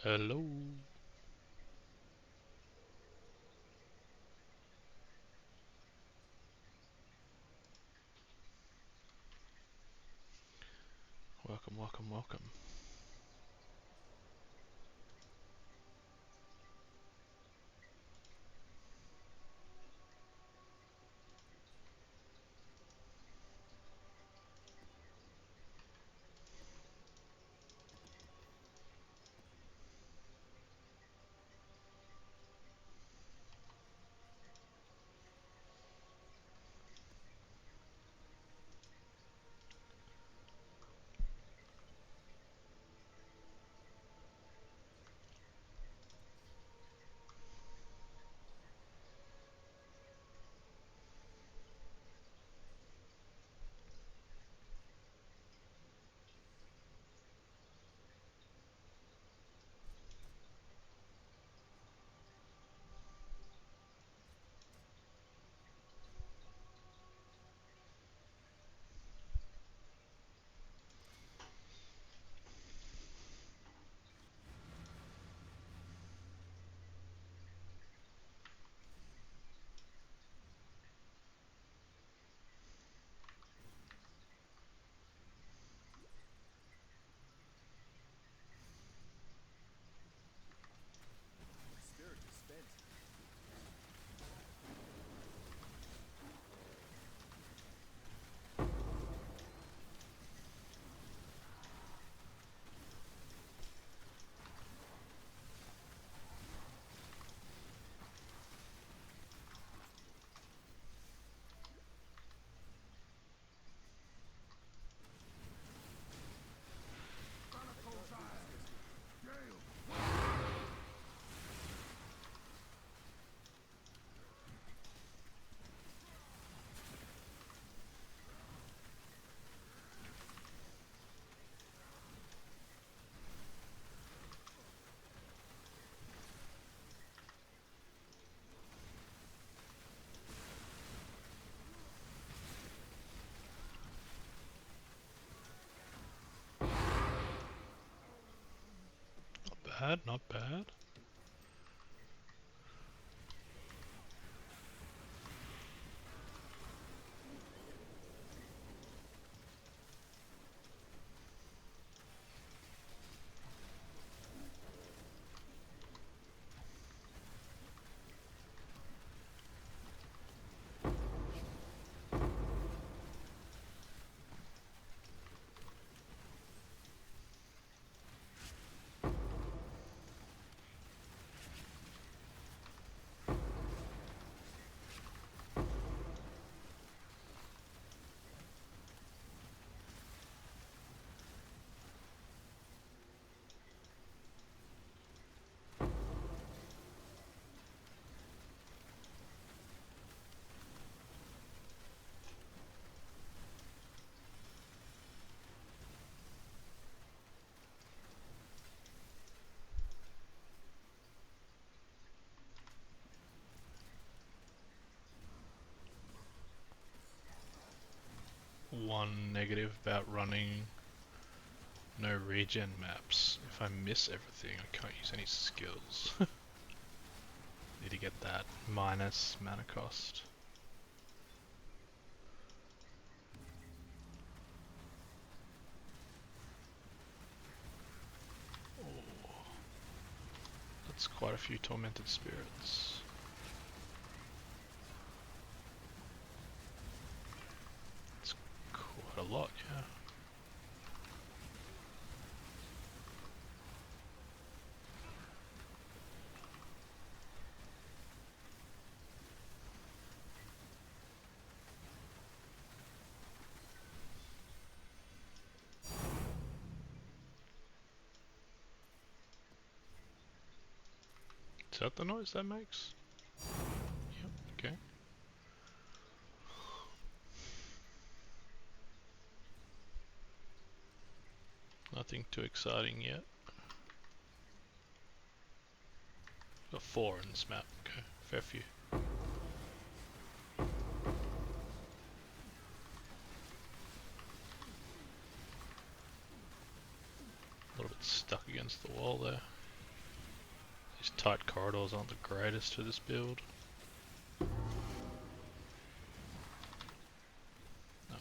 Hello. Welcome, welcome, welcome. Not bad, not bad. One negative about running no regen maps. If I miss everything, I can't use any skills. Need to get that minus mana cost. Oh, that's quite a few tormented spirits. It's quite a lot, yeah. Is that the noise that makes? Yep, okay. Nothing too exciting yet. Got 4 in this map, okay, fair few. A little bit stuck against the wall there. These tight corridors aren't the greatest for this build. That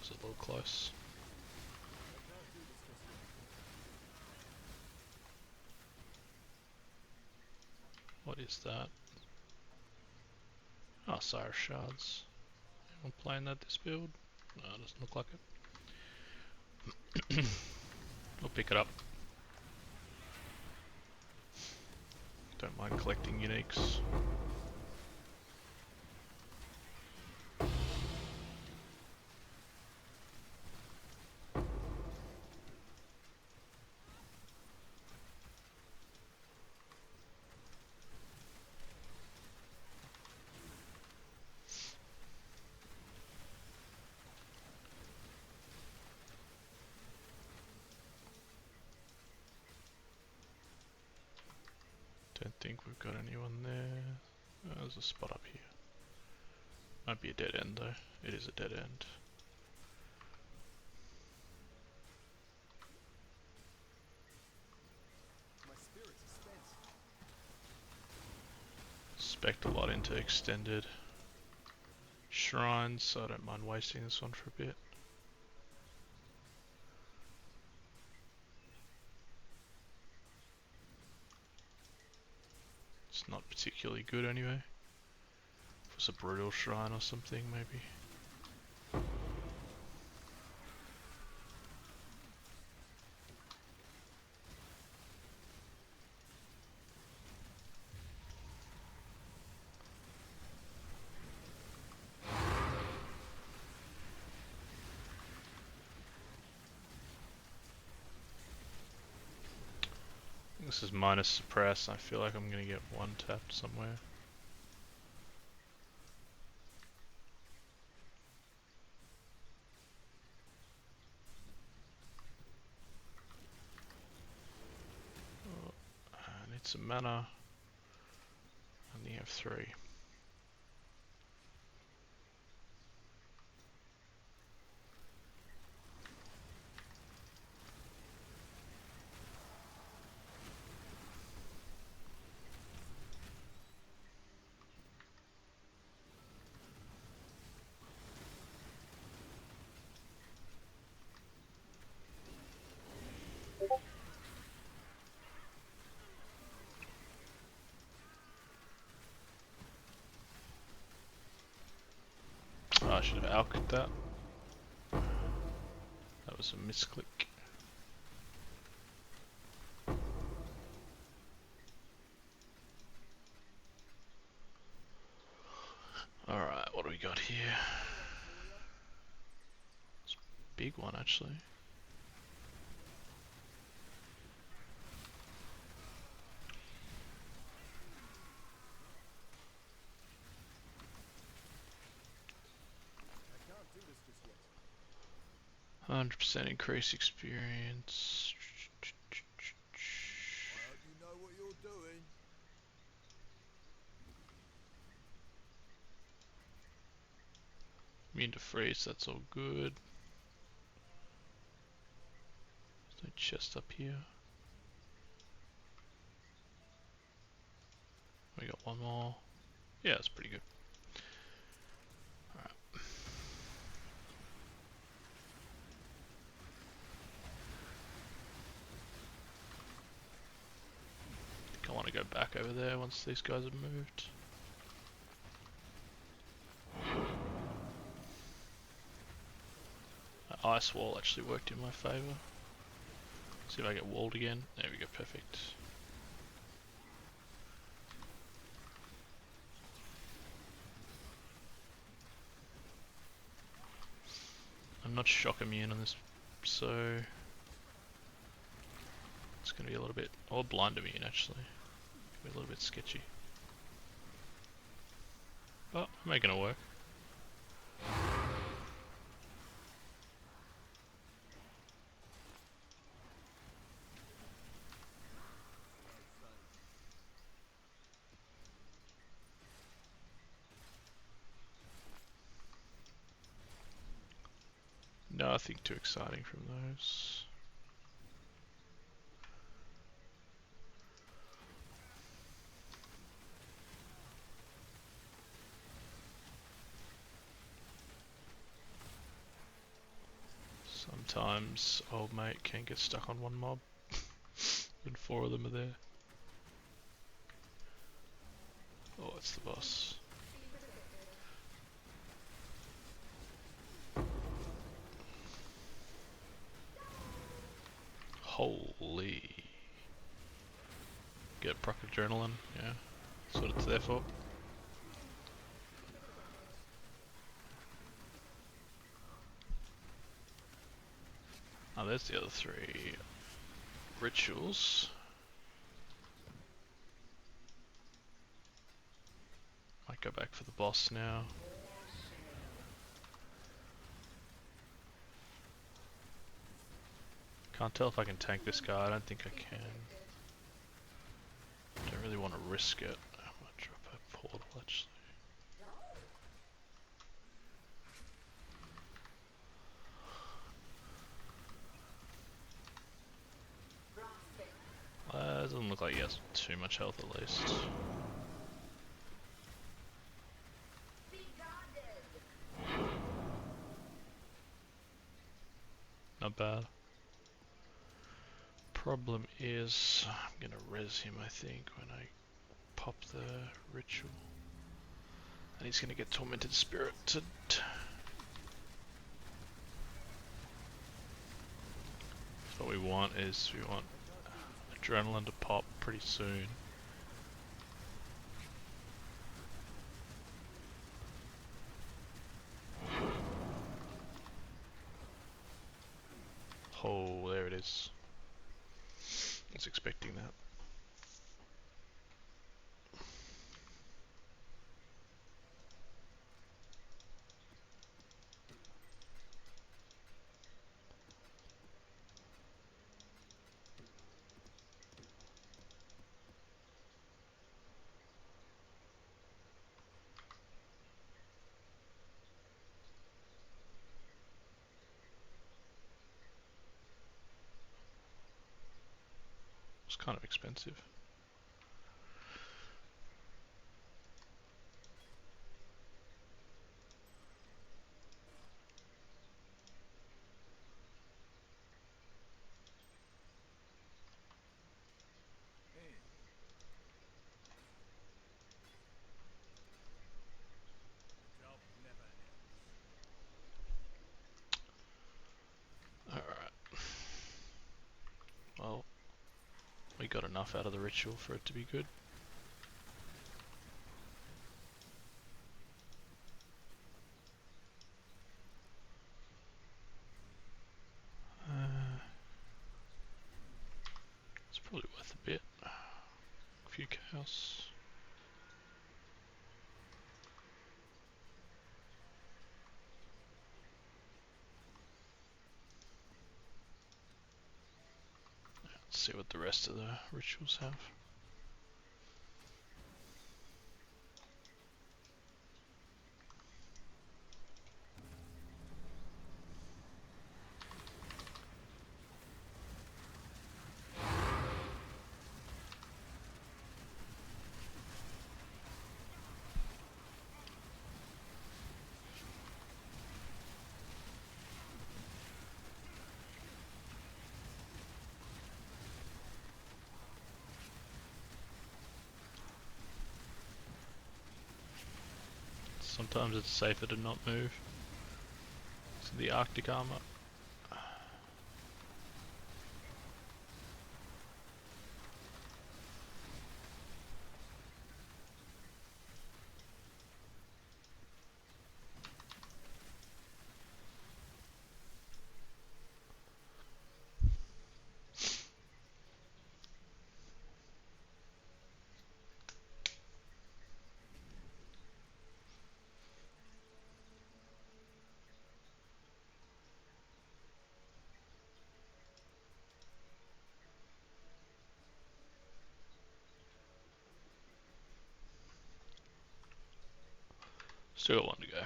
was a little close. What is that? Oh, Cyrus shards. Anyone playing that this build? No, it doesn't look like it. We'll pick it up. Don't mind collecting uniques. Don't think we've got anyone there. Oh, there's a spot up here. Might be a dead end though. It is a dead end. Spect a lot into extended shrines, so I don't mind wasting this one for a bit. It's not particularly good anyway. If it was a brutal shrine or something, maybe. This is minus suppress. I feel like I'm gonna get one tapped somewhere. Oh, I need some mana. I only have 3. Oh, I should have alched that. That was a misclick. Alright, what do we got here? It's a big one actually. I can't do this just yet. 100% increase experience. I hope you know what you're doing. Immune to freeze, that's all good. There's no chest up here. We got one more. Yeah, that's pretty good. Alright. I think I want to go back over there once these guys have moved. That ice wall actually worked in my favour. See if I get walled again. There we go, perfect. I'm not shock immune on this, so it's going to be a little bit, or blind immune actually. Be a little bit sketchy. But I'm making it work. Nothing too exciting from those. times old mate can get stuck on one mob when 4 of them are there. Oh, it's the boss. Holy. Get proc adrenaline, yeah. That's what it's there for. Oh, there's the other 3 rituals. Might go back for the boss now. Can't tell if I can tank this guy, I don't think I can. Don't really want to risk it. I might drop a portal actually. Doesn't look like he has too much health at least. Not bad. Problem is, I'm gonna res him I think when I pop the ritual. And he's gonna get tormented spirited. So what we want is, we want adrenaline to pop pretty soon. Oh, there it is. I was expecting that. It's kind of expensive. Hey, the job never ends. Alright. Well, we got enough out of the ritual for it to be good. It's probably worth a bit. A few chaos. Let's see what the rest of the rituals have. Sometimes it's safer to not move. So the Arctic armor. Still got one to go.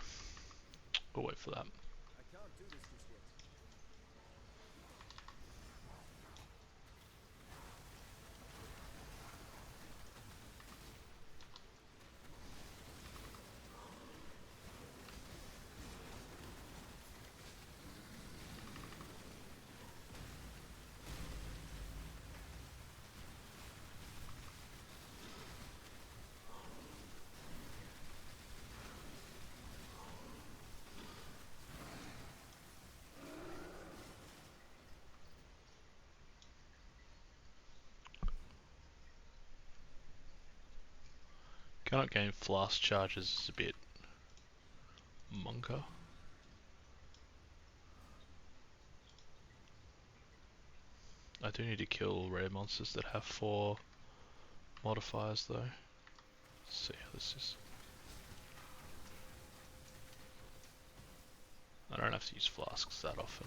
We'll wait for that. I can't do this just yet. Cannot gain flask charges is a bit monka. I do need to kill rare monsters that have 4 modifiers though. Let's see how this is. I don't have to use flasks that often.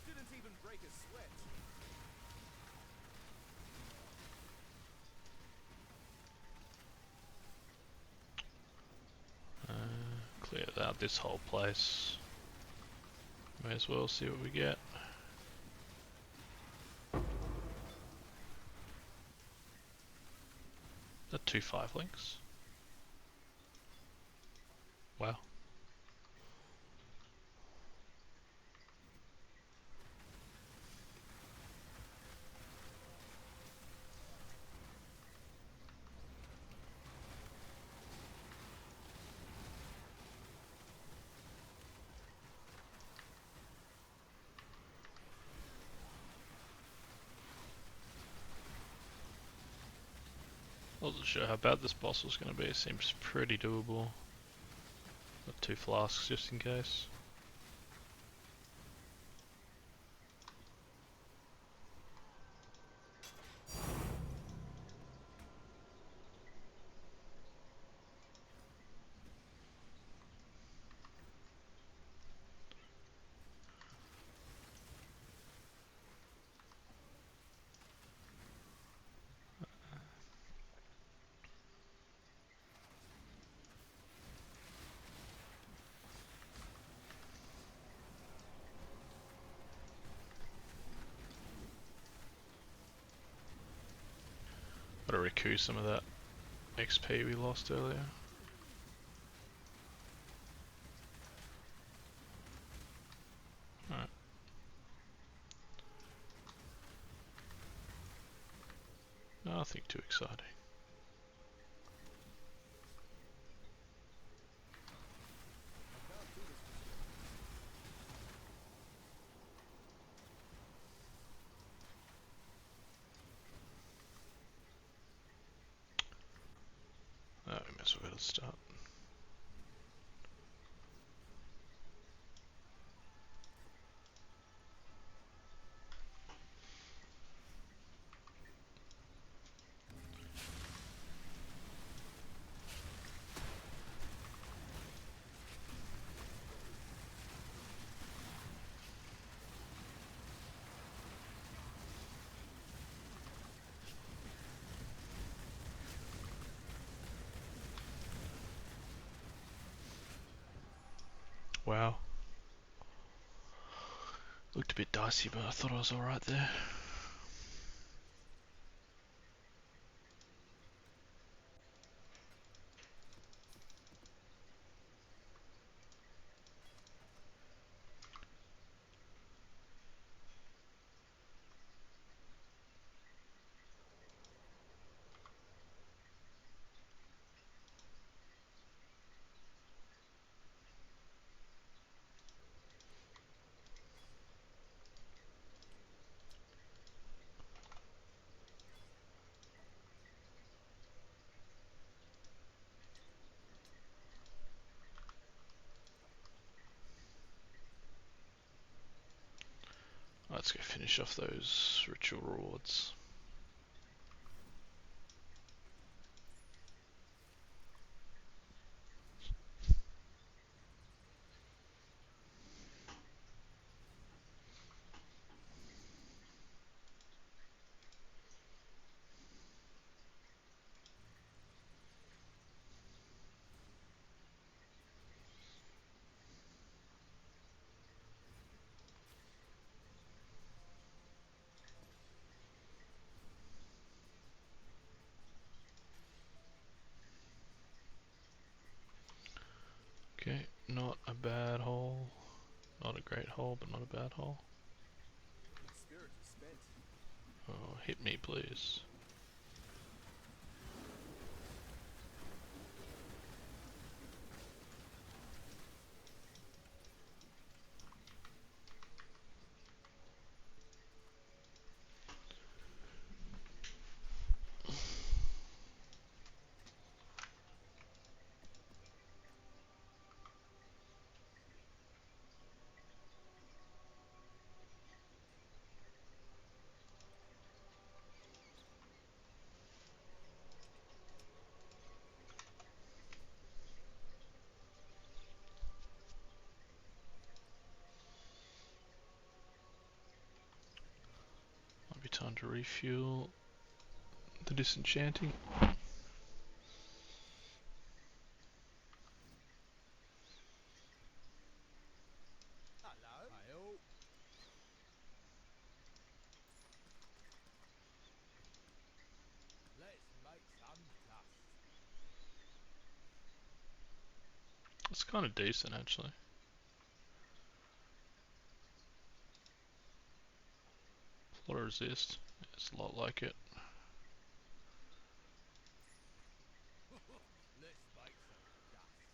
Didn't even break a sweat. Clear out this whole place. May as well see what we get. That 2 5-links. Wow. I wasn't sure how bad this boss was going to be. It seems pretty doable. Got 2 flasks just in case. Gotta recoup some of that XP we lost earlier. Alright. Nothing too exciting. Oh, we might as well start. Wow. Looked a bit dicey, but I thought I was alright there. Let's go finish off those ritual rewards. Okay, not a bad hole. Not a great hole, but not a bad hole. My spirit is spent. Oh, hit me, please. Might be time to refuel the disenchanting. Hello. Hail. Let's make some dust. It's kind of decent actually. Water resist. It's a lot like it. Let's make some dust.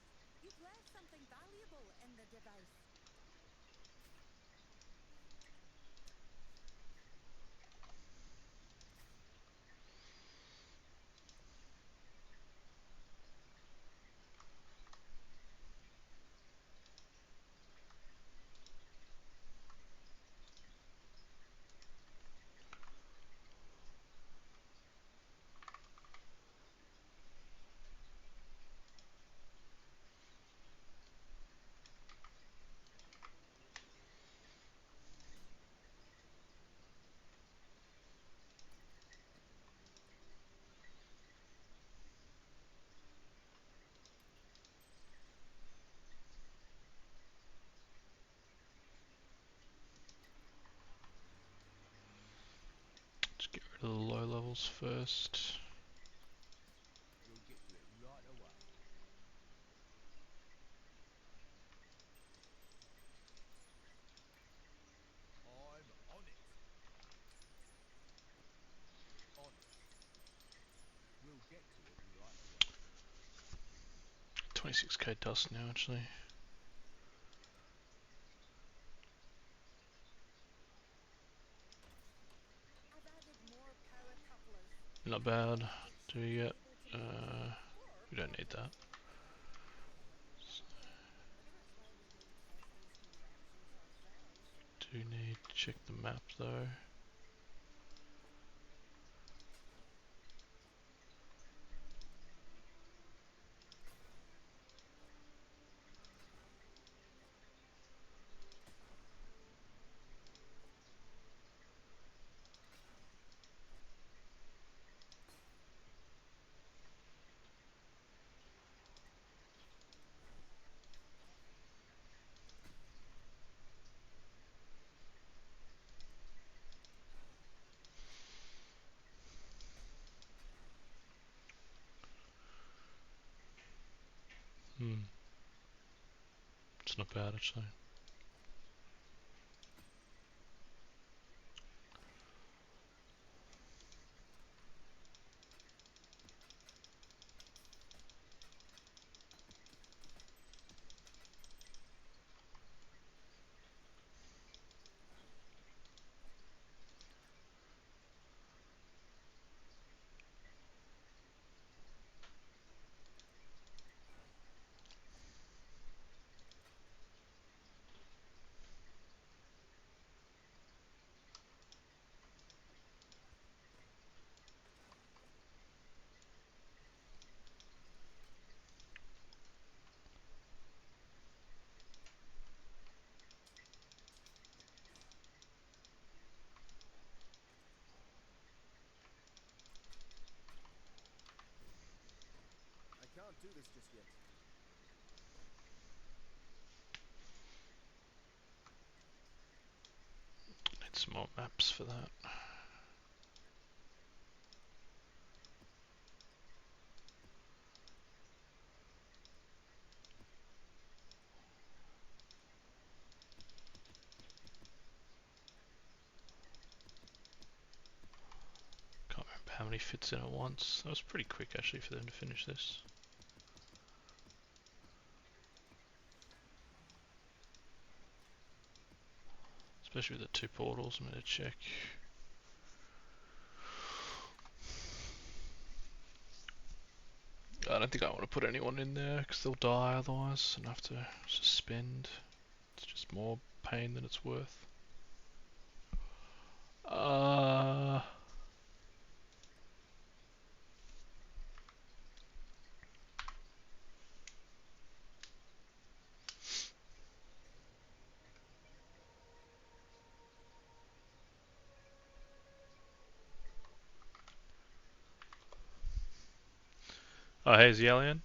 You've left something valuable in the device. Let's get rid of the low levels first. We'll get to it right away. I'm on it. On it. We'll get to it right away. 26k dust now actually. I've added more power couplers. Not bad. It Do should we be get? able to move or We don't need that. That's why we don't test these contraptions ourselves. Do need to check the map though. Hmm. It's not bad actually. I can't do this just yet. Need some more maps for that. many fits in at once. That was pretty quick actually for them to finish this. Especially with the 2 portals. I'm gonna check. I don't think I want to put anyone in there because they'll die otherwise and have to suspend. It's just more pain than it's worth. Oh, hey, Zelian.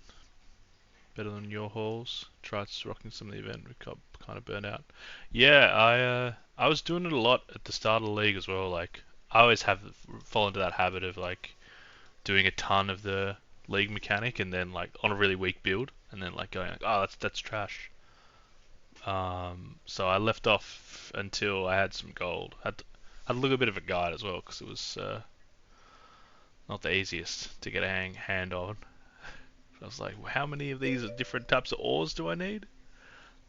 Better than your hauls. Tried rocking some of the event, we got kind of burnt out. Yeah, I was doing it a lot at the start of the league as well. Like, I always have fallen into that habit of like doing a ton of the league mechanic and then like on a really weak build and then like going like, oh, that's trash. So I left off until I had some gold. Had a little bit of a guide as well because it was not the easiest to get a hand on. I was like, well, how many of these different types of ores do I need?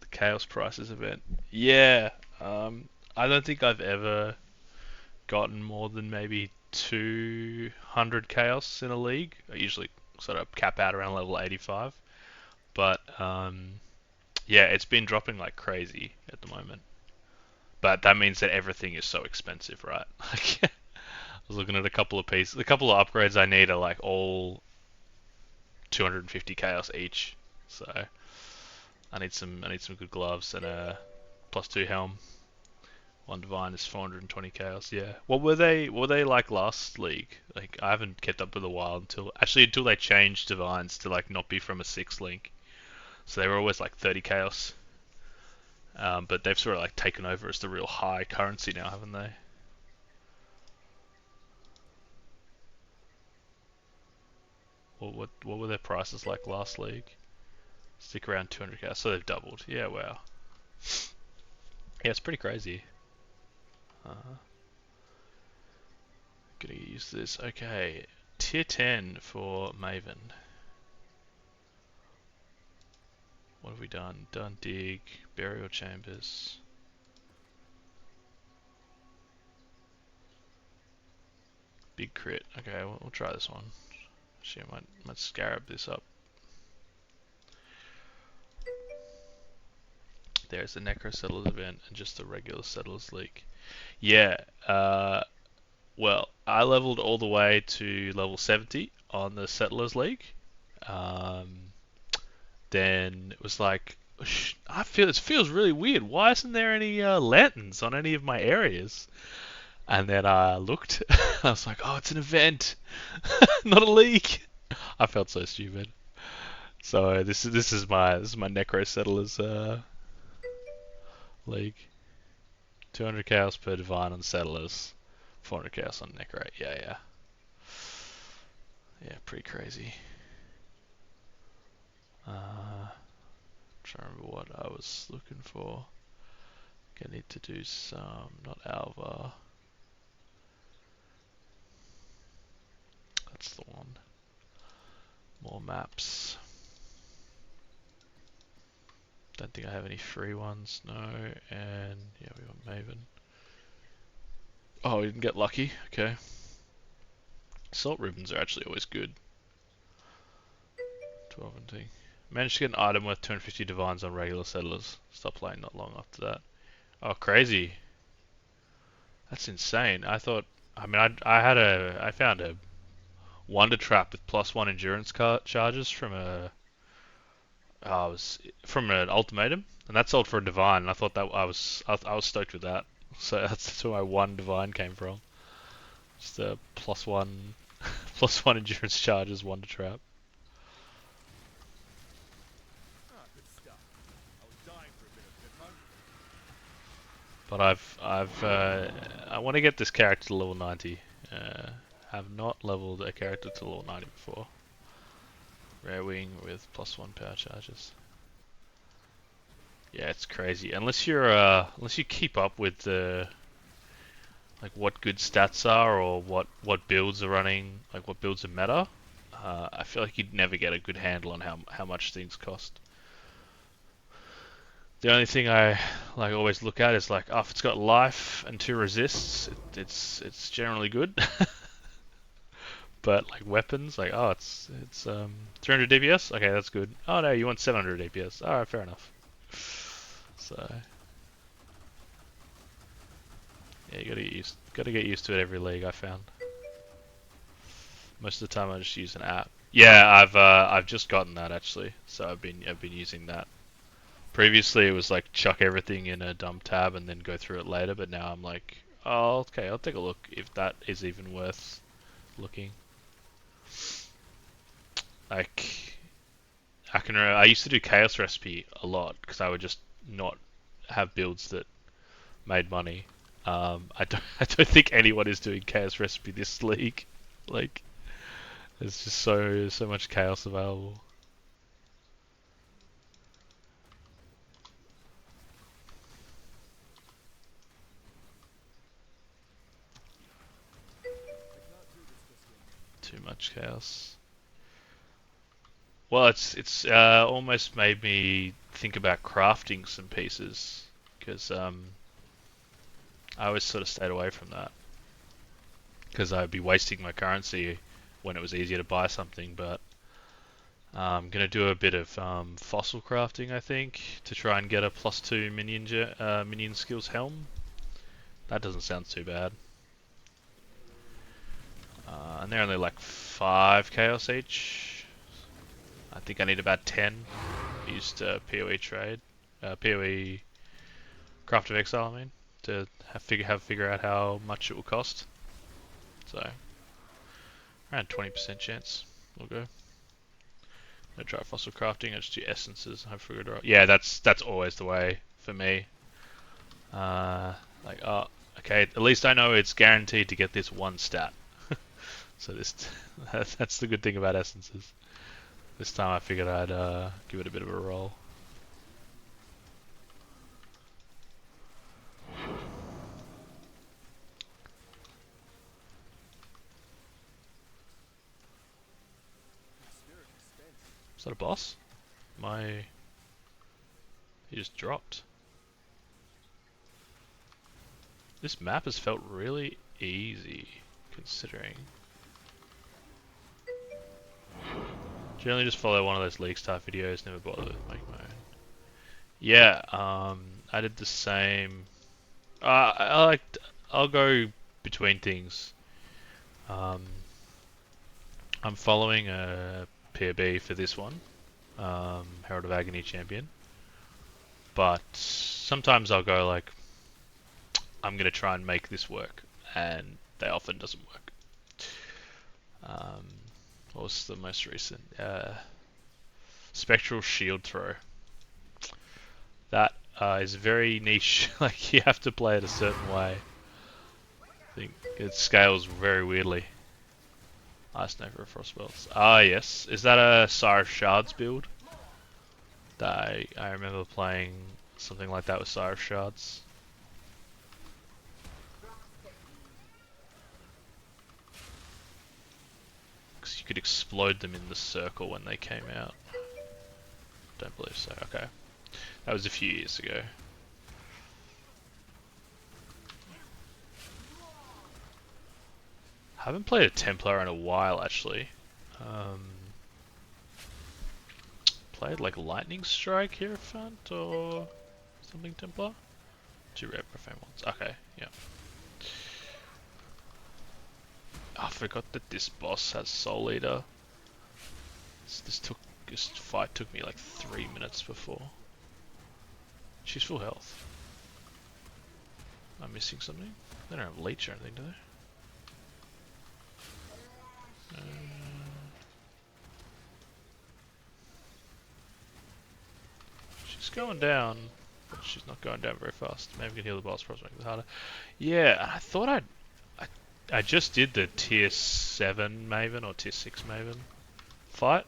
The Chaos Prices event. Yeah, I don't think I've ever gotten more than maybe 200 Chaos in a league. I usually sort of cap out around level 85. But yeah, it's been dropping like crazy at the moment. But that means that everything is so expensive, right? Like, I was looking at a couple of pieces, a couple of upgrades I need are like all 250 chaos each. So I need some good gloves and a +2 helm. One divine is 420 chaos. Yeah. What were they like last league? Like I haven't kept up with a while until they changed divines to like not be from a 6 link. So they were always like 30 chaos. But they've sort of like taken over as the real high currency now, haven't they? What were their prices like last league? Stick around 200k, so they've doubled. Yeah, wow. Yeah, it's pretty crazy. Gonna use this. Okay, tier 10 for Maven. What have we done? Done dig, burial chambers. Big crit. Okay, we'll try this one. Actually, I might scarab this up. There's the Necro Settlers event and just the regular Settlers League. Yeah, well, I leveled all the way to level 70 on the Settlers League. Then it was like, it feels really weird. Why isn't there any lanterns on any of my areas? And then I looked. I was like, oh, it's an event, not a league. I felt so stupid. So this is my Necro Settlers league. 200 chaos per divine on settlers, 400 chaos on Necro. Yeah. Yeah, pretty crazy. Trying to remember what I was looking for. Gonna need to do some, not Alva. That's the one. More maps. Don't think I have any free ones, no. And yeah, we want Maven. Oh, we didn't get lucky. Okay. Salt ribbons are actually always good. 12 and thing. Managed to get an item worth 250 divines on regular settlers. Stopped playing not long after that. Oh, crazy. That's insane. I found a wonder trap with +1 endurance charges from from an ultimatum, and that sold for a divine. And I thought that I was stoked with that. So that's where my one divine came from. Just a +1 +1 endurance charges wonder trap. Ah, good stuff. I was dying for a bit of pip But I want to get this character to level 90. Have not leveled a character to level 90 before. Rare wing with +1 power charges. Yeah, it's crazy. Unless you keep up with the like what good stats are or what builds are running, like what builds are meta, I feel like you'd never get a good handle on how much things cost. The only thing I like always look at is like, oh, if it's got life and 2 resists, it's generally good. But like weapons, like oh, it's 300 DPS. Okay, that's good. Oh no, you want 700 DPS. All right, fair enough. So yeah, you gotta get used to it every league. I found most of the time I just use an app. Yeah, I've just gotten that actually. So I've been using that. Previously it was like chuck everything in a dump tab and then go through it later, but now I'm like, oh okay, I'll take a look if that is even worth looking. Like I used to do Chaos Recipe a lot because I would just not have builds that made money. I don't I don't think anyone is doing Chaos Recipe this league. Like there's just so much chaos available. Too much chaos. Well, it's almost made me think about crafting some pieces because I always sort of stayed away from that because I'd be wasting my currency when it was easier to buy something. But I'm gonna do a bit of fossil crafting, I think, to try and get a +2 minion skills helm. That doesn't sound too bad. And they're only like 5 chaos each. I think I need about 10. Used PoE trade, PoE Craft of Exile, I mean, to figure out how much it will cost. So around 20% chance we'll go. No try fossil crafting. I just do essences. I figured out. Yeah, that's always the way for me. Like oh, okay. At least I know it's guaranteed to get this one stat. So this that's the good thing about essences. This time I figured I'd give it a bit of a roll. Is that a boss? He just dropped. This map has felt really easy, considering. Generally just follow one of those league start videos, never bother with making my own. Yeah, I did the same. I'll go between things. Um, I'm following a POB for this one, Herald of Agony Champion. But sometimes I'll go like, I'm gonna try and make this work, and they often doesn't work. What was the most recent? Spectral Shield Throw. That is very niche. Like you have to play it a certain way. I think it scales very weirdly. Ice Nova Frost Belts. Ah yes, is that a Sire of Shards build? I remember playing something like that with Sire of Shards. Because you could explode them in the circle when they came out. Don't believe so. Okay. That was a few years ago. Haven't played a Templar in a while actually. Played like Lightning Strike Hierophant or something Templar? 2 rare profane ones. Okay, yeah. Oh, I forgot that this boss has Soul Eater. This fight took me like 3 minutes before. She's full health. Am I missing something? They don't have leech or anything, do they? She's going down, but she's not going down very fast. Maybe we can heal the boss, probably make it harder. Yeah, I thought I just did the tier 7 Maven or tier 6 Maven fight,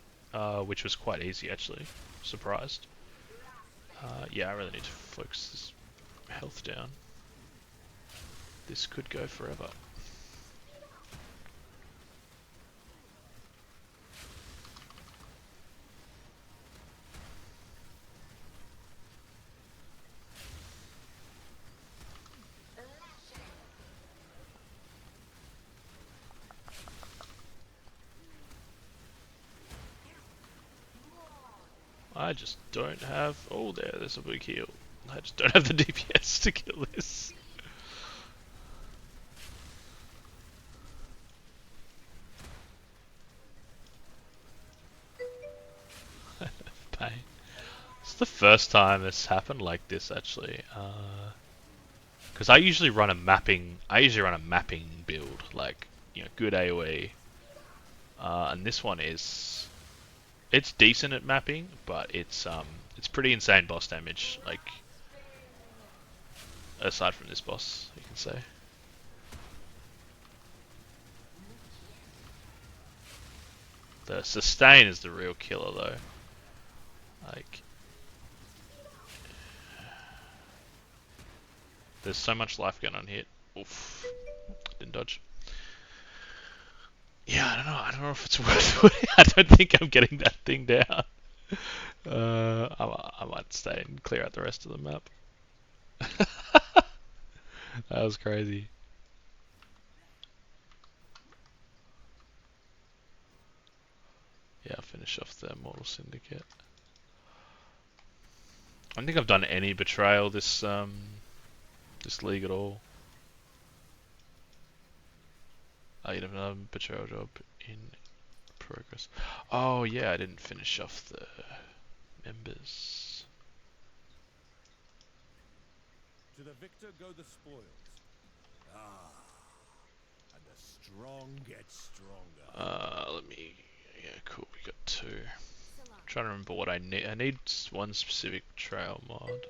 which was quite easy actually. Surprised. Yeah, I really need to focus this health down. This could go forever. I just don't have... Oh, there's a big heal. I just don't have the DPS to kill this. Pain. It's the first time it's happened like this, actually. Because I usually run a mapping build, like, you know, good AoE. And this one is... It's decent at mapping, but it's pretty insane boss damage, like, aside from this boss, you can say. The sustain is the real killer, though. Like, there's so much life going on here. Oof, didn't dodge. Yeah, I don't know if it's worth it. I don't think I'm getting that thing down. I might stay and clear out the rest of the map. That was crazy. Yeah, I'll finish off the Mortal Syndicate. I don't think I've done any betrayal this league at all. Oh, you have another betrayal job in progress. Oh yeah, I didn't finish off the members. To the victor go the spoils. Ah, and the strong get stronger. Let me... Yeah, cool, we got 2. Trying to remember what I need. I need one specific trail mod.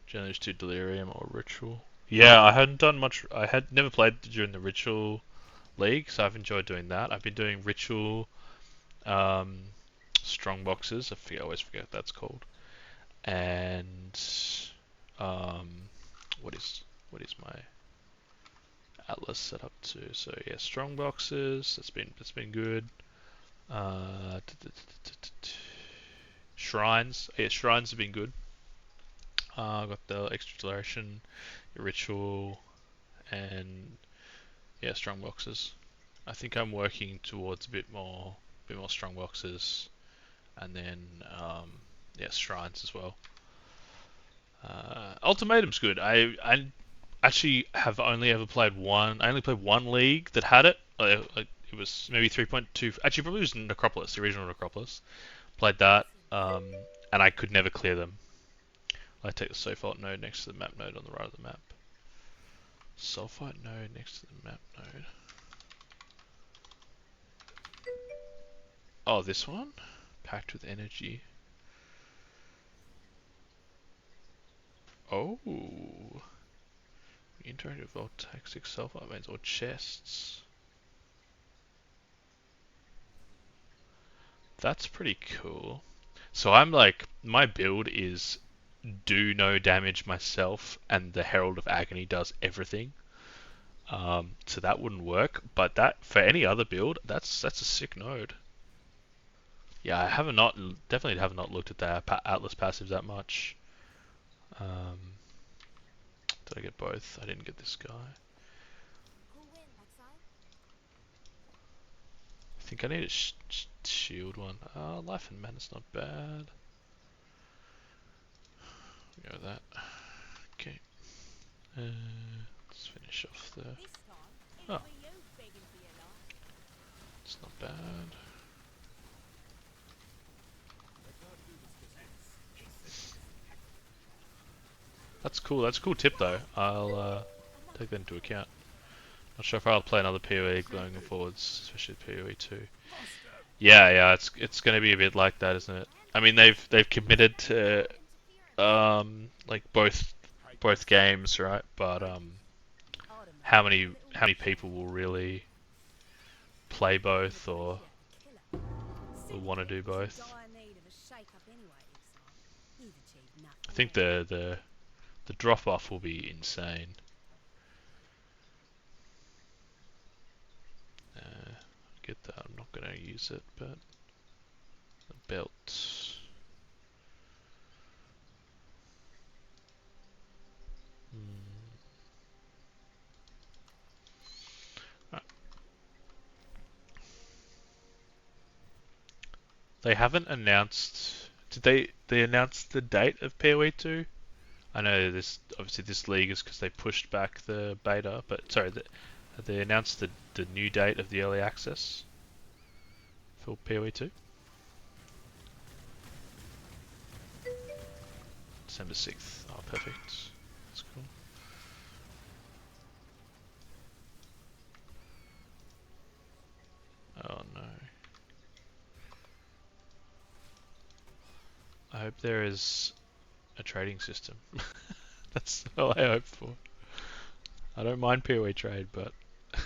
Generally just do Delirium or Ritual. Yeah, I hadn't done much. I had never played during the Ritual League, so I've enjoyed doing that. I've been doing Ritual, Strong Boxes. I always forget what that's called. And what is my Atlas set up to? So yeah, Strong Boxes. That's been good. Shrines. Yeah, shrines have been good. Got the extra duration, ritual, and yeah, strong boxes. I think I'm working towards a bit more strong boxes, and then yeah, shrines as well. Ultimatum's good. I actually have only ever played one. I only played one league that had it. It was maybe 3.2. Actually, probably was Necropolis, the original Necropolis. Played that, and I could never clear them. I take the Sulfite node next to the map node on the right of the map. Sulfite node next to the map node. Oh, this one? Packed with energy. Oh. Interactive voltaic sulfite veins or chests. That's pretty cool. So I'm like, my build is do no damage myself, and the Herald of Agony does everything. So that wouldn't work, but that for any other build, that's a sick node. Yeah, definitely have not looked at the Atlas passive that much. Did I get both? I didn't get this guy. Cool win, backside. I think I need a shield one. Life and Mana's not bad. Go with that. Okay. Let's finish off the... This time, it's Oh, for you begging for your life. it's not bad. That's cool. That's a cool tip though. I'll take that into account. Not sure if I'll play another PoE going forwards, especially PoE 2. Yeah, it's going to be a bit like that, isn't it? I mean, they've committed to like both games, right? But how many people will really play both or will want to do both? I think the drop off will be insane. get that. I'm not gonna use it, but the belt. Right. They haven't announced. Did they announce the date of PoE 2? I know this obviously this league is because they pushed back the beta, but sorry, have they announced the new date of the early access for PoE 2? December 6th. Oh, perfect. That's cool. Oh no. I hope there is a trading system. That's all I hope for. I don't mind PoE trade, but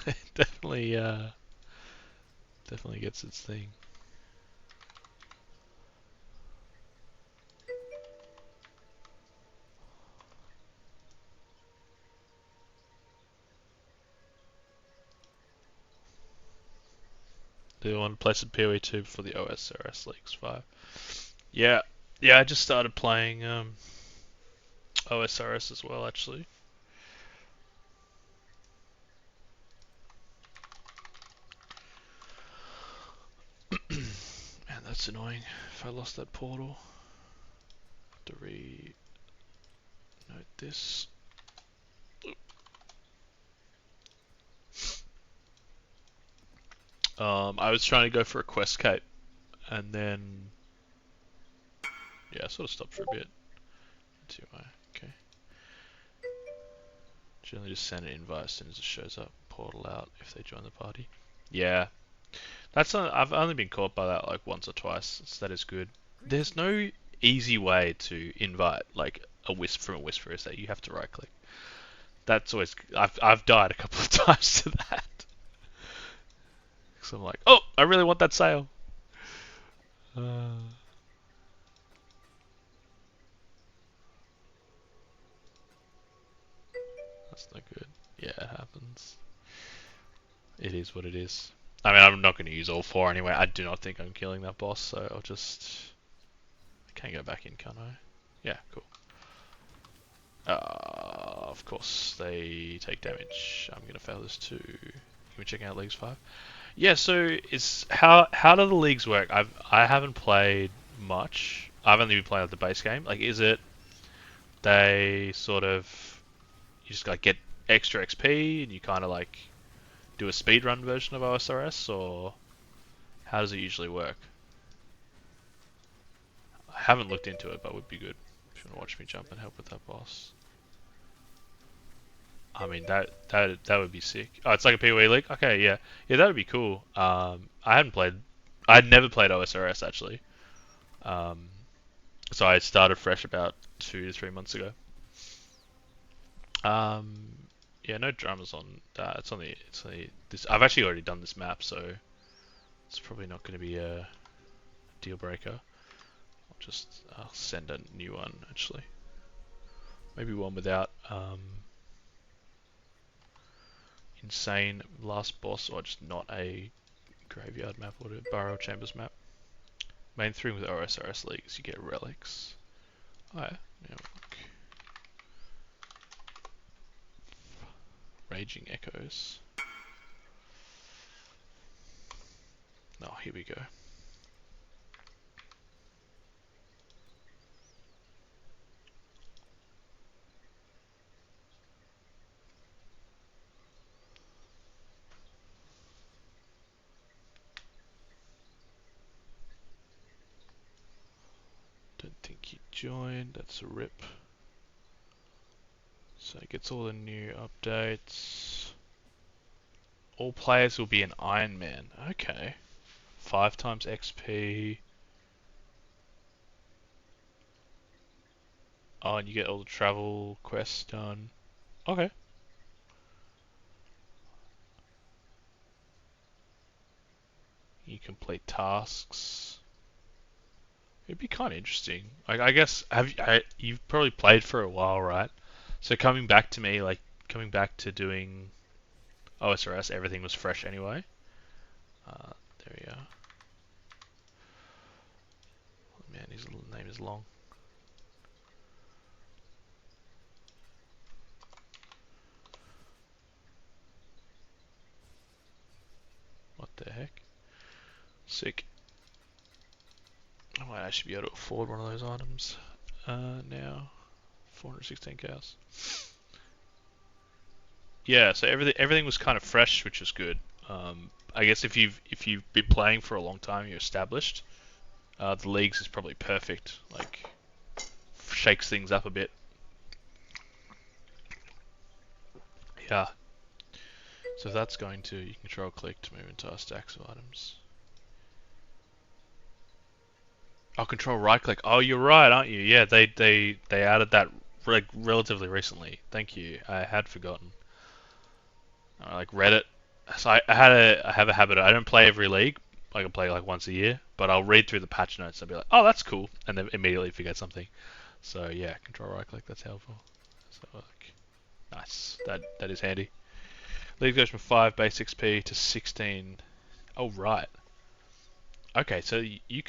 it definitely gets its thing. Do you want to play some PoE 2 before the OSRS Leagues 5? Yeah, yeah. I just started playing OSRS as well, actually. Man, that's annoying. If I lost that portal, to re-note this. I was trying to go for a quest cape, and then yeah, I sort of stopped for a bit. Okay. Generally, just send an invite as soon as it shows up. Portal out if they join the party. Yeah, I've only been caught by that like once or twice. So that is good. There's no easy way to invite like a wisp from a whisper. Is that you have to right click. That's always I've died a couple of times to that. So I'm like, oh, I really want that sale. That's not good. Yeah, it happens. It is what it is. I mean, I'm not going to use all four anyway. I do not think I'm killing that boss, so I'll just... I can go back in, can't I? Yeah, cool. Of course, they take damage. I'm going to fail this too. Can we check out Leagues 5? Yeah, so it's how do the leagues work? I haven't played much. I've only been playing the base game. Like, is it they sort of you just like get extra XP and you kind of like do a speedrun version of OSRS, or how does it usually work? I haven't looked into it, but would be good if you want to watch me jump and help with that boss. I mean that would be sick. Oh, it's like a PoE league. Okay, yeah, yeah, that would be cool. I'd never played OSRS actually. Um, so I started fresh about 2 to 3 months ago. Um, yeah, no dramas on that. It's on the this. I've actually already done this map, so it's probably not going to be a deal breaker. I'll send a new one actually. Maybe one without insane last boss, or just not a graveyard map or a burial chambers map. Main thing with OSRS leagues, you get relics. Oh yeah, look. Raging echoes. Oh, here we go. Don't think he joined. That's a rip. So it gets all the new updates. All players will be an Iron Man. Okay. 5 times XP. Oh, and you get all the travel quests done. Okay. You complete tasks. It'd be kind of interesting. Like, I guess you've probably played for a while, right? So coming back to doing OSRS, everything was fresh anyway. There we are. Oh, man, his little name is long. What the heck? Sick. I might actually be able to afford one of those items now. 416 cows. Yeah, so everything was kind of fresh, which was good. I guess if you've been playing for a long time, you're established. The leagues is probably perfect. Like shakes things up a bit. Yeah. So if that's going to, you control click to move into our stacks of items. Oh, control right click. Oh, you're right, aren't you? Yeah, they added that relatively recently. Thank you. I had forgotten. I like read it. So I have a habit. I don't play every league. I can play like once a year, but I'll read through the patch notes and be like, oh, that's cool, and then immediately forget something. So yeah, control right click. That's helpful. So like, nice. That is handy. League goes from 5 base XP to 16. Oh right. Okay, so you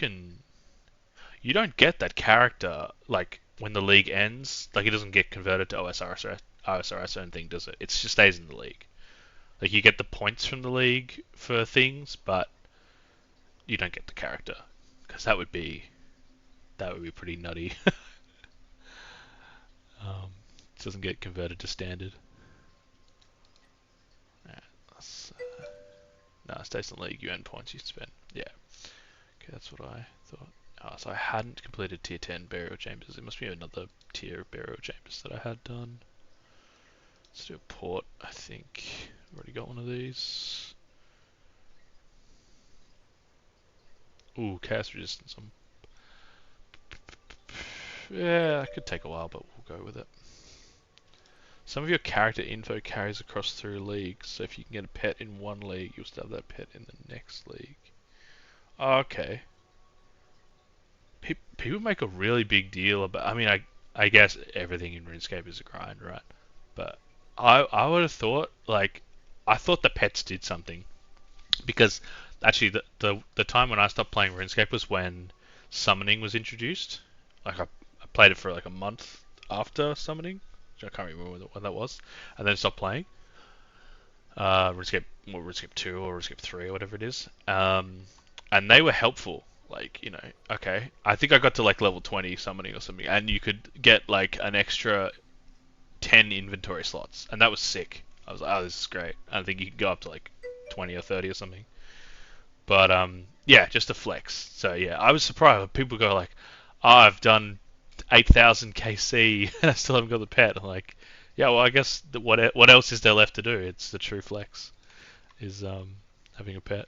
don't get that character like when the league ends. Like it doesn't get converted to OSRS or anything, does it? It just stays in the league. Like you get the points from the league for things, but you don't get the character because that would be pretty nutty. It doesn't get converted to standard. Alright, no, it stays in the league. You earn points you spend. Yeah. Okay, that's what I thought. Oh, so I hadn't completed tier 10 burial chambers. There must be another tier of burial chambers that I had done. Let's do a port. I think I've already got one of these. Ooh, chaos resistance. Yeah, that could take a while, but we'll go with it. Some of your character info carries across through leagues, so if you can get a pet in one league, you'll still have that pet in the next league. Okay. People make a really big deal about. I mean, I guess everything in RuneScape is a grind, right? But I would have thought like I thought the pets did something because actually the time when I stopped playing RuneScape was when summoning was introduced. I played it for like a month after summoning, which I can't remember when that was, and then stopped playing. RuneScape 2 or RuneScape 3 or whatever it is. And they were helpful. Like, okay, I think I got to like level 20 summoning or something, and you could get like an extra 10 inventory slots, and that was sick. I was like, oh, this is great. I think you could go up to like 20 or 30 or something. But yeah, just a flex. So yeah, I was surprised. People go like, oh, I've done 8,000 KC and I still haven't got the pet. I'm like, yeah, well, I guess what else is there left to do? It's the true flex is having a pet.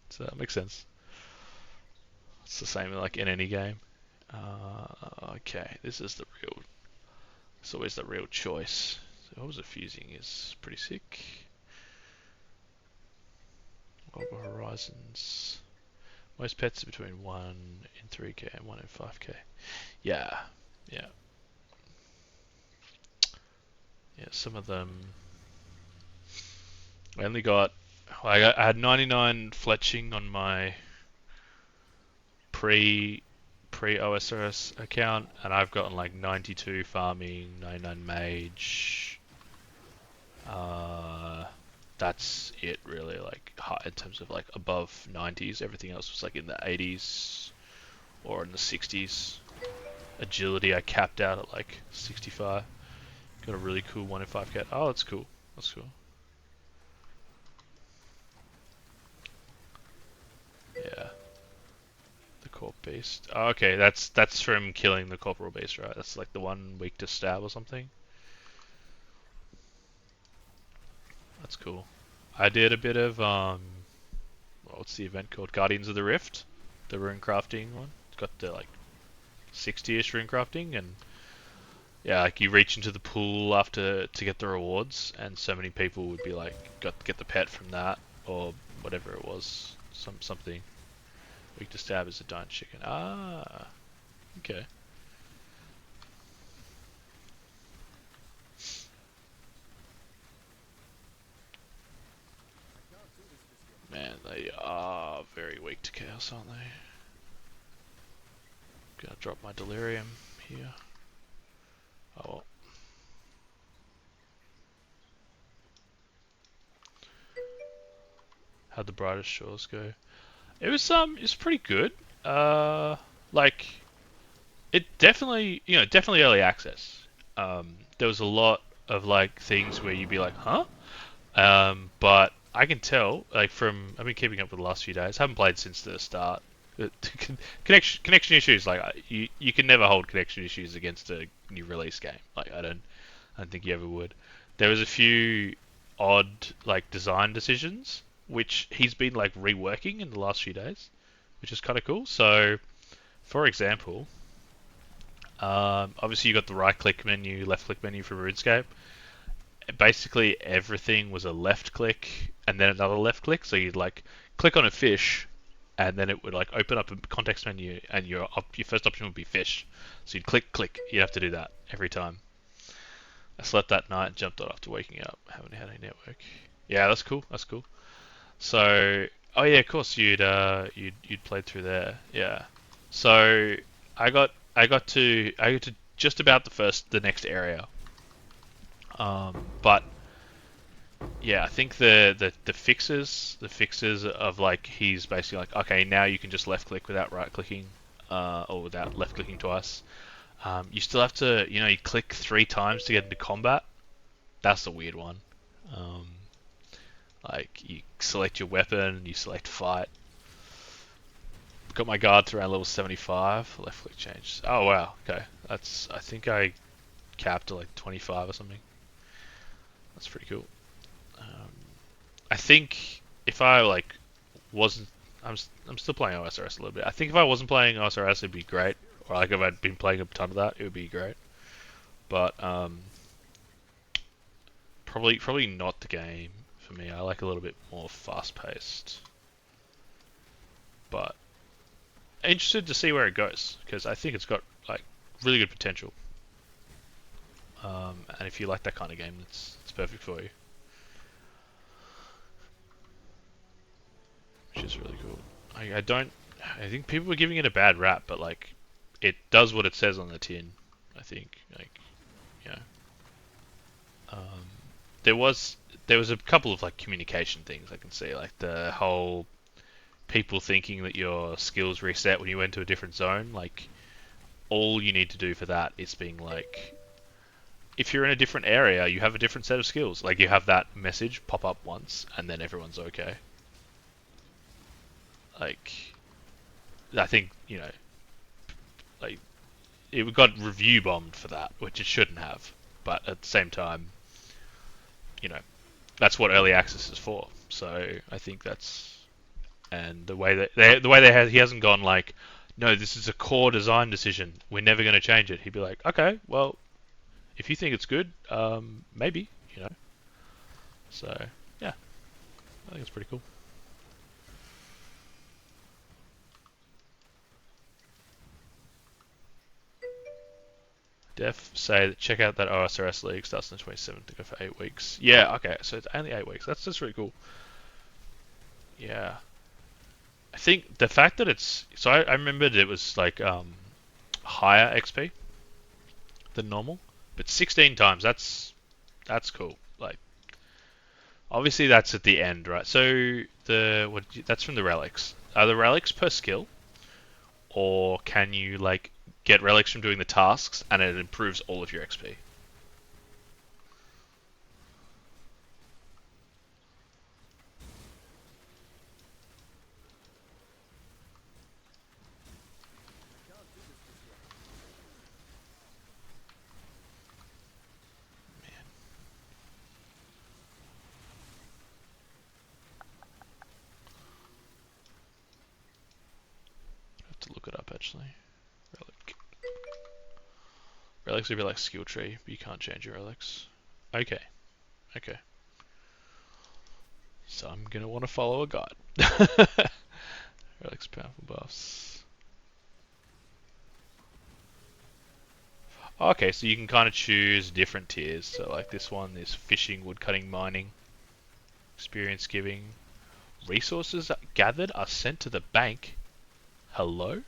So that makes sense. It's the same like in any game. Okay, this is the real. It's always the real choice. So what was it fusing is pretty sick. Global Horizons. Most pets are between 1 in 3k and 1 in 5k. Yeah, yeah. Yeah, some of them. I only got. I had 99 fletching on my pre OSRS account, and I've gotten like 92 farming, 99 mage. That's it really. Like in terms of like above 90s, everything else was like in the 80s or in the 60s. Agility I capped out at like 65. Got a really cool 1 in 5k. Oh, that's cool. That's cool. Yeah. The corp beast. Oh, okay, that's from killing the corporal beast, right? That's like the one weak to stab or something. That's cool. I did a bit of what's the event called? Guardians of the Rift, the rune crafting one. It's got the like 60ish rune crafting, and yeah, like you reach into the pool after to get the rewards, and so many people would be like, get the pet from that or whatever it was, something. Weak to stab is a giant chicken. Ah, okay. Man, they chaos, aren't they? Gonna drop my delirium here. Oh well. How'd the brightest shores go? It's pretty good. Like it definitely, definitely early access. There was a lot of like things where you'd be like, huh? But I can tell, like I've been keeping up with the last few days. Haven't played since the start. Connection issues, like you can never hold connection issues against a new release game. Like I don't think you ever would. There was a few odd like design decisions which he's been like reworking in the last few days, which is kind of cool. So, for example, obviously you got the right click menu, left click menu for RuneScape. Basically everything was a left click and then another left click. So you'd like click on a fish, and then it would like open up a context menu, and your first option would be fish. So you'd click. You'd have to do that every time. I slept that night and jumped on after waking up. Haven't had any network. Yeah, that's cool. That's cool. So, oh yeah, of course you'd played through there. Yeah. So I got to just about the next area. But yeah, I think the fixes of like he's basically like, okay, now you can just left click without right clicking, or without left clicking twice. You still have to, you click 3 times to get into combat. That's the weird one. Um, like you select your weapon, you select fight. Got my guard to around level 75. Left click change. Oh wow, okay. I think I capped at like 25 or something. That's pretty cool. I think if I like wasn't, I'm still playing OSRS a little bit. I think if I wasn't playing OSRS, it'd be great. Or like if I'd been playing a ton of that, it would be great. But probably not the game for me. I like a little bit more fast-paced. But interested to see where it goes, because I think it's got like really good potential. And if you like that kind of game, it's perfect for you. Which is really cool. I think people were giving it a bad rap, but like it does what it says on the tin. I think you know. Um, there was a couple of like communication things I can see, like the whole people thinking that your skills reset when you went to a different zone. Like all you need to do for that is being like, if you're in a different area, you have a different set of skills. Like you have that message pop up once, and then everyone's okay. Like I think like it got review bombed for that, which it shouldn't have. But at the same time, that's what early access is for. So I think that's, and the way that he hasn't gone like, no, this is a core design decision. We're never going to change it. He'd be like, okay, well, if you think it's good, maybe. So yeah, I think it's pretty cool. Def say that check out that OSRS league, starts on the 27th to go for 8 weeks. Yeah, okay, so it's only 8 weeks. That's really cool. Yeah. I think the fact that I remembered it was like higher XP than normal, but 16 times, that's cool. Like obviously that's at the end, right? So that's from the relics. Are the relics per skill, or can you like get relics from doing the tasks and it improves all of your XP? Man, I have to look it up actually. Relics would be like skill tree, but you can't change your relics. Okay. Okay. So I'm gonna want to follow a guide. Relics powerful buffs. Okay, so you can kind of choose different tiers. So like this one is fishing, woodcutting, mining, experience giving. Resources gathered are sent to the bank. Hello?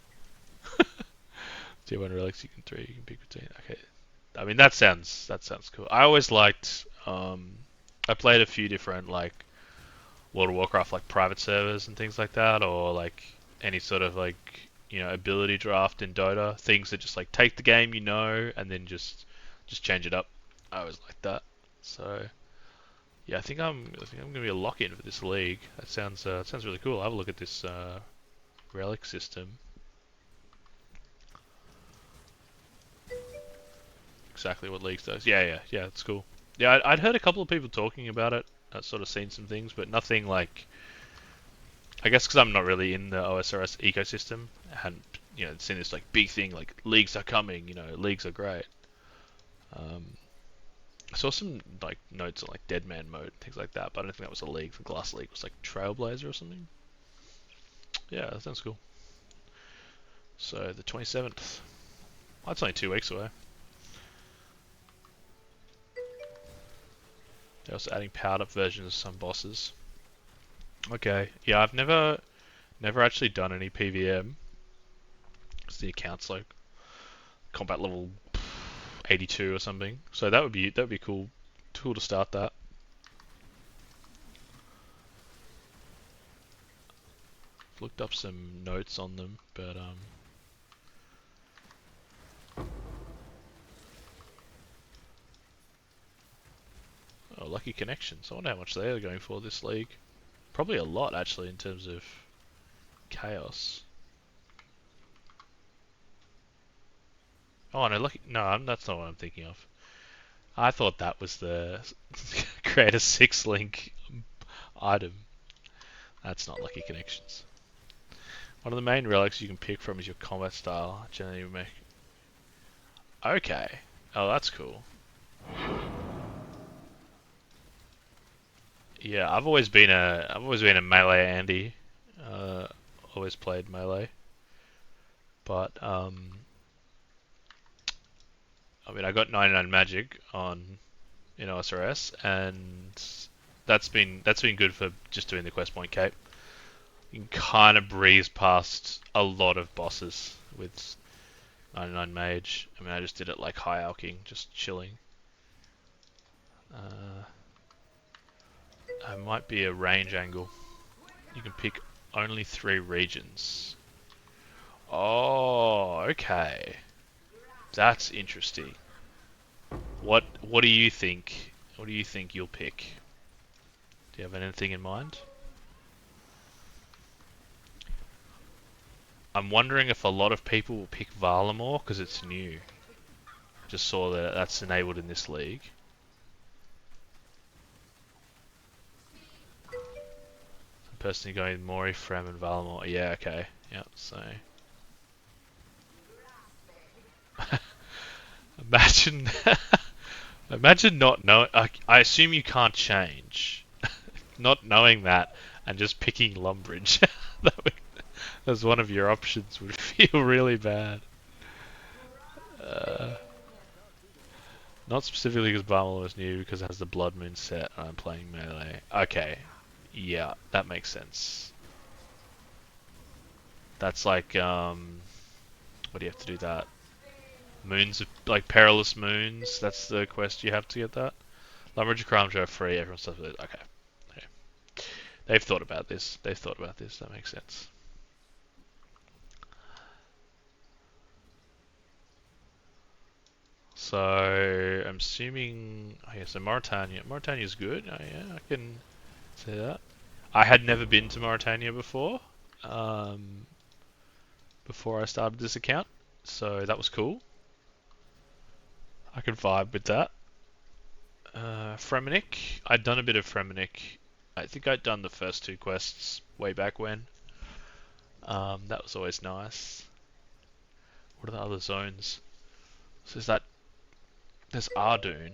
Tier 1 relics you can 3, you can pick between. Okay. I mean that sounds cool. I always liked I played a few different like World of Warcraft like private servers and things like that, or like any sort of like ability draft in Dota, things that just like take the game and then just change it up. I always liked that. So yeah, I think I'm gonna be a lock in for this league. That sounds really cool. I'll have a look at this relic system. Exactly what leagues does. Yeah. It's cool. Yeah, I'd heard a couple of people talking about it. I'd sort of seen some things, but nothing like. I guess because I'm not really in the OSRS ecosystem, I hadn't seen this like big thing like leagues are coming. Leagues are great. Um, I saw some like notes on like Deadman mode, things like that, but I don't think that was a league. The Glass League was like Trailblazer or something. Yeah, that sounds cool. So the 27th. Well, that's only 2 weeks away. They're also adding powered up versions of some bosses. Okay, yeah, I've never actually done any PVM. It's the account's like combat level 82 or something. So that would be cool to start that. Looked up some notes on them, but oh, lucky connections. I wonder how much they are going for this league. Probably a lot actually in terms of chaos. Oh no, lucky. No, that's not what I'm thinking of. I thought that was the create a 6 link item. That's not lucky connections. One of the main relics you can pick from is your combat style. Generally, you make. Okay. Oh, that's cool. Yeah, I've always been a melee Andy. Always played melee, but I mean, I got 99 magic on in OSRS, and that's been good for just doing the quest point cape. You can kind of breeze past a lot of bosses with 99 mage. I mean, I just did it like high alking, just chilling. It might be a range angle. You can pick only 3 regions. Oh, okay. That's interesting. What do you think? What do you think you'll pick? Do you have anything in mind? I'm wondering if a lot of people will pick Varlamore because it's new. Just saw that that's enabled in this league. Some person going Mori, Frem, and Varlamore. Yeah, okay. Yeah, so. Imagine, imagine not knowing. I assume you can't change. Not knowing that and just picking Lumbridge as one of your options would feel really bad. Uh, Not specifically because Barmel is new, because it has the Blood Moon set and I'm playing melee. Okay, yeah, that makes sense. That's like, what do you have to do that? Moons, like Perilous Moons, that's the quest you have to get that. Lumbridge and Crime are free, everyone stuff with it. Okay. Okay. They've thought about this. That makes sense. So I'm assuming, oh yeah, so Mauritania. Mauritania's good. Oh yeah, I can say that. I had never been to Mauritania um, before I started this account, so that was cool. I could vibe with that. Fremennik. I'd done a bit of Fremennik. I think I'd done the first 2 quests way back when. That was always nice. What are the other zones? So there's Ardoon.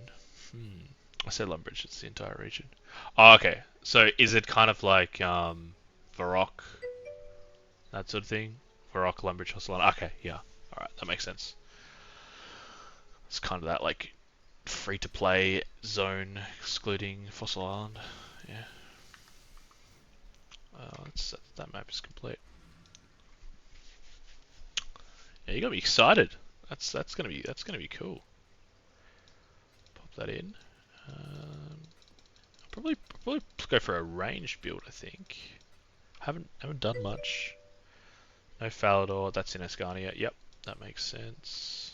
I said Lumbridge, it's the entire region. Oh, okay. So is it kind of like Varrock, that sort of thing? Varrock, Lumbridge, Hostelana. Okay, yeah. Alright, that makes sense. It's kind of that like free to play zone excluding Fossil Island. Yeah. That map is complete. Yeah, you got me excited. That's gonna be cool. Pop that in. Um, probably go for a range build. I think. Haven't done much. No Falador. That's in Ascania. Yep, that makes sense.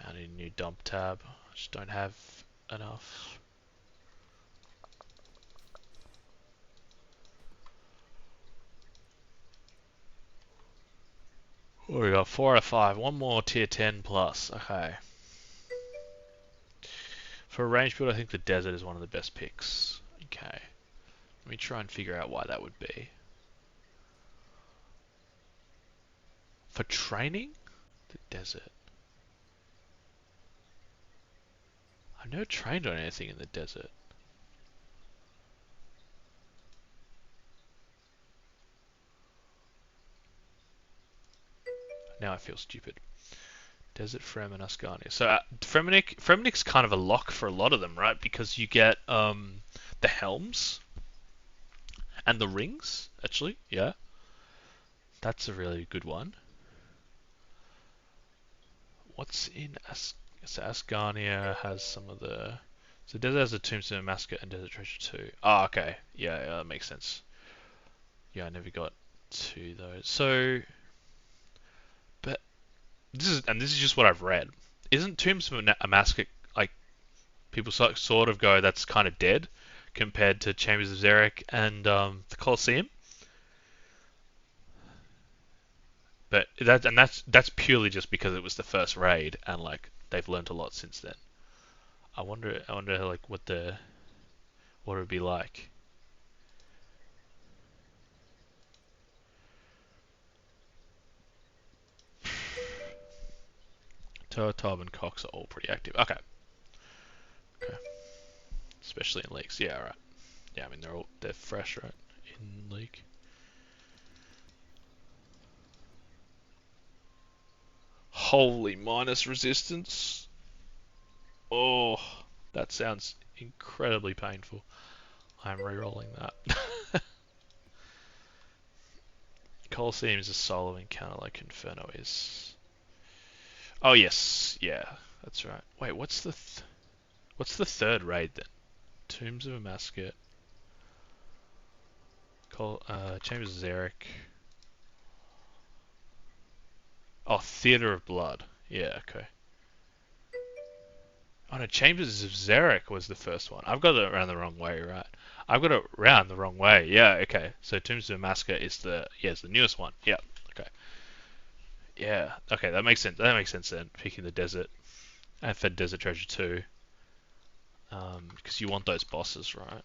I need a new dump tab. I just don't have enough. What we got? 4 out of 5. One more tier 10 plus. Okay. For a range build, I think the desert is one of the best picks. Okay. Let me try and figure out why that would be. For training? The desert. I've never trained on anything in the desert. Now I feel stupid. Desert, Frem, and Ascania. So Fremenic's kind of a lock for a lot of them, right? Because you get the helms and the rings, actually. Yeah. That's a really good one. What's in So Asgania has some of the. So Desert has the Tombstone Massacre and Desert Treasure 2. Oh, okay. Yeah, that makes sense. Yeah, I never got to those. So, but this is just what I've read. Isn't Tombstone a Massacre like people sort of go that's kind of dead compared to Chambers of Xeric and the Colosseum? But that's purely just because it was the first raid and like they've learned a lot since then. I wonder like what it would be like. Turtle and Cox are all pretty active. Okay. Okay. Especially in leagues. Yeah, right. Yeah, I mean they're fresh, right? In league. Holy minus resistance. Oh, that sounds incredibly painful. I'm re-rolling that. Colosseum is a solo encounter like Inferno is. Oh yes, yeah, that's right. Wait, what's the third raid then? Tombs of a Massacre, Chambers of Xeric. Oh, Theater of Blood. Yeah, okay. Oh no, Chambers of Xeric was the first one. I've got it around the wrong way, right? I've got it around the wrong way. Yeah, okay. So Tombs of a Massacre is the newest one. Yeah, okay. Yeah, okay, that makes sense. That makes sense then. Picking the desert and for Desert Treasure 2, because you want those bosses, right?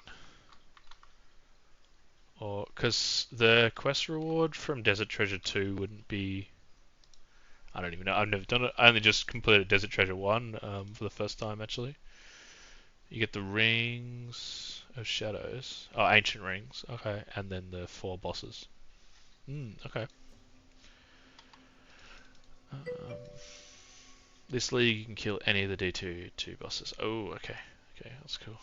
Or because the quest reward from Desert Treasure 2 wouldn't be. I don't even know. I've never done it. I only just completed Desert Treasure 1 for the first time actually. You get the rings of shadows. Oh, ancient rings. Okay, and then the 4 bosses. Okay. Um, this league you can kill any of the D2 bosses. Oh, okay. Okay, that's cool.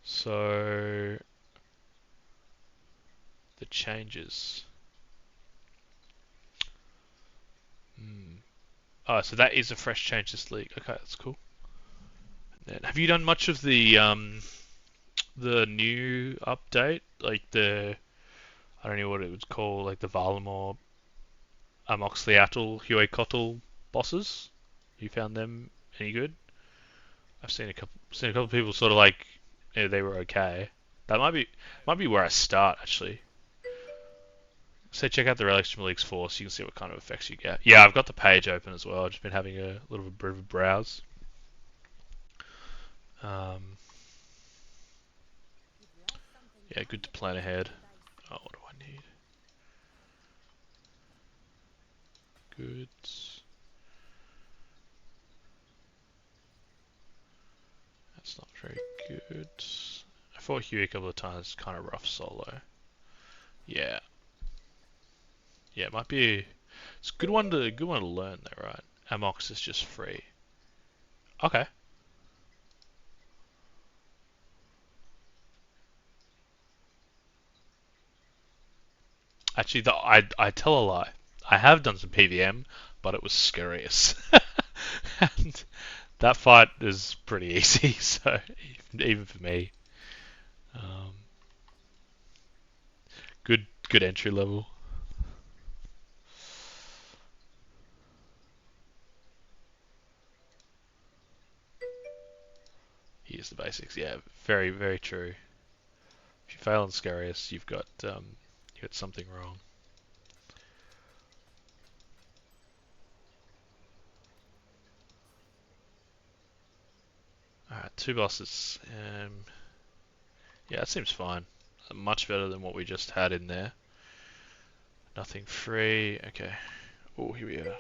So the changes. Oh, so that is a fresh change this league. Okay, that's cool. And then, have you done much of the new update? Like I don't know what it was called, like the Valimor, Amoxliatl, Huey bosses? You found them any good? I've seen a couple people sort of like they were okay. That might be where I start actually. So check out the Relics from Leagues 4 so you can see what kind of effects you get. Yeah, I've got the page open as well. I've just been having a little bit of a browse. Um, You'd like something yeah, good to magical plan ahead. and icy. Oh, what do I need? Goods. That's not very good. I fought Huey a couple of times. Kind of rough solo. Yeah. Yeah, it might be. It's a good one to learn though, right? Amox is just free. Okay. Actually, I tell a lie. I have done some PVM, but it was scarious. And that fight is pretty easy, so even for me, um, good entry level. Here's the basics. Yeah, very true. If you fail on scariest, you got something wrong. Alright, two bosses. Yeah, that seems fine. Much better than what we just had in there. Nothing free. Okay. Oh, here we are.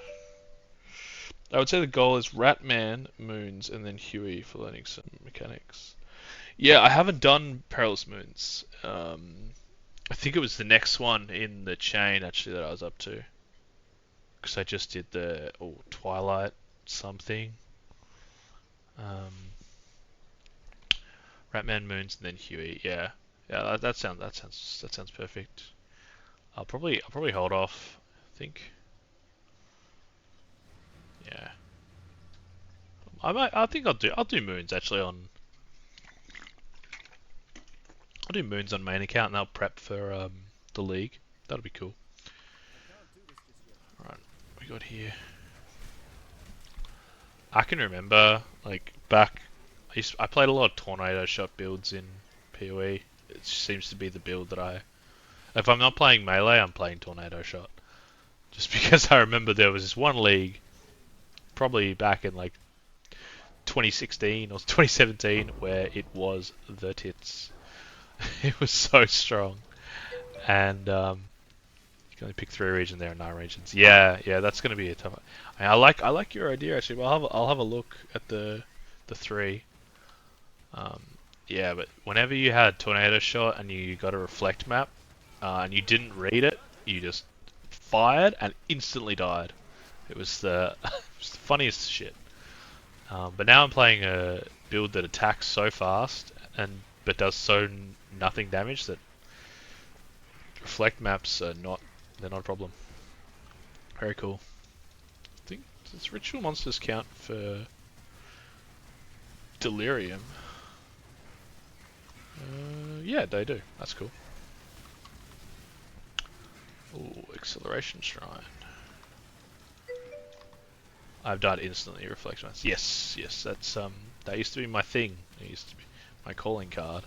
I would say the goal is Ratman, Moons, and then Huey for learning some mechanics. Yeah, I haven't done Perilous Moons. I think it was the next one in the chain actually that I was up to. Because I just did the Twilight something. Um, Ratman, Moons, and then Huey. Yeah, yeah. That sounds perfect. I'll probably hold off. I think. Yeah. I think I'll do Moons actually on. I'll do Moons on main account and I'll prep for the league. That'll be cool. Alright, we got here. I can remember like back. I played a lot of tornado shot builds in PoE. It seems to be the build that I. If I'm not playing melee, I'm playing tornado shot. Just because I remember there was this one league, probably back in like 2016 or 2017, where it was the tits. It was so strong, and you can only pick 3 regions there and 9 regions. Yeah, yeah, that's going to be a tough. I like your idea actually. But I'll have a look at the 3. Um, yeah, but whenever you had tornado shot and you got a reflect map, and you didn't read it, you just fired and instantly died. It was it was the funniest shit. But now I'm playing a build that attacks so fast but does nothing damage that reflect maps are not they're not a problem. Very cool. I think does ritual monsters count for delirium? Yeah, they do. That's cool. Ooh, acceleration shrine. I've died instantly. Reflection. Yes, yes. That used to be my thing. It used to be my calling card.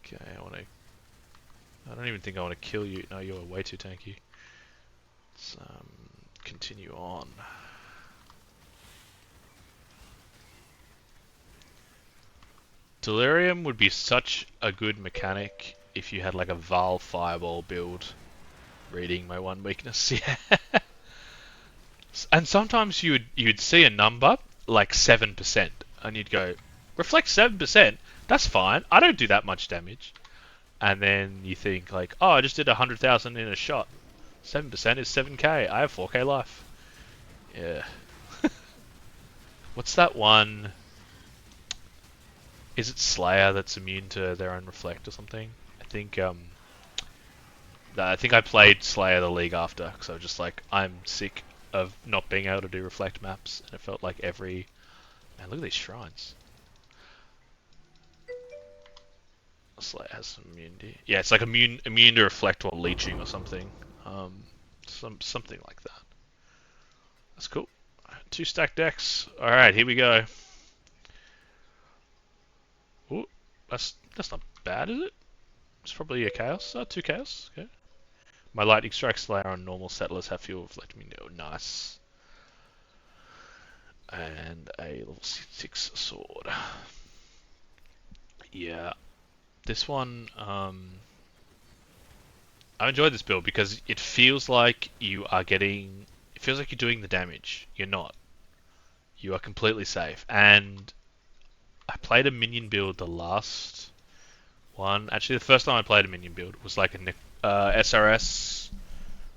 Okay, I don't even think I want to kill you. No, you're way too tanky. Let's continue on. Delirium would be such a good mechanic if you had like a Val Fireball build. Reading my one weakness, yeah. And sometimes you'd see a number like 7%, and you'd go, reflect 7%. That's fine. I don't do that much damage. And then you think like, oh, I just did 100,000 in a shot. 7% is 7k. I have 4k life. Yeah. What's that one? Is it Slayer that's immune to their own reflect or something? I think I played Slayer the league after because I was just like, I'm sick of not being able to do reflect maps, and it felt like man, look at these shrines. Slayer has some immunity. Yeah, it's like immune to reflect while leeching or something. Something like that. That's cool. 2 stack decks. All right, here we go. Ooh, that's not bad, is it? It's probably a chaos. 2 chaos. Okay. My lightning strike slayer on normal settlers have fuel reflect me. No, nice. And a level 6 sword. Yeah, this one. I enjoyed this build because it feels like you are getting. It feels like you're doing the damage. You're not. You are completely safe. And I played a minion build the last one. Actually, the first time I played a minion build was like SRS,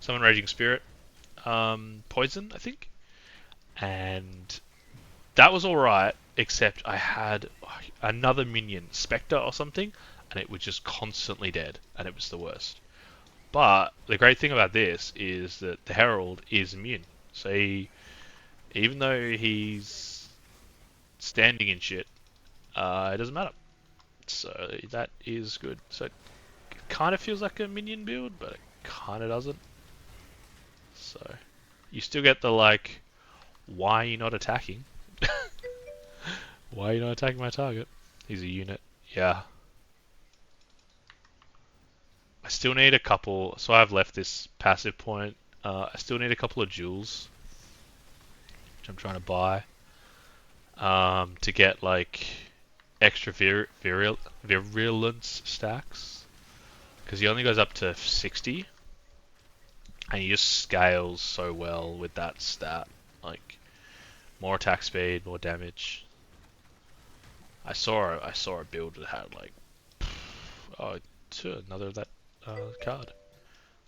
Summon Raging Spirit, Poison, I think, and that was alright, except I had another minion, Spectre or something, and it was just constantly dead, and it was the worst. But the great thing about this is that the Herald is immune. So even though he's standing in shit, it doesn't matter. So that is good. So it kind of feels like a minion build, but it kind of doesn't. So you still get the like, why are you not attacking? Why are you not attacking my target? He's a unit. Yeah. I still need a couple, so I've left this passive point. I still need a couple of jewels, which I'm trying to buy, to get like extra virulence stacks, because he only goes up to 60, and he just scales so well with that stat, like more attack speed, more damage. I saw a build that had like, another of that card.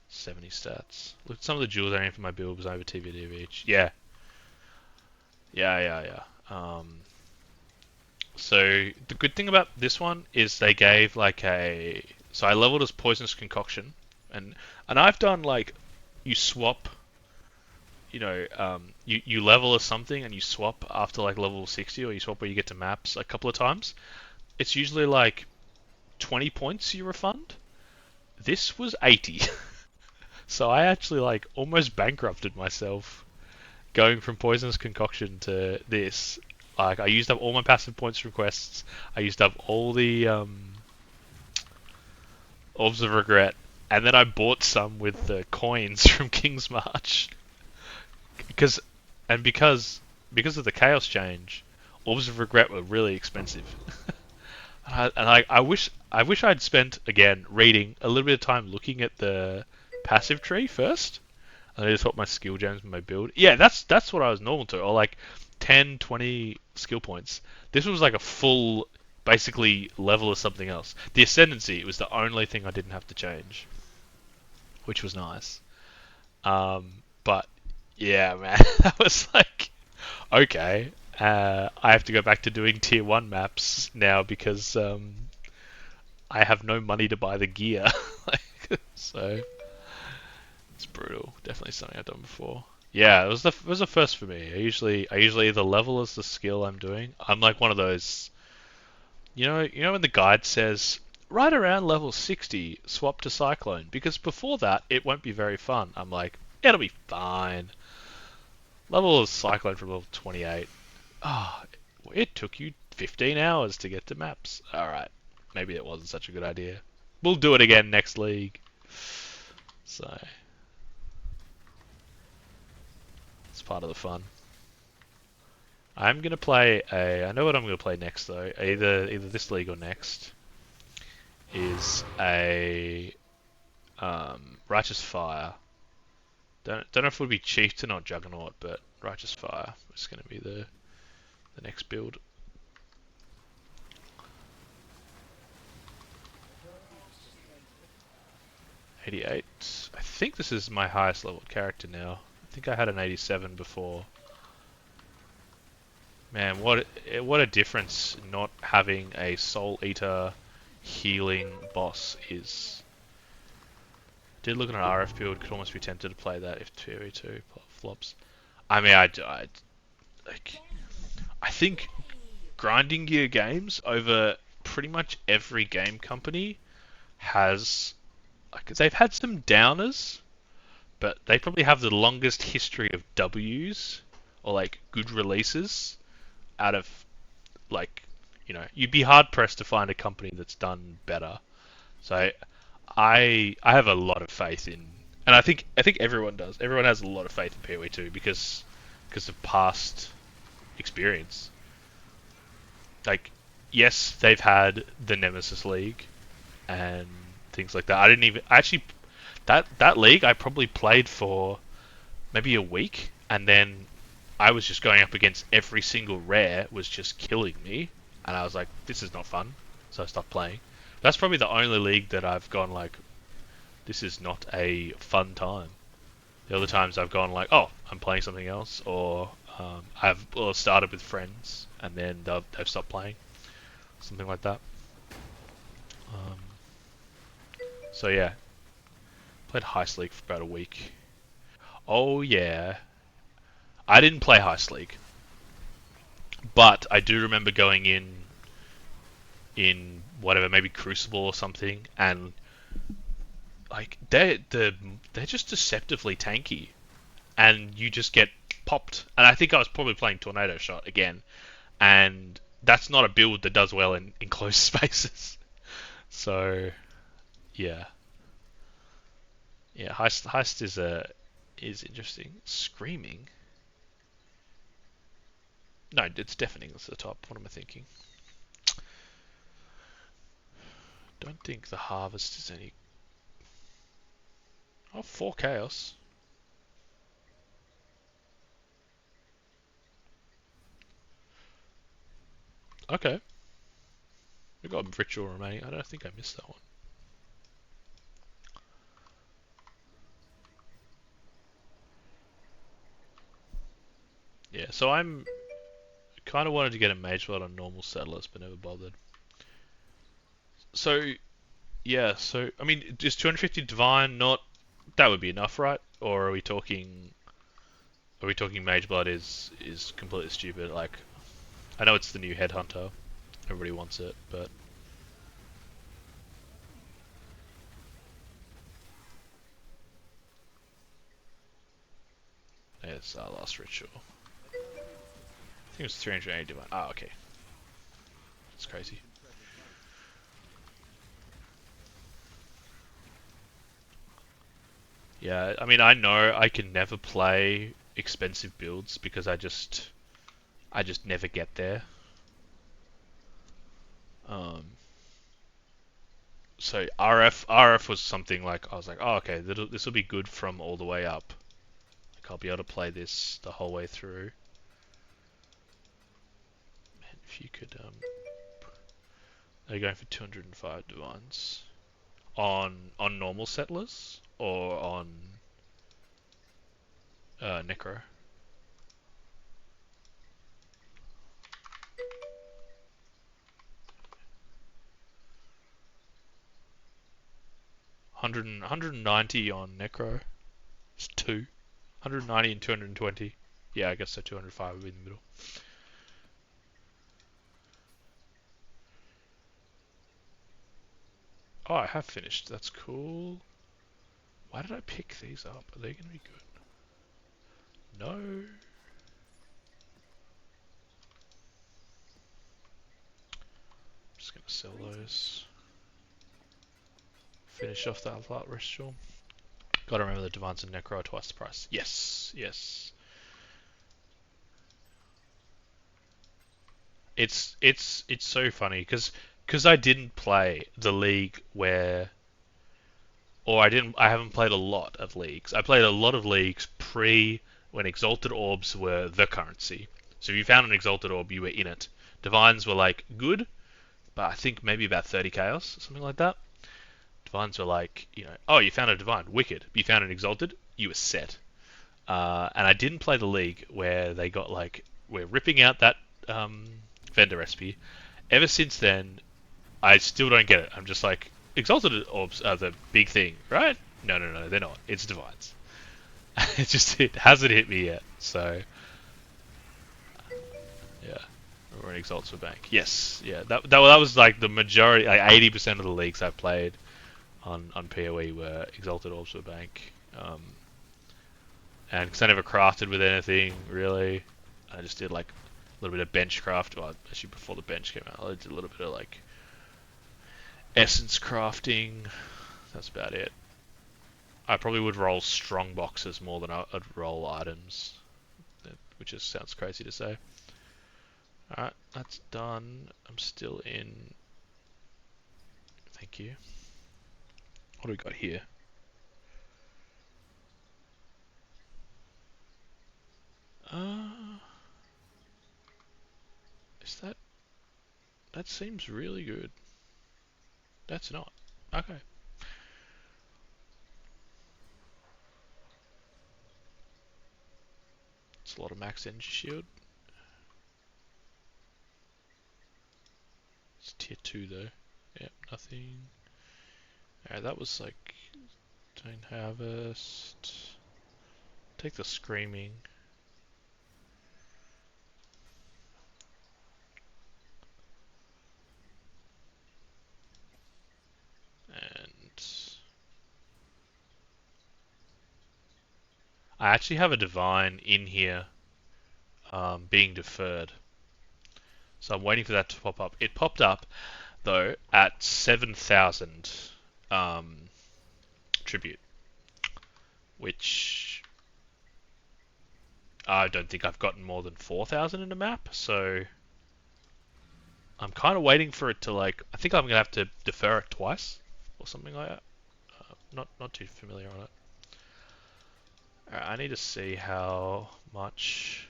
70 stats. Look, some of the jewels I need for my build was over TVD of each. Yeah. Yeah. So the good thing about this one is they gave like a. So I leveled as Poisonous Concoction, and I've done like, you swap. You level as something and you swap after like level 60, or you swap where you get to maps a couple of times. It's usually like 20 points you refund. This was 80. So I actually like almost bankrupted myself going from Poisonous Concoction to this. Like I used up all my passive points from quests. I used up all the Orbs of Regret, and then I bought some with the coins from King's March. Because of the Chaos change, Orbs of Regret were really expensive. I wish I'd spent again reading a little bit of time looking at the passive tree first, and I just swap my skill gems with my build. Yeah, that's what I was normal to, or like 10, 20 skill points. This was like a full, basically level of something else. The Ascendancy was the only thing I didn't have to change, which was nice. But yeah, man, that was like, okay. I have to go back to doing tier 1 maps now because I have no money to buy the gear. So it's brutal. Definitely something I've done before. Yeah, it was the first for me. I usually either level as the skill I'm doing. I'm like one of those, when the guide says right around level 60 swap to Cyclone, because before that it won't be very fun. I'm like, it'll be fine. Level of Cyclone from level 28. Ah, it took you 15 hours to get to maps. Alright, maybe it wasn't such a good idea. We'll do it again next league. So, it's part of the fun. I'm gonna play I know what I'm gonna play next though. Either this league or next is a Righteous Fire. Don't know if it would be Chieftain or Juggernaut, but Righteous Fire is gonna be the next build. '88. I think this is my highest leveled character now. I think I had an 87 before. Man, what a difference not having a Soul Eater healing boss is. Did look at an RF build, could almost be tempted to play that if 2v2 flops. I mean, I think grinding gear games over pretty much every game company has, like, they've had some downers, but they probably have the longest history of W's, or like good releases out of, like, you'd be hard pressed to find a company that's done better. So I have a lot of faith in, and I think everyone does. Everyone has a lot of faith in PoE 2 because of past experience. Like, yes, they've had the Nemesis League and things like that. That league I probably played for maybe a week, and then I was just going up against every single rare was just killing me, and I was like, this is not fun, so I stopped playing. That's probably the only league that I've gone like, This is not a fun time. The other times I've gone like, oh, I'm playing something else, or I've started with friends and then they've stopped playing, something like that. Um, so yeah, played Heist League for about a week. Oh yeah, I didn't play Heist League, but I do remember going in whatever, maybe Crucible or something, and like they're just deceptively tanky, and you just get popped. And I think I was probably playing Tornado Shot again, and that's not a build that does well in close spaces. So yeah, yeah, heist is interesting. Screaming. No, it's deafening. That's the top. What am I thinking? Don't think the harvest is any. Oh, 4 chaos. Okay, we got ritual remaining. I don't think I missed that one. Yeah, so I'm kind of wanted to get a mage blood on normal settlers, but never bothered. So yeah, so I mean, is 250 divine not? That would be enough, right? Or are we talking? Are we talking mage blood is completely stupid? Like, I know it's the new headhunter, everybody wants it, but yeah, it's our last ritual. I think it was 380 divine. Ah, okay, that's crazy. Yeah, I mean, I know I can never play expensive builds because I just never get there. Um, so RF was something like I was like, oh, okay, this will be good from all the way up. Like I'll be able to play this the whole way through. Man, if you could, they're going for 205 divines on normal settlers or on necro. 190 on necro. It's two. 190 and 220. Yeah, I guess so. 205 would be in the middle. Oh, I have finished. That's cool. Why did I pick these up? Are they going to be good? No. Just going to sell those. Finish off that last ritual. Gotta remember the Divines and Necro are twice the price. Yes, yes. It's so funny because I didn't play the league where or I haven't played a lot of leagues. I played a lot of leagues pre when exalted orbs were the currency. So if you found an exalted orb, you were in it. Divines were like good, but I think maybe about 30 chaos, something like that. Divines were like, oh, you found a divine, wicked. You found an exalted, you were set. And I didn't play the league where they got like, we're ripping out that vendor recipe. Ever since then, I still don't get it. I'm just like, exalted orbs are the big thing, right? No, no, no, they're not. It's divines. It hasn't hit me yet. So yeah, or an exalts for bank. Yes, yeah. That was like the majority, like 80% of the leagues I played on PoE were exalted orbs for bank. And because I never crafted with anything really, I just did like a little bit of bench craft. Well, actually before the bench came out, I did a little bit of like essence crafting. That's about it. I probably would roll strong boxes more than I'd roll items, which just sounds crazy to say. Alright, that's done. I'm still in. Thank you. What do we got here? Uh, is that? That seems really good. That's not. Okay. It's a lot of max energy shield. It's tier 2 though. Yep, nothing. Alright, that was like... Don't harvest. Take the screaming. And... I actually have a divine in here being deferred. So I'm waiting for that to pop up. It popped up, though, at 7,000 tribute. Which... I don't think I've gotten more than 4,000 in a map, so... I'm kind of waiting for it to like... I think I'm going to have to defer it twice, or something like that. Not too familiar on it. Alright, I need to see how much...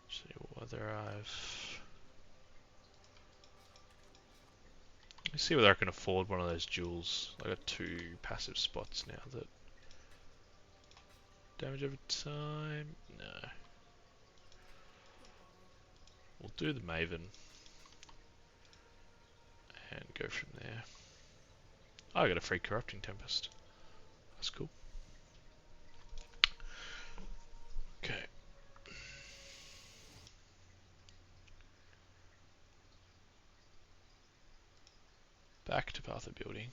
See whether I've... Let me see whether I can afford one of those jewels. I got 2 passive spots now that... Damage over time? No. We'll do the Maven. And go from there. Oh, I got a free Corrupting Tempest. That's cool. Okay. Back to Path of Building.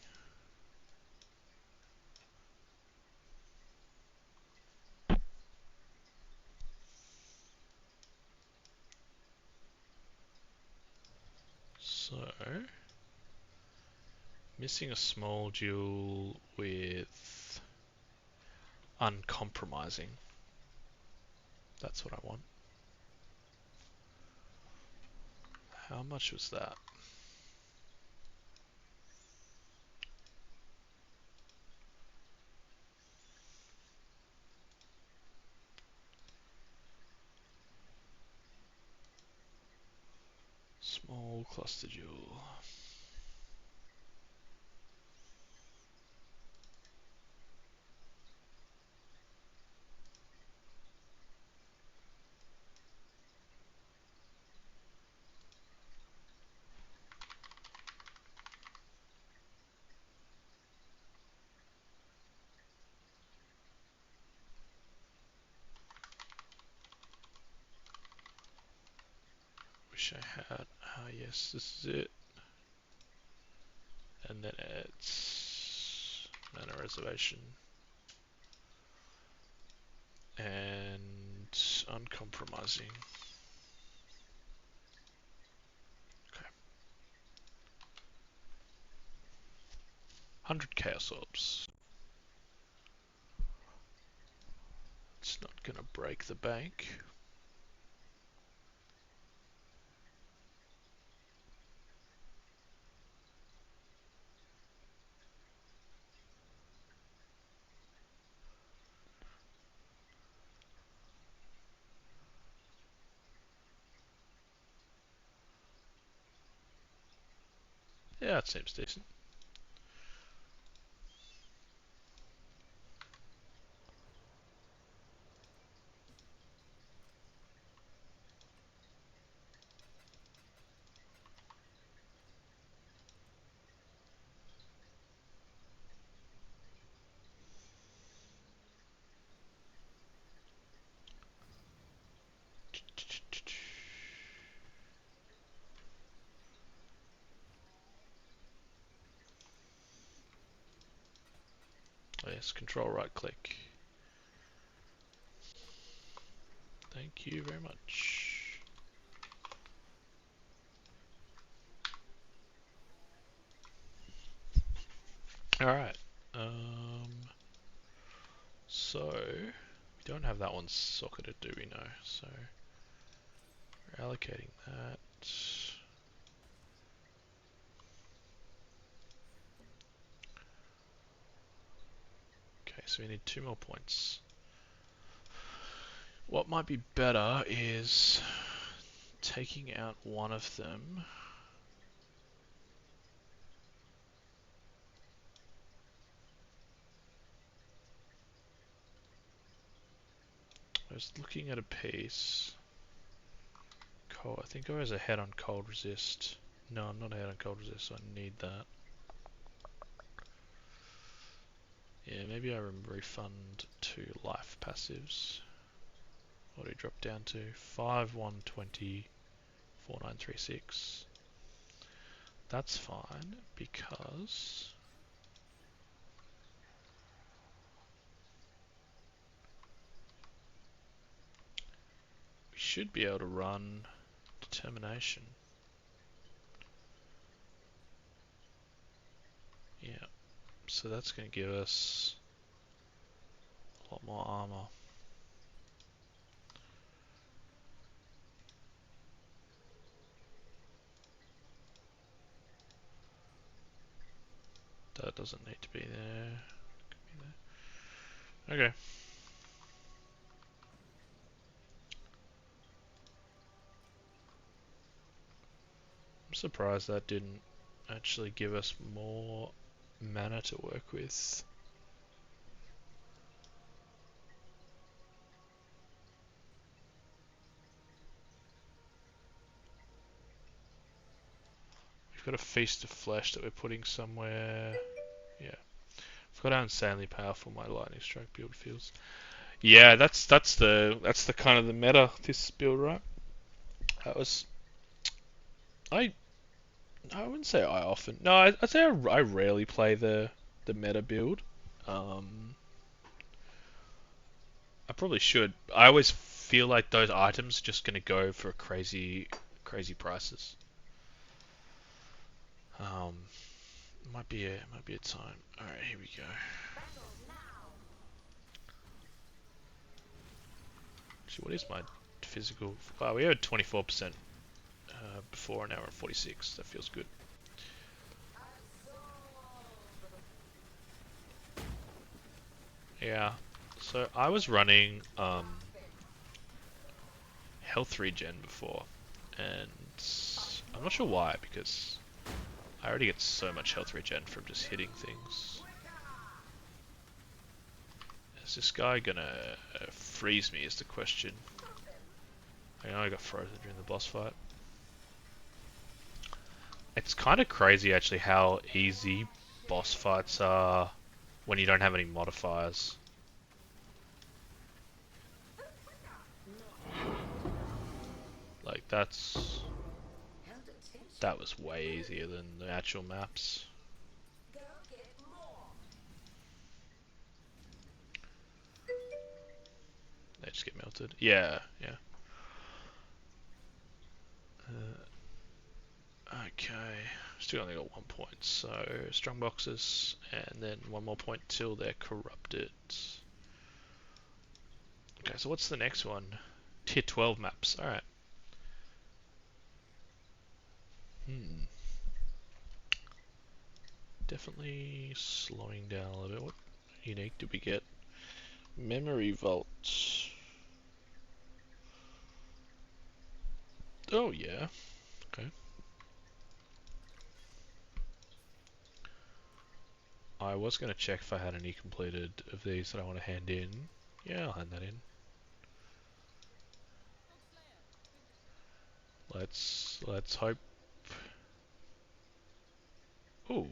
So... Missing a small jewel with... Uncompromising. That's what I want. How much was that? Small cluster jewel. Wish I had. Ah, yes, this is it. And then it's mana reservation and uncompromising. Okay. 100 chaos orbs. It's not gonna break the bank. Yeah, it seems decent. Oh, yes, control right click. Thank you very much. Alright. So we don't have that one socketed, do we know? So we're allocating that. Okay, so we need 2 more points. What might be better is taking out one of them. I was looking at a piece. Cold, I think I was ahead on cold resist. No, I'm not ahead on cold resist, so I need that. Yeah, maybe I refund 2 life passives. What do we drop down to? 5, 120, 4936. That's fine because we should be able to run determination. Yeah, so that's going to give us a lot more armor. That doesn't need to be there. Okay. I'm surprised that didn't actually give us more mana to work with. We've got a Feast of Flesh that we're putting somewhere. Yeah. Forgot how insanely powerful my Lightning Strike build feels. Yeah, that's the kind of the meta this build, right? That was I I wouldn't say I often. No, I'd say I rarely play the meta build. Um, I probably should. I always feel like those items are just gonna go for crazy prices. Um, might be a time. All right, here we go. Actually, what is my physical? Wow, we had 24% before, an hour and 46. That feels good. Yeah. So I was running health regen before, and I'm not sure why, because I already get so much health regen from just hitting things. Is this guy gonna freeze me is the question. I know I got frozen during the boss fight. It's kind of crazy actually how easy boss fights are when you don't have any modifiers. Like that was way easier than the actual maps. They just get melted. Yeah, yeah. Okay, still only got 1 point, so strong boxes, and then 1 more point till they're corrupted. Okay, so what's the next one? Tier 12 maps. Alright. Hmm. Definitely slowing down a little bit. What unique did we get? Memory Vault. Oh yeah. Okay. I was gonna check if I had any completed of these that I want to hand in. Yeah, I'll hand that in. Let's hope. Ooh.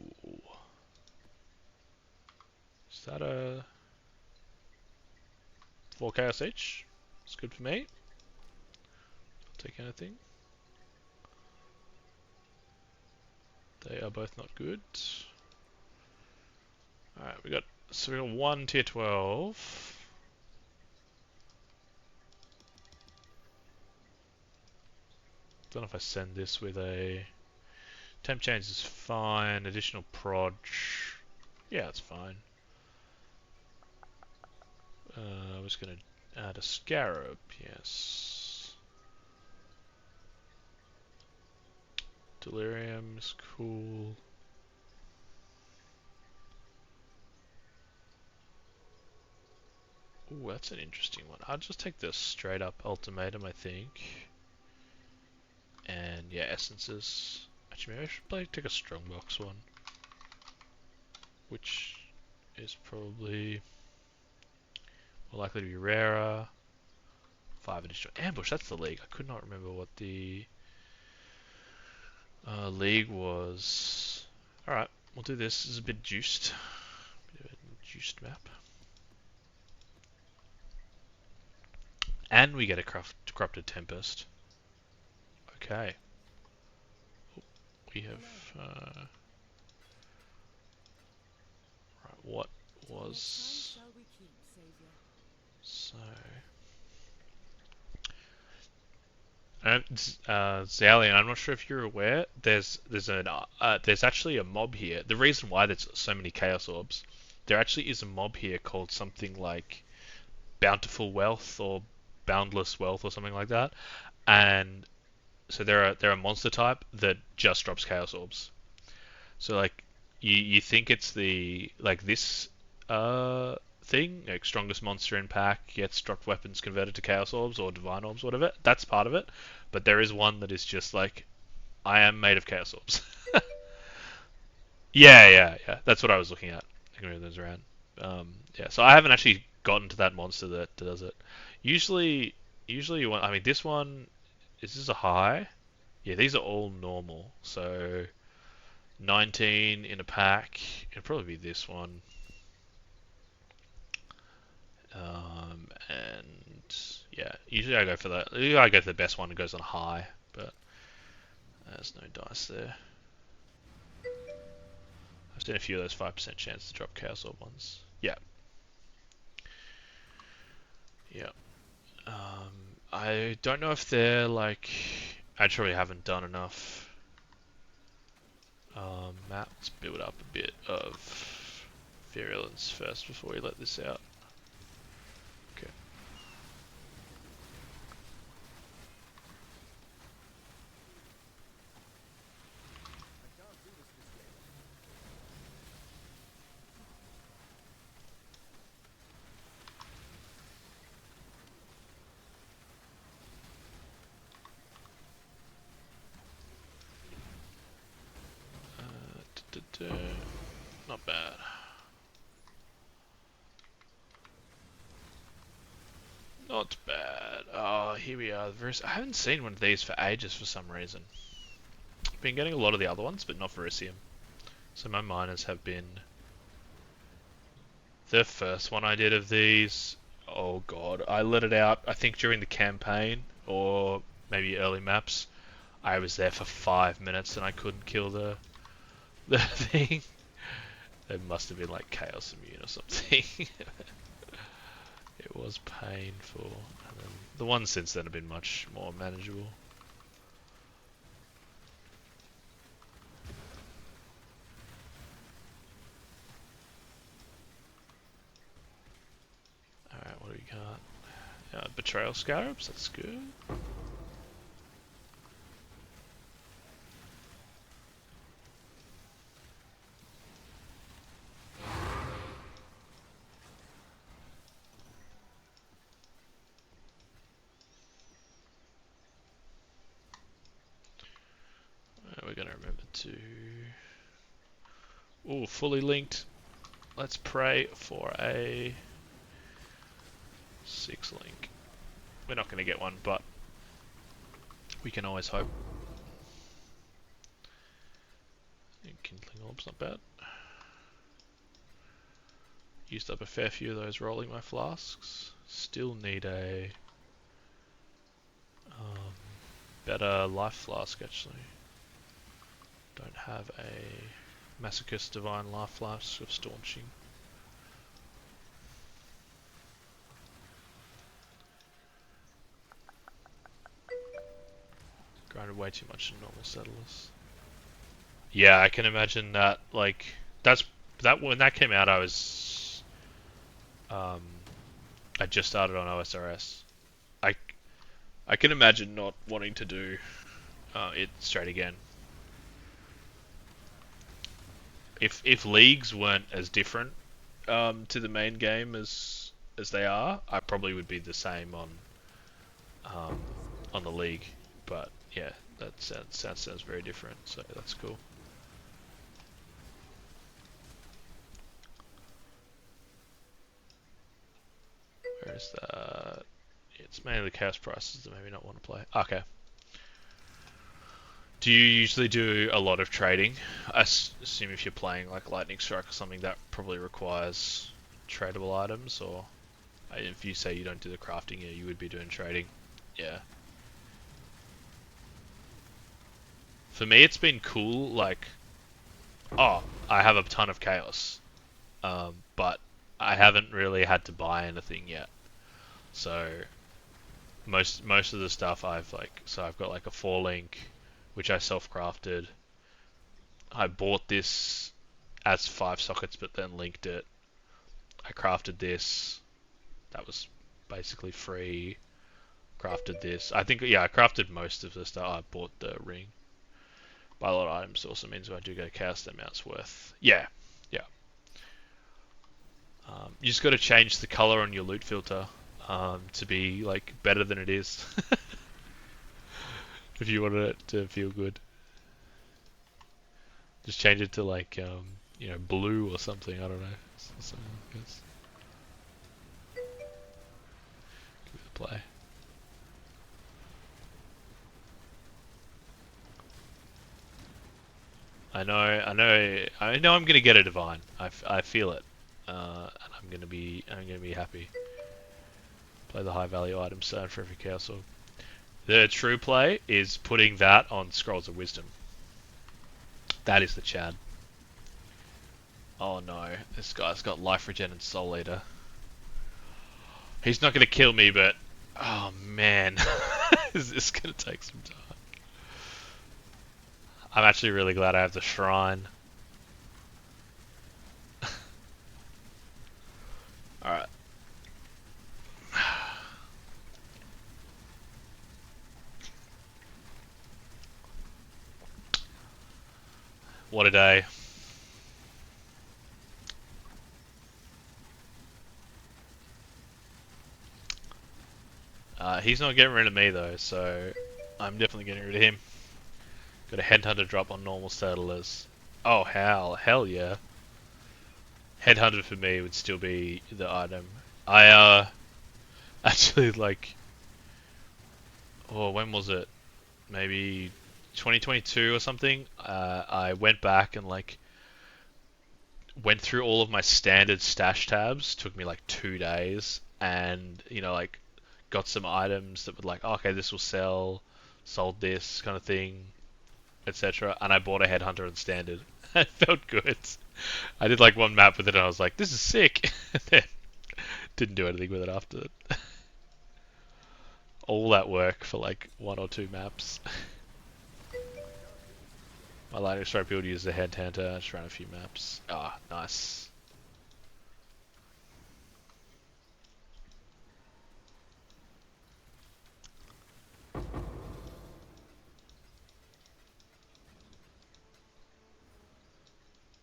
Is that a 4 Chaos each? It's good for me. I'll take anything. They are both not good. Alright, we got 1 tier 12. Don't know if I send this with a temp change is fine. Additional prod. Yeah, it's fine. I was gonna add a scarab. Yes. Delirium is cool. Ooh, that's an interesting one. I'll just take the straight up ultimatum, I think. And yeah, essences. Actually, maybe I should take a strongbox one. Which is probably more likely to be rarer. 5 additional ambush. That's the league. I could not remember what the league was. All right, we'll do this. This is a bit juiced. Bit of a juiced map. And we get a corrupted tempest. Okay. We have. Right, what was. Shall we keep, Savior? So. And Zalian, I'm not sure if you're aware. There's actually a mob here. The reason why there's so many Chaos Orbs, there actually is a mob here called something like Bountiful Wealth or Boundless Wealth or something like that. And so they're a monster type that just drops Chaos Orbs. So like you think it's the like this thing, like strongest monster in pack gets dropped weapons converted to Chaos Orbs or Divine Orbs, whatever. That's part of it. But there is one that is just like, I am made of Chaos Orbs. Yeah. That's what I was looking at. I can move those around. Yeah, so I haven't actually gotten to that monster that does it. Usually you want. I mean, this one is this a high? Yeah, these are all normal. So 19 in a pack. It'll probably be this one. And yeah, usually I go for that. Usually I go for the best one that goes on high, but there's no dice there. I've seen a few of those 5% chance to drop Chaos Orb ones. Yeah. Yeah. I don't know if they're like. I probably haven't done enough maps. Build up a bit of virulence first before we let this out. Okay. Not bad. Not bad. Oh, here we are. I haven't seen one of these for ages for some reason. I've been getting a lot of the other ones, but not Verisium. So my miners have been... The first one I did of these... Oh god, I let it out, I think during the campaign, or maybe early maps. I was there for 5 minutes and I couldn't kill the thing. It must have been like Chaos Immune or something. It was painful. And then the ones since then have been much more manageable. Alright, what do we got? Betrayal Scarabs, that's good. We're gonna remember to... Ooh, fully linked. Let's pray for a 6 link. We're not gonna get one, but we can always hope. Kindling Orb's not bad. Used up a fair few of those rolling my flasks. Still need a better life flask actually. Don't have a Masochist Divine Life Flask of Staunching. Grinded way too much in normal settlers. Yeah, I can imagine that. Like that when that came out, I just started on OSRS. I can imagine not wanting to do it straight again. If leagues weren't as different to the main game as they are, I probably would be the same on the league. But yeah, that sounds very different. So that's cool. Where is that? It's mainly the chaos prices that maybe not want to play. Okay. Do you usually do a lot of trading? I assume if you're playing like Lightning Strike or something, that probably requires tradable items, or if you say you don't do the crafting, yeah, you would be doing trading. Yeah. For me, it's been cool, like, oh, I have a ton of chaos, but I haven't really had to buy anything yet. So most of the stuff I've got like a 4 link, which I self-crafted. I bought this as 5 sockets, but then linked it. I crafted this. That was basically free. Crafted this. I think, yeah, I crafted most of the stuff. I bought the ring. Buy a lot of items also means when I do go cast, the amount's worth. Yeah, yeah. You just got to change the color on your loot filter to be like better than it is. If you wanted it to feel good, just change it to like blue or something. I don't know. Something like this. Give it a play. I know. I'm gonna get a divine. I feel it, and I'm gonna be happy. Play the high value items for every chaos orb. The true play is putting that on Scrolls of Wisdom. That is the Chad. Oh no, this guy's got life regen and soul eater. He's not gonna kill me, but oh man, is this gonna take some time? I'm actually really glad I have the shrine. Alright. What a day. He's not getting rid of me though, so I'm definitely getting rid of him. Got a headhunter drop on normal settlers. Oh hell yeah. Headhunter for me would still be the item. I actually like, oh, when was it? Maybe 2022 or something. I went back and like went through all of my standard stash tabs. Took me like 2 days, and like got some items that would like, oh, okay, this will sell, sold this kind of thing, etc. And I bought a headhunter in standard. It felt good. I did like one map with it, and I was like, this is sick. And then didn't do anything with it after that. All that work for like 1 or 2 maps. My lightning strike build used a headhunter. I just ran a few maps. Ah, nice.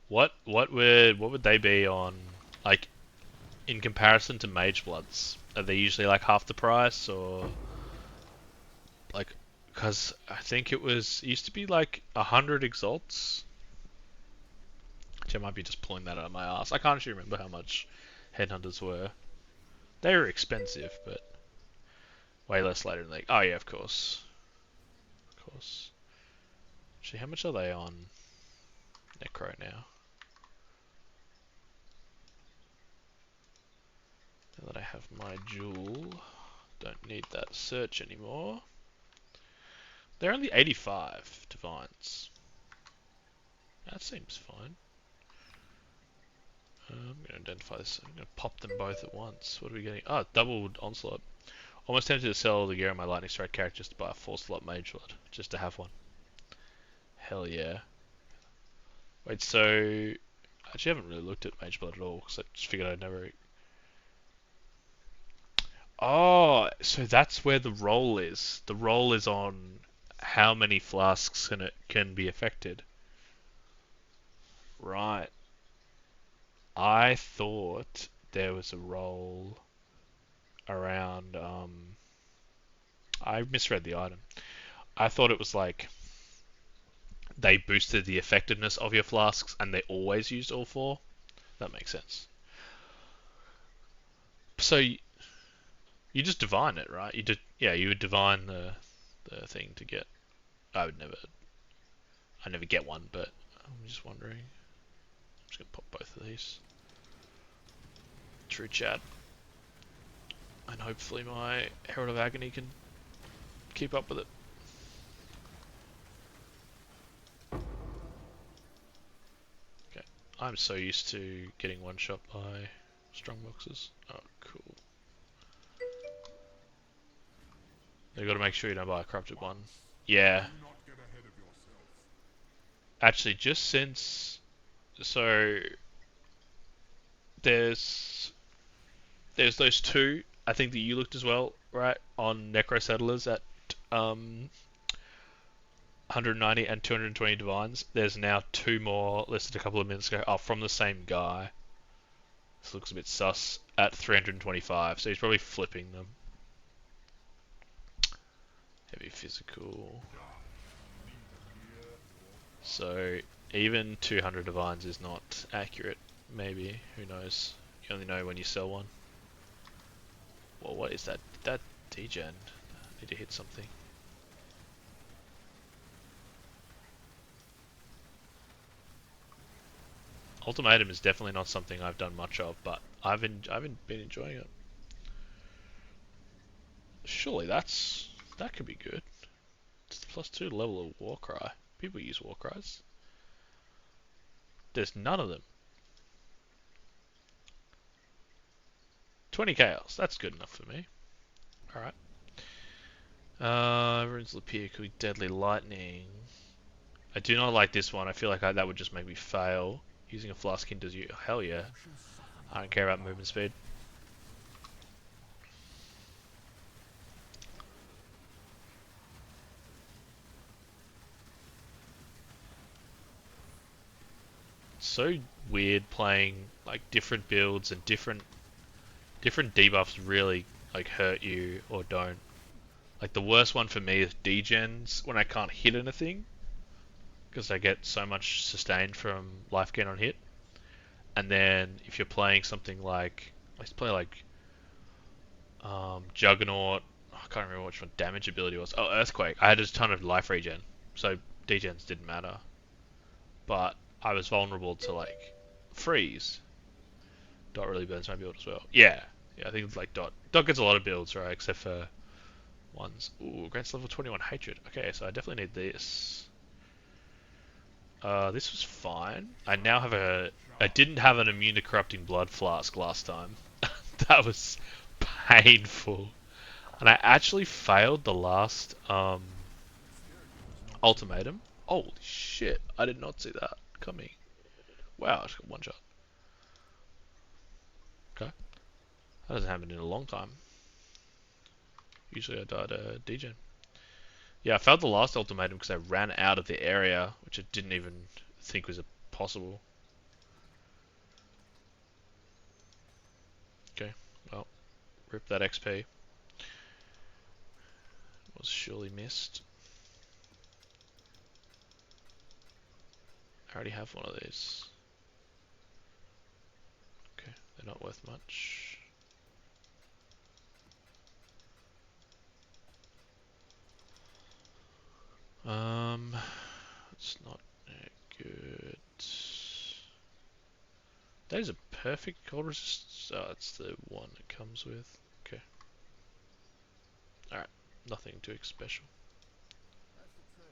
What would they be on, like, in comparison to Mage Bloods? Are they usually like half the price, or like, because I think it used to be like 100 exalts. Which I might be just pulling that out of my ass. I can't actually remember how much headhunters were. They were expensive, but way less later in the league. Oh yeah, of course, of course. Actually, how much are they on Necro now? Now that I have my jewel, don't need that search anymore. They're only 85 divines. That seems fine. I'm going to identify this. I'm going to pop them both at once. What are we getting? Ah, doubled onslaught. Almost tempted to sell the gear on my lightning strike character just to buy a 4-slot mage blood, just to have one. Hell yeah. Wait, so I actually haven't really looked at mage blood at all because I just figured I'd never. Oh, so that's where the roll is. The roll is on how many flasks can be affected. Right. I thought there was a roll around. I misread the item. I thought it was like they boosted the effectiveness of your flasks and they always used all 4. That makes sense. So You just divine it, right? Yeah, you would divine the thing to get. I never get one, but I'm just wondering. I'm just gonna pop both of these. True chat, and hopefully my Herald of Agony can keep up with it. Okay, I'm so used to getting one shot by strong boxes. Oh, cool. You got to make sure you don't buy a corrupted one. Yeah. Actually, just since so there's those two. I think that you looked as well, right, on Necro Settlers at 190 and 220 divines. There's now two more listed a couple of minutes ago. Oh, from the same guy. This looks a bit sus at 325. So he's probably flipping them. Heavy physical. So even 200 divines is not accurate. Maybe, who knows? You only know when you sell one. Well, what is that? That degen. I need to hit something. Ultimatum is definitely not something I've done much of, but I've been enjoying it. Surely that could be good. It's the +2 level of Warcry. People use Warcries. There's none of them. 20 chaos. That's good enough for me. All right. Runes Lapeer could be Deadly Lightning. I do not like this one. I feel like that would just make me fail. Using a Flaskin does you. Hell yeah. I don't care about movement speed. It's so weird playing like different builds and different debuffs really like hurt you or don't. Like the worst one for me is degens when I can't hit anything because I get so much sustained from life gain on hit. And then if you're playing something like let's play like Juggernaut. I can't remember which one damage ability was. Oh, Earthquake. I had a ton of life regen, so degens didn't matter. But I was vulnerable to like freeze. Dot really burns my build as well. Yeah, I think it's like Dot. Dot gets a lot of builds, right? Except for ones. Ooh, grants level 21 hatred. Okay, so I definitely need this. This was fine. I now have I didn't have an immune to corrupting blood flask last time. That was painful. And I actually failed the last ultimatum. Holy shit, I did not see that coming. Wow, I just got one shot. Okay. That hasn't happened in a long time. Usually I died degen. Yeah, I failed the last ultimatum because I ran out of the area, which I didn't even think was possible. Okay, well, rip that XP. Was surely missed. I already have one of these. Okay, they're not worth much. It's not good. That is a perfect cold resist. Oh, it's the one it comes with. Okay. Alright, nothing too special. That's the trail.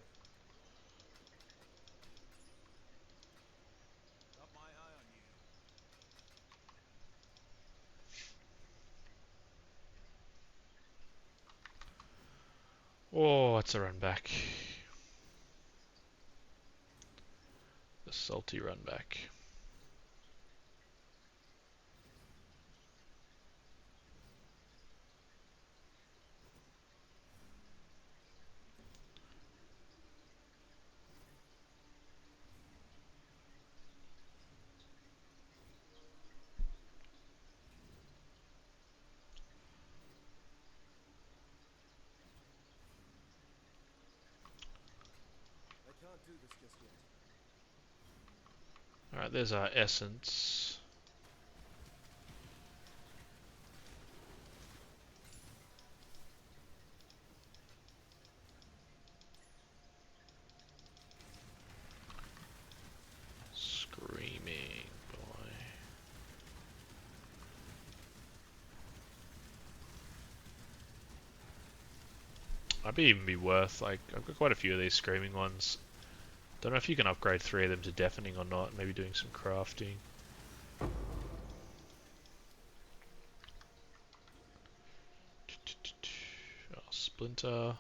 Got my eye on you. Oh, it's a run back. The salty run back. I can't do this just yet. Alright, there's our essence. Might even be worth, like, I've got quite a few of these screaming ones. Don't know if you can upgrade 3 of them to deafening or not, maybe doing some crafting. Oh, Splinter.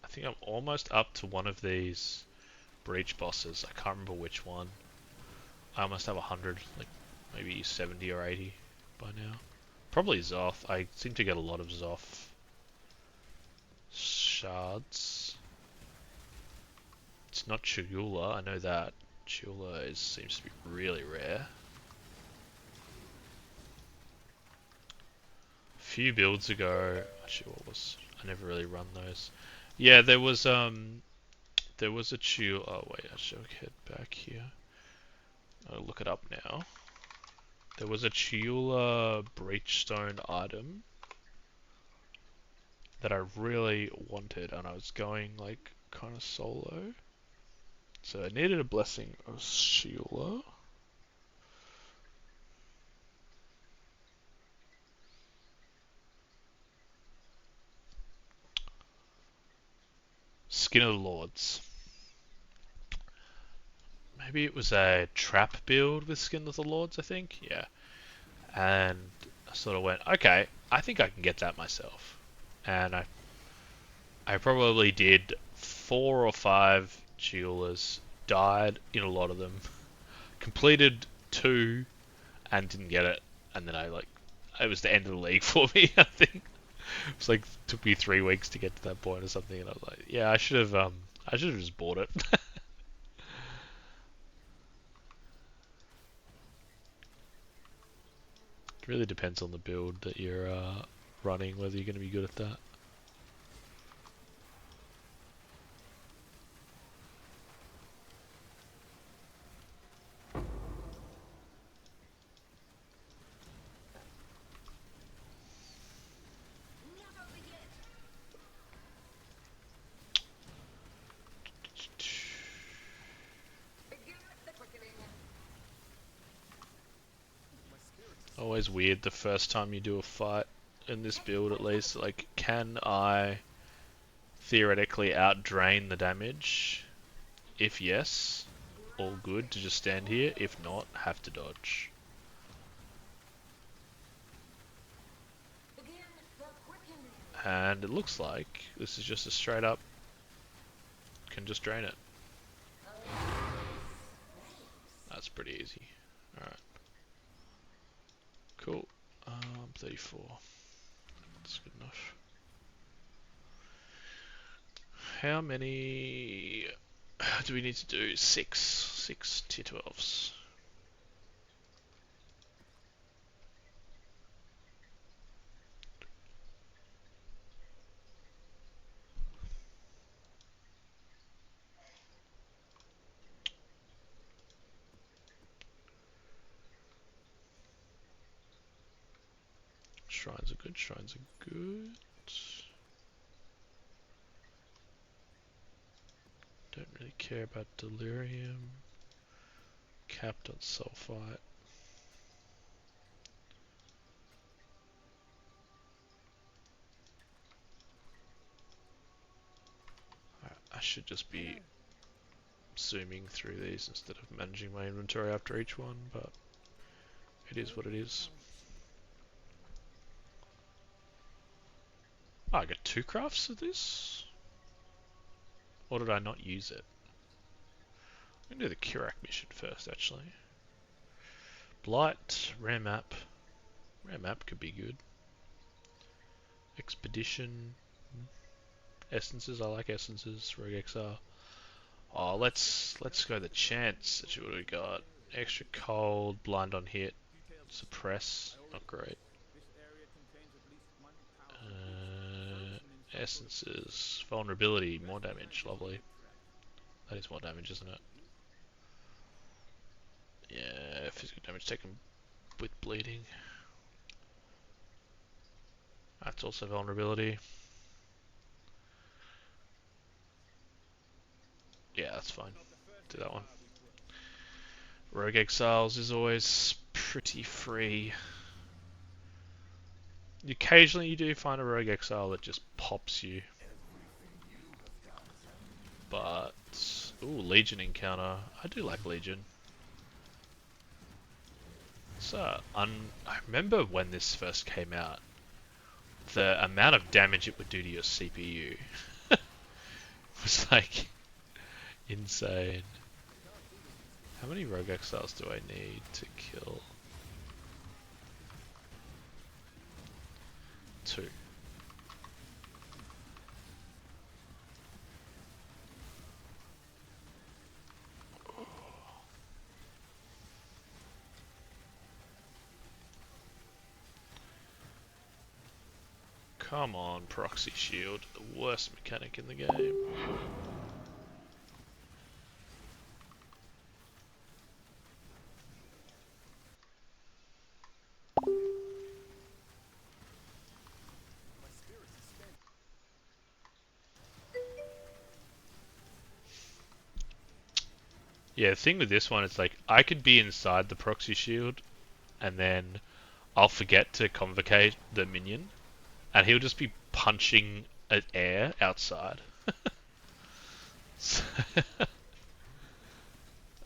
I think I'm almost up to one of these breach bosses. I can't remember which one. I almost have 100, like maybe 70 or 80 by now. Probably Zoth. I seem to get a lot of Zoth shards. It's not Chigula, I know that. Chigula seems to be really rare. A few builds ago, actually what was, I never really run those. Yeah, there was a Chigula, oh wait, actually I'll head back here. I'll look it up now. There was a Chigula Breachstone item that I really wanted, and I was going like kind of solo. So I needed a blessing of Sheila. Skin of the Lords. Maybe it was a trap build with Skin of the Lords, I think. Yeah. And I sort of went, okay, I think I can get that myself. And I probably did 4 or 5 Chiolas, died in a lot of them, completed 2 and didn't get it. And then it was the end of the league for me, I think. It was like, took me 3 weeks to get to that point or something, and I was like, yeah, I should have just bought it. It really depends on the build that you're running, whether you're going to be good at that. Always weird the first time you do a fight in this build, at least. Like, can I theoretically out-drain the damage? If yes, all good to just stand here. If not, have to dodge. And it looks like this is just a straight up, can just drain it. That's pretty easy. Alright. Cool. 34. That's good enough. How many do we need to do? 6. 6 tier 12s. Shrines are good, shrines are good. Don't really care about delirium. Capped on sulfite. I should just be zooming through these instead of managing my inventory after each one, but it is what it is. Oh, I got 2 crafts of this? Or did I not use it? I'm gonna do the Kirak mission first, actually. Blight, rare map. Rare map could be good. Expedition. Essences, I like essences. Rogue XR. Oh, let's go the chance. Actually, what do we got? Extra cold, blind on hit, suppress. Not great. Essences, vulnerability, more damage. Lovely. That is more damage, isn't it? Yeah, physical damage taken with bleeding. That's also vulnerability. Yeah, that's fine. Do that one. Rogue Exiles is always pretty free. Occasionally you do find a Rogue Exile that just pops you. but ooh, Legion encounter. I do like Legion. So I remember when this first came out, the amount of damage it would do to your CPU was like insane. How many Rogue Exiles do I need to kill? 2. Come on, Proxy Shield, the worst mechanic in the game. Yeah, the thing with this one is like, I could be inside the Proxy Shield, and then I'll forget to convocate the minion, and he'll just be punching at air outside.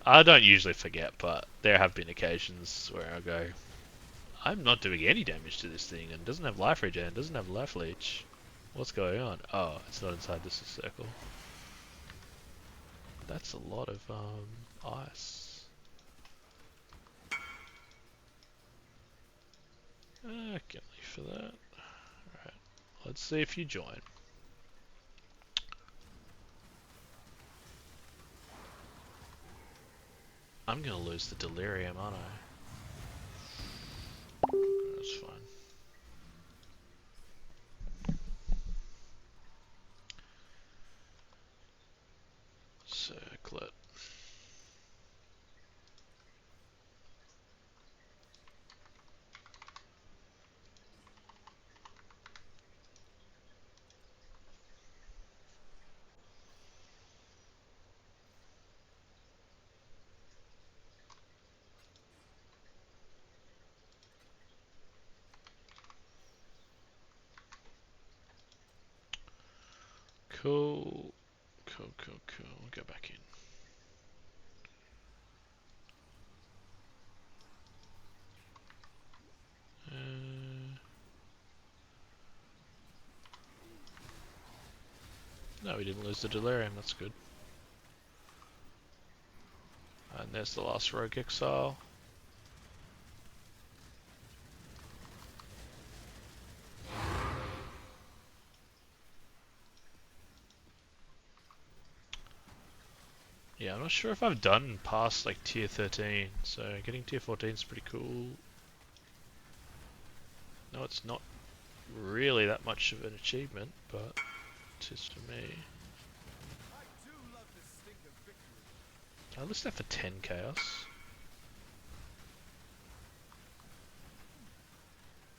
I don't usually forget, but there have been occasions where I go, I'm not doing any damage to this thing, and it doesn't have life regen, doesn't have life leech. What's going on? Oh, it's not inside this circle. That's a lot of ice. I can leave for that. Alright, let's see if you join. I'm gonna lose the delirium, aren't I? That's fine. Circlet. Cool. Cool. Go back in. No, we didn't lose the delirium, that's good. And there's the last Rogue Exile. Yeah, I'm not sure if I've done past like tier 13, so getting tier 14 is pretty cool. No, it's not really that much of an achievement, but it is for me. Did I list that for 10 chaos?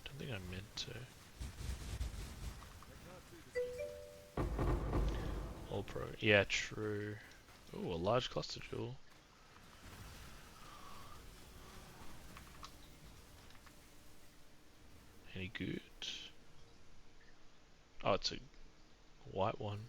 Don't think I meant to. All pro. Yeah, true. Ooh, a large cluster jewel. Any good? Oh, it's a white one.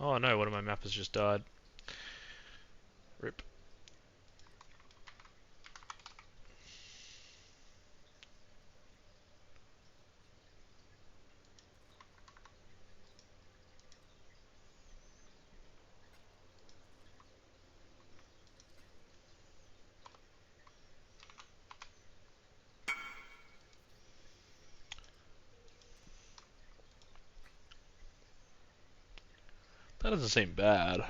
Oh no, one of my mappers just died. Rip. That doesn't seem bad.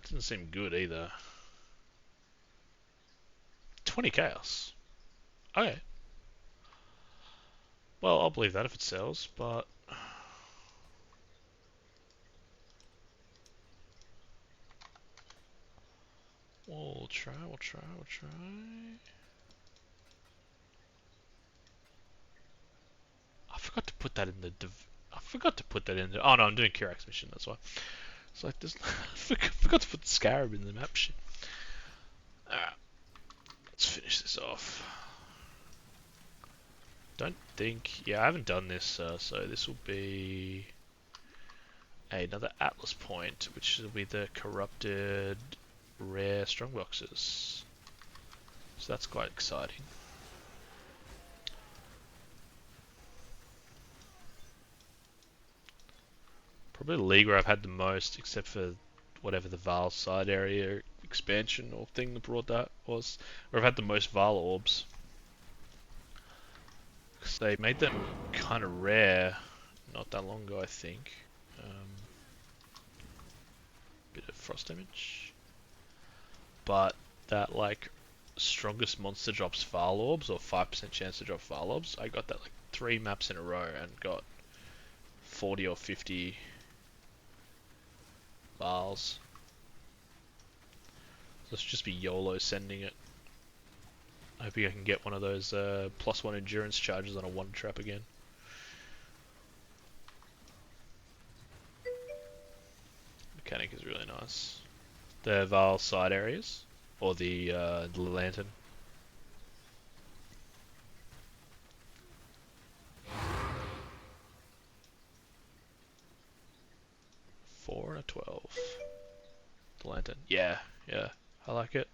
Doesn't seem good either. 20 chaos. Okay. Well, I'll believe that if it sells, but... We'll try. I forgot to put that in the I forgot to put that in the... Oh no, I'm doing Kirax mission, that's why. It's like, this... I forgot to put the Scarab in the map shit. Alright, let's finish this off. Don't think... Yeah, I haven't done this, so this will be... another Atlas point, which will be the corrupted rare strongboxes. So that's quite exciting. Probably the league where I've had the most, except for whatever the Val side area expansion or thing that brought that was, where I've had the most Val orbs. Because they made them kind of rare not that long ago, I think. Bit of frost damage. But that, like, strongest monster drops Val orbs, or 5% chance to drop Val orbs, I got that like 3 maps in a row and got 40 or 50 Vals. Let's just be YOLO sending it. Hoping I can get one of those +1 endurance charges on a 1 trap again. Mechanic is really nice. The Val side areas, or the lantern. Four and a 12. The lantern. Yeah, I like it.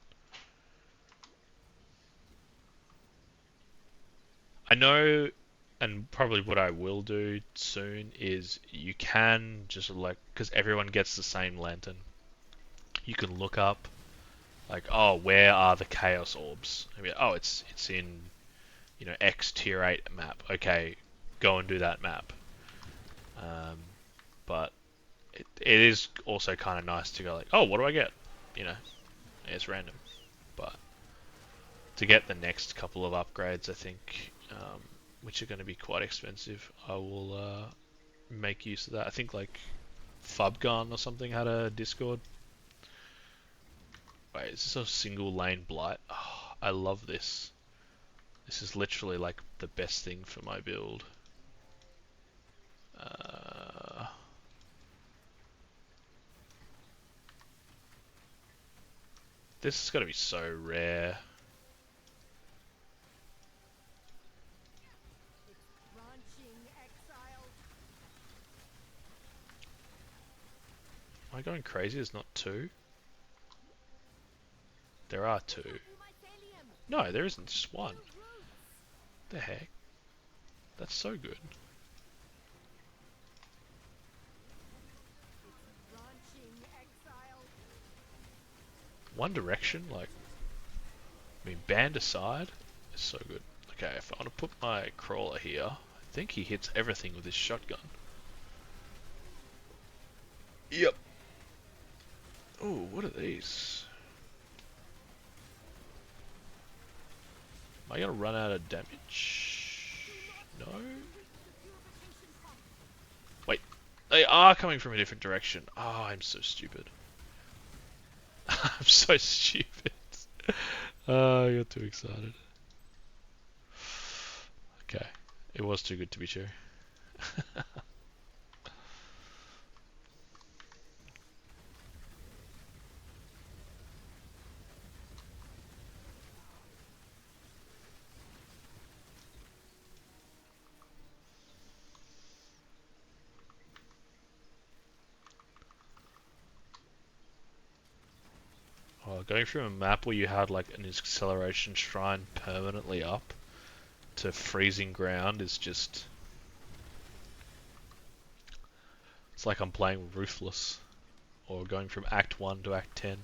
I know, and probably what I will do soon is you can just like, because everyone gets the same lantern, you can look up like, oh, where are the chaos orbs? I mean, oh, it's in, you know, X tier 8 map. Okay, go and do that map. But it is also kind of nice to go like, oh, what do I get? You know, it's random. But to get the next couple of upgrades, I think, which are going to be quite expensive, I will make use of that. I think like Fubgun or something had a Discord. Wait, is this a single lane blight? Oh, I love this. This is literally like the best thing for my build. This is going to be so rare. Am I going crazy? There's not 2? There are 2. No, there isn't. Just 1. The heck? That's so good. One Direction, like, I mean, band aside, is so good. Okay, if I want to put my crawler here, I think he hits everything with his shotgun. Yep. Oh, what are these? Am I gonna run out of damage? No? Wait, they are coming from a different direction. Oh, I'm so stupid. I'm so stupid. Oh, I got too excited. Okay, it was too good to be true. Oh, going through a map where you had like an acceleration shrine permanently up to freezing ground is just... It's like I'm playing Ruthless, or going from Act 1 to Act 10.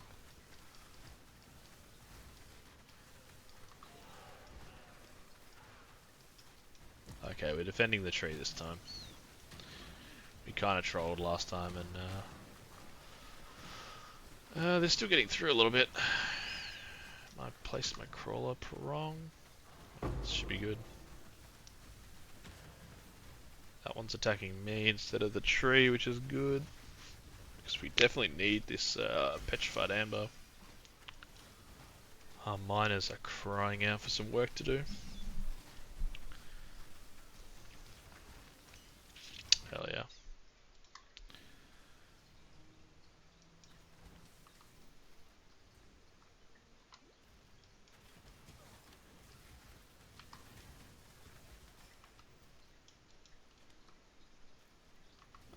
Okay, we're defending the tree this time. We kind of trolled last time, and they're still getting through a little bit. I placed my crawler wrong. This should be good. That one's attacking me instead of the tree, which is good. Because we definitely need this petrified amber. Our miners are crying out for some work to do. Hell yeah.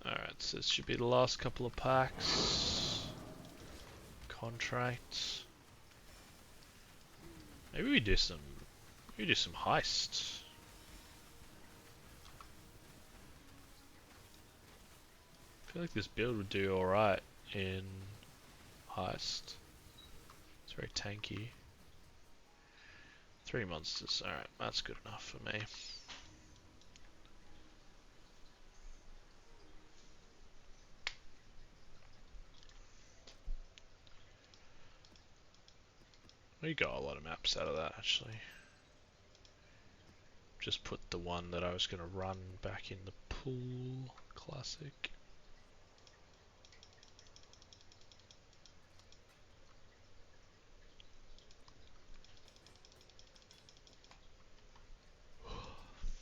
Alright, so this should be the last couple of packs. Contract. Maybe we do some heist. I feel like this build would do alright in heist. It's very tanky. 3 monsters, alright, that's good enough for me. We got a lot of maps out of that actually. Just put the one that I was going to run back in the pool. Classic.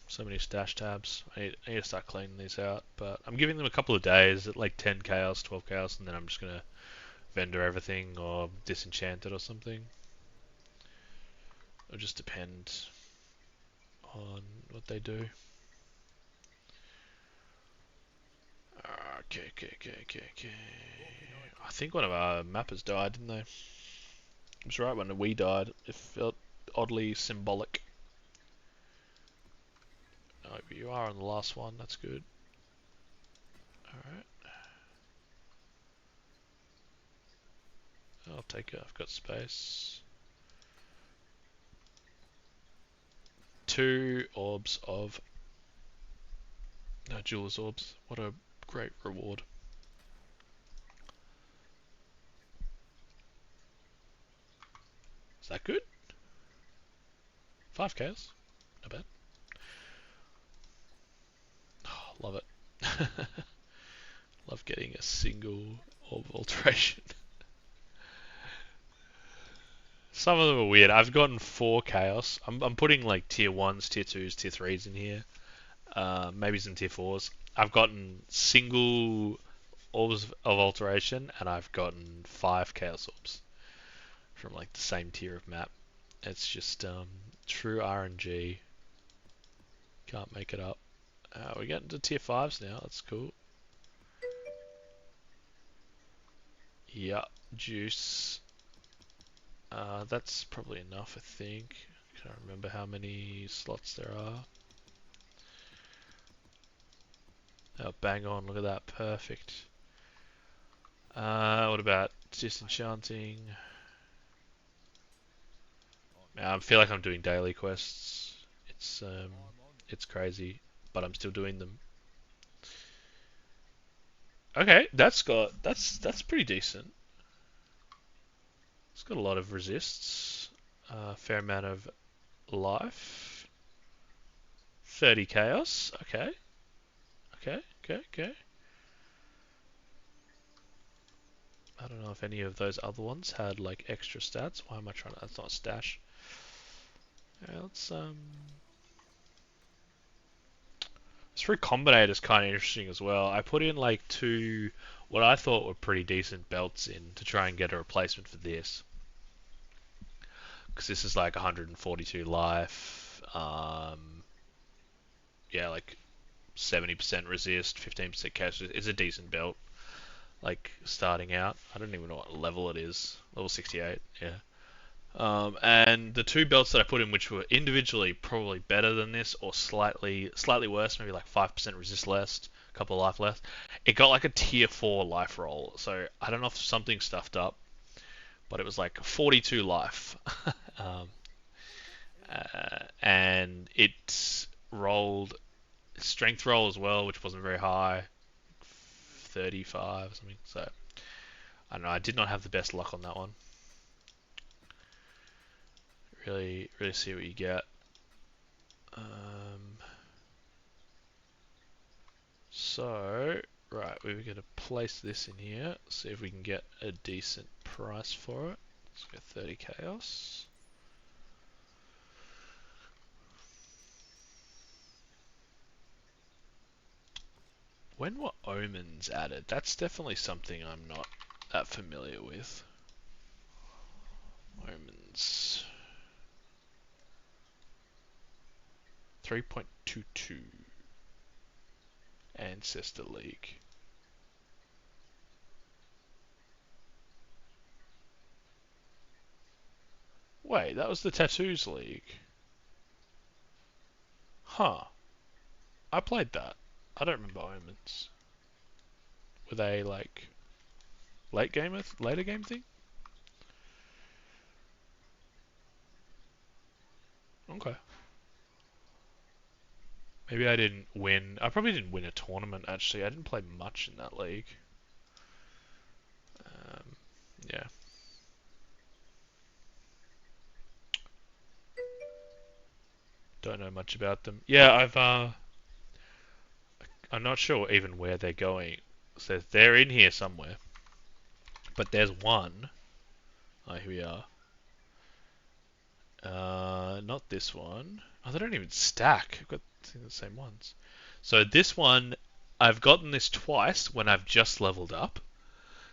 So many stash tabs. I need to start cleaning these out, but I'm giving them a couple of days at like 10 chaos, 12 chaos, and then I'm just going to vendor everything or disenchant it or something. It'll just depend on what they do. Okay. I think one of our mappers died, didn't they? It was right when we died. It felt oddly symbolic. Oh, you are on the last one, that's good. Alright. I'll take it, I've got space. 2 orbs of... No, jeweler's orbs. What a great reward. Is that good? 5 chaos. Not bad. Oh, love it. Love getting a single orb of alteration. Some of them are weird. I've gotten 4 chaos. I'm putting like tier 1s, tier 2s, tier 3s in here. Maybe some tier 4s. I've gotten single orbs of alteration, and I've gotten 5 chaos orbs from like the same tier of map. It's just true RNG. Can't make it up. We're getting to tier 5s now. That's cool. Yeah, juice. That's probably enough, I think. Can't remember how many slots there are. Oh, bang on, look at that, perfect. What about disenchanting? I feel like I'm doing daily quests. It's crazy, but I'm still doing them. Okay, that's pretty decent. It's got a lot of resists, fair amount of life, 30 chaos. Okay. I don't know if any of those other ones had like extra stats. Why am I trying to? That's not a stash. Yeah, let's This recombinator's kind of interesting as well. I put in like 2 what I thought were pretty decent belts in to try and get a replacement for this. Because this is like 142 life. Yeah, like 70% resist, 15% cash. It's a decent belt. Like starting out, I don't even know what level it is. Level 68. Yeah. And the 2 belts that I put in, which were individually probably better than this, or slightly worse, maybe like 5% resist less, a couple of life less. It got like a tier 4 life roll, so I don't know if something stuffed up, but it was like 42 life, and it rolled strength roll as well, which wasn't very high, 35 or something. So I don't know. I did not have the best luck on that one. Really see what you get. So, right, we're going to place this in here, see if we can get a decent price for it. Let's go 30 chaos. When were omens added? That's definitely something I'm not that familiar with. Omens. 3.22. Ancestor League. Wait, that was the Tattoos League. Huh. I played that. I don't remember omens. Were they like later game thing? Okay. Maybe I didn't win. I probably didn't win a tournament actually. I didn't play much in that league. Yeah. Don't know much about them. Yeah, I'm not sure even where they're going. So they're in here somewhere. But there's one. Oh, here we are. Not this one. Oh, they don't even stack. I've got the same ones. So this one, I've gotten this twice when I've just leveled up.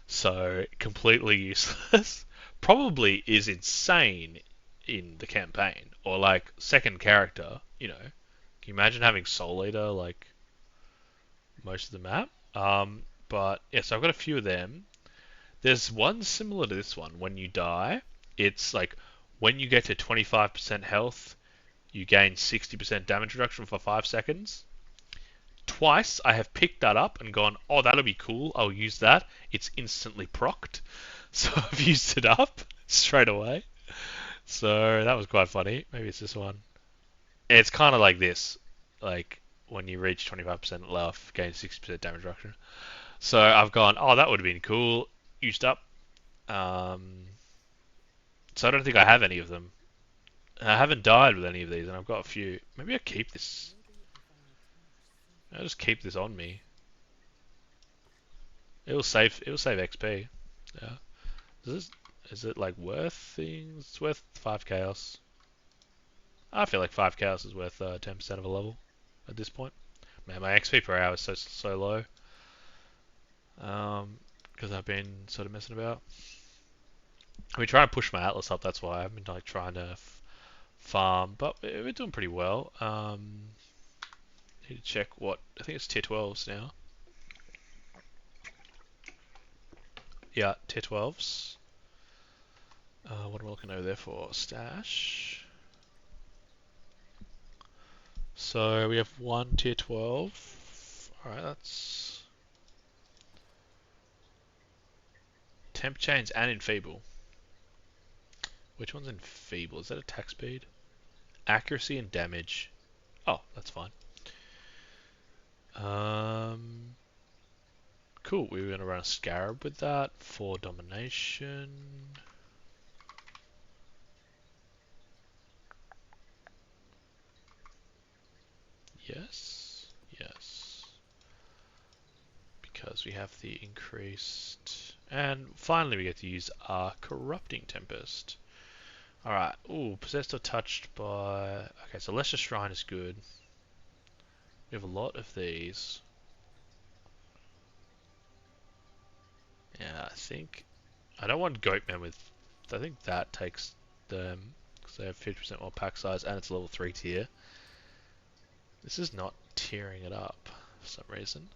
So completely useless. Probably is insane in the campaign. Or like second character, you know. Can you imagine having Soul Eater like most of the map? But yeah, so I've got a few of them. There's one similar to this one. When you die, it's like when you get to 25% health, you gain 60% damage reduction for 5 seconds. Twice I have picked that up and gone, oh, that'll be cool, I'll use that. It's instantly procced. So I've used it up straight away. So that was quite funny. Maybe it's this one. It's kind of like this. Like when you reach 25% life, gain 60% damage reduction. So I've gone, oh, that would have been cool. Used up. Um, so I don't think I have any of them. I haven't died with any of these, and I've got a few. Maybe I keep this. I'll just keep this on me. It will save. It will save XP. Yeah. Is it like worth things? It's worth 5 chaos. I feel like 5 chaos is worth 10% of a level at this point. Man, my XP per hour is so low. Because I've been sort of messing about. I've been trying to push my Atlas up. That's why I've been like trying to farm, but we're doing pretty well. Need to check what I think it's tier 12s now. Yeah, tier 12s. What am I looking over there for? Stash. So we have one tier 12. Alright, that's temp chains and enfeeble. Which one's enfeeble? Is that attack speed? Accuracy and damage. Oh, that's fine. Cool. We were going to run a scarab with that for domination. Yes. Yes. Because we have the increased... And finally we get to use our Corrupting Tempest. Alright. Ooh, possessed or touched by... Okay, so Lesser Shrine is good. We have a lot of these. Yeah, I think... I don't want Goatmen with... I think that takes them... Because they have 50% more pack size and it's level 3 tier. This is not tearing it up for some reason.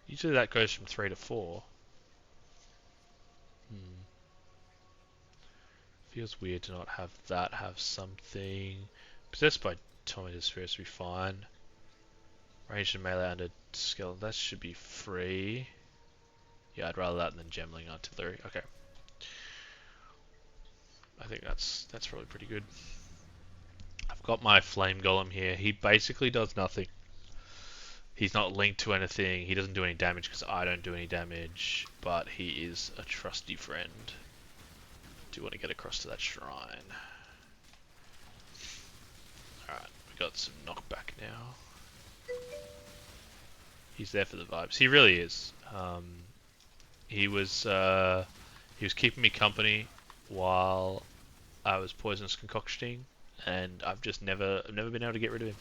Usually that goes from 3 to 4. Feels weird to not have that have something. Possessed by Tommy the Spirit to be fine. Ranged and melee under skeleton. That should be free. Yeah, I'd rather that than Gemling Artillery. Okay. I think that's probably pretty good. I've got my Flame Golem here. He basically does nothing. He's not linked to anything. He doesn't do any damage because I don't do any damage. But he is a trusty friend. Do want to get across to that shrine. Alright, we got some knockback now. He's there for the vibes. He really is. He was keeping me company while I was poisonous concoctioning, and I've just never been able to get rid of him.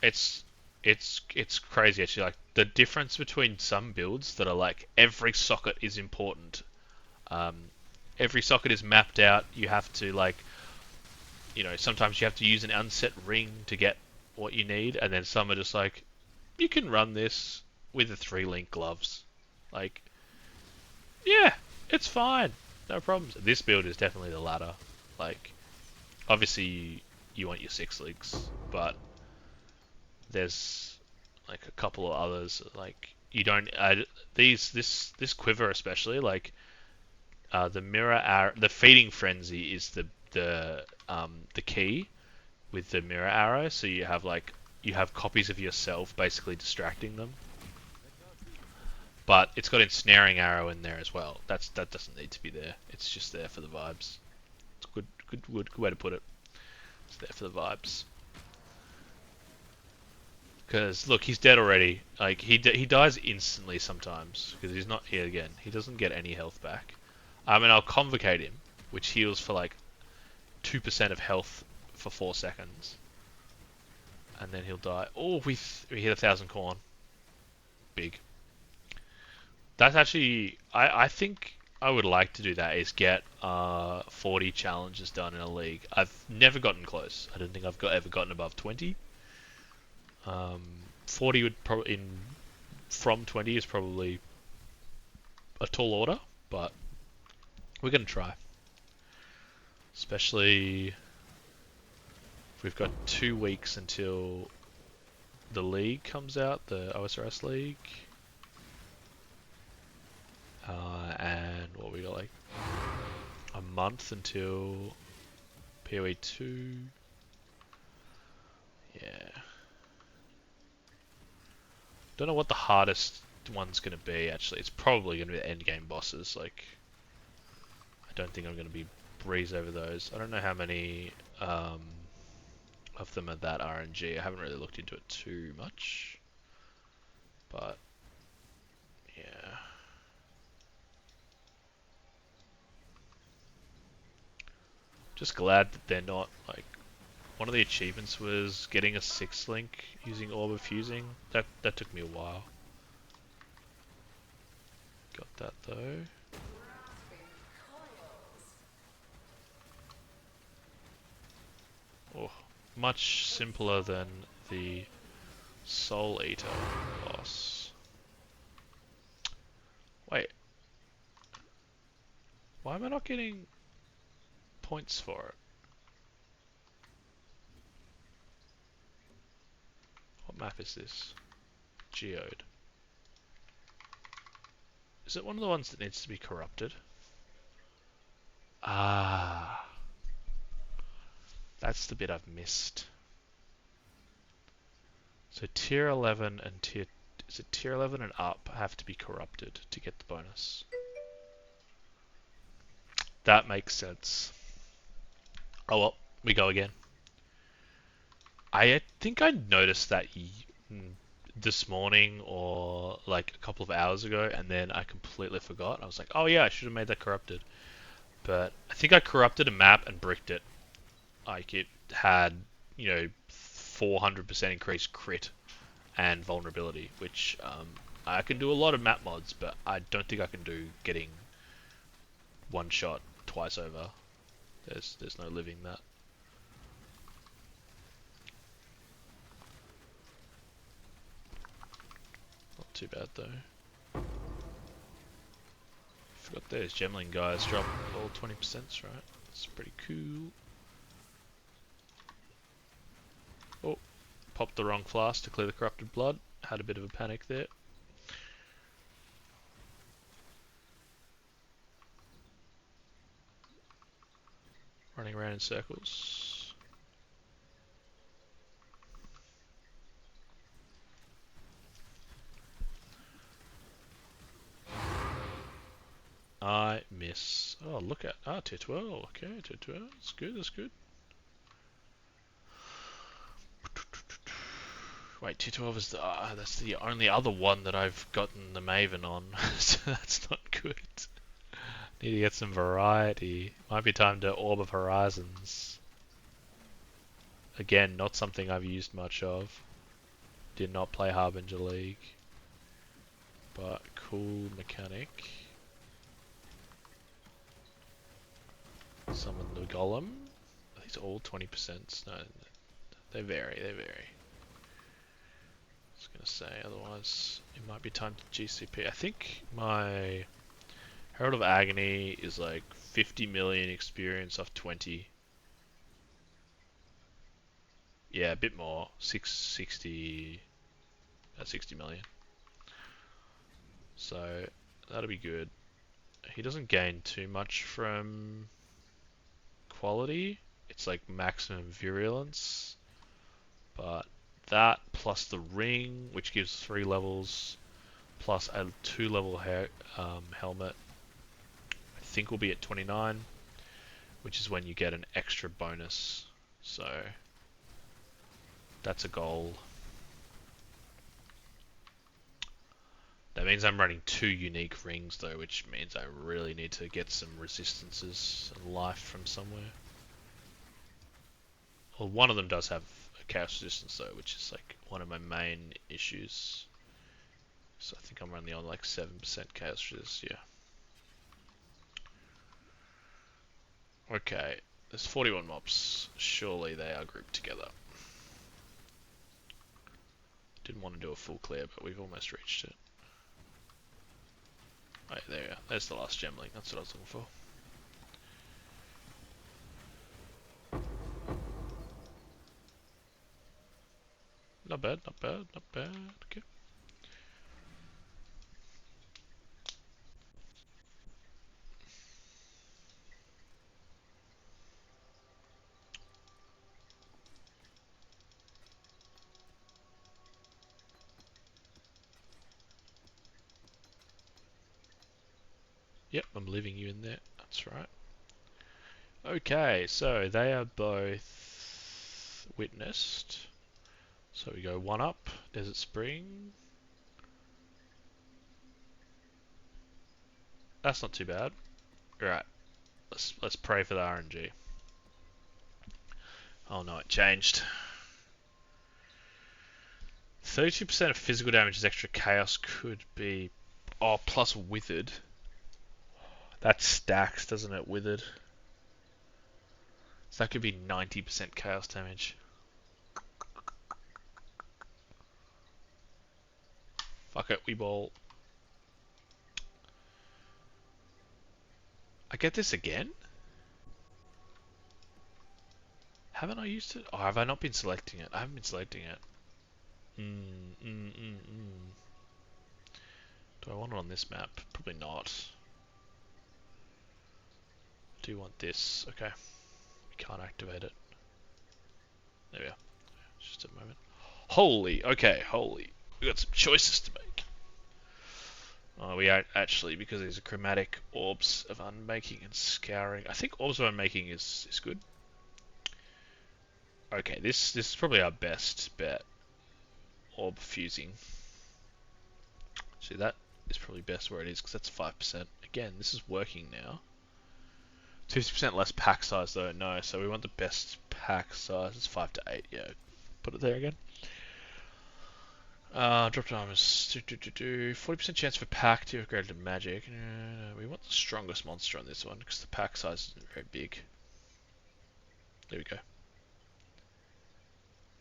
it's crazy actually. Like the difference between some builds that are like every socket is important. Um, every socket is mapped out. You have to like, sometimes you have to use an unset ring to get what you need, and then some are just like, you can run this with the 3-link gloves. Like, yeah, it's fine, no problems. This build is definitely the latter. Like, obviously you want your 6 links, but there's like a couple of others. Like, you don't add this quiver especially. Like, the mirror arrow, the feeding frenzy is the key with the mirror arrow. So you have copies of yourself basically distracting them. But it's got ensnaring arrow in there as well. That doesn't need to be there. It's just there for the vibes. It's a good way to put it. It's there for the vibes. Because look, he's dead already. Like he dies instantly sometimes because he's not here again. He doesn't get any health back. I mean, I'll convocate him, which heals for like 2% of health for 4 seconds, and then he'll die. Oh, we hit 1,000 corn. Big. That's actually, I think I would like to do that, is get 40 challenges done in a league. I've never gotten close. I don't think I've ever gotten above 20. 40 would probably, from 20 is probably a tall order, but we're going to try. Especially if we've got 2 weeks until the league comes out, the OSRS league. And what we got, like a month until POE 2. Yeah. Don't know what the hardest one's going to be, actually. It's probably going to be the end game bosses. Like, I don't think I'm going to be breeze over those. I don't know how many of them are that RNG. I haven't really looked into it too much. But, yeah. Just glad that they're not, like, one of the achievements was getting a 6-link using Orb of Fusing. That took me a while. Got that though. Oh, much simpler than the Soul Eater boss. Wait. Why am I not getting points for it? What map is this? Geode. Is it one of the ones that needs to be corrupted? Ah. That's the bit I've missed. So tier 11 and tier 11 and up have to be corrupted to get the bonus. That makes sense. Oh well, we go again. I think I noticed that this morning or like a couple of hours ago, and then I completely forgot. I was like, oh yeah, I should have made that corrupted. But I think I corrupted a map and bricked it. Like it had, 400% increased crit and vulnerability, which I can do a lot of map mods, but I don't think I can do getting one shot twice over. There's no living that. Not too bad though. Forgot those Gemling guys drop all 20%, right? That's pretty cool. Oh, popped the wrong flask to clear the corrupted blood. Had a bit of a panic there. Running around in circles. I miss. Oh, look at tier 12. Okay, tier 12. That's good. That's good. Wait, tier 12 is that's the only other one that I've gotten the Maven on, so that's not good. Need to get some variety. Might be time to Orb of Horizons. Again, not something I've used much of. Did not play Harbinger League. But cool mechanic. Summon the Golem. Are these all 20%? No, they vary, they vary. I was gonna say, otherwise it might be time to GCP. I think my Herald of Agony is like 50 million experience off 20. Yeah, a bit more. 60 million. So that'll be good. He doesn't gain too much from quality. It's like maximum virulence. But that plus the ring, which gives 3 levels, plus a 2-level helmet, I think will be at 29, which is when you get an extra bonus. So that's a goal. That means I'm running 2 unique rings though, which means I really need to get some resistances and life from somewhere. Well, one of them does have a chaos resistance though, which is like one of my main issues. So I think I'm running on like 7% chaos resist, yeah. Okay, there's 41 mobs. Surely they are grouped together. Didn't want to do a full clear, but we've almost reached it. Oh, there we are. There's the last gem link. That's what I was looking for. Not bad, not bad, not bad. Okay. Yep, I'm leaving you in there. That's right. Okay, so they are both witnessed. So we go 1 up, Desert Spring. That's not too bad. Right, let's pray for the RNG. Oh no, it changed. 32% of physical damage is extra chaos could be... Oh, plus withered. That stacks, doesn't it, withered? So that could be 90% chaos damage. Fuck it, we ball. I get this again? Haven't I used it? Or have I not been selecting it? I haven't been selecting it. Do I want it on this map? Probably not. Do you want this? Okay. We can't activate it. There we are. Just a moment. Holy, okay, holy. We got some choices to make. We actually, because these are chromatic orbs of unmaking and scouring. I think orbs of unmaking is good. Okay, this is probably our best bet. Orb fusing. See, that is probably best where it is because that's 5%. Again, this is working now. 50% less pack size though, no. So we want the best pack size. It's 5 to 8. Yeah, put it there again. Drop damage. 40% chance for pack to upgrade to magic. We want the strongest monster on this one because the pack size isn't very big. There we go.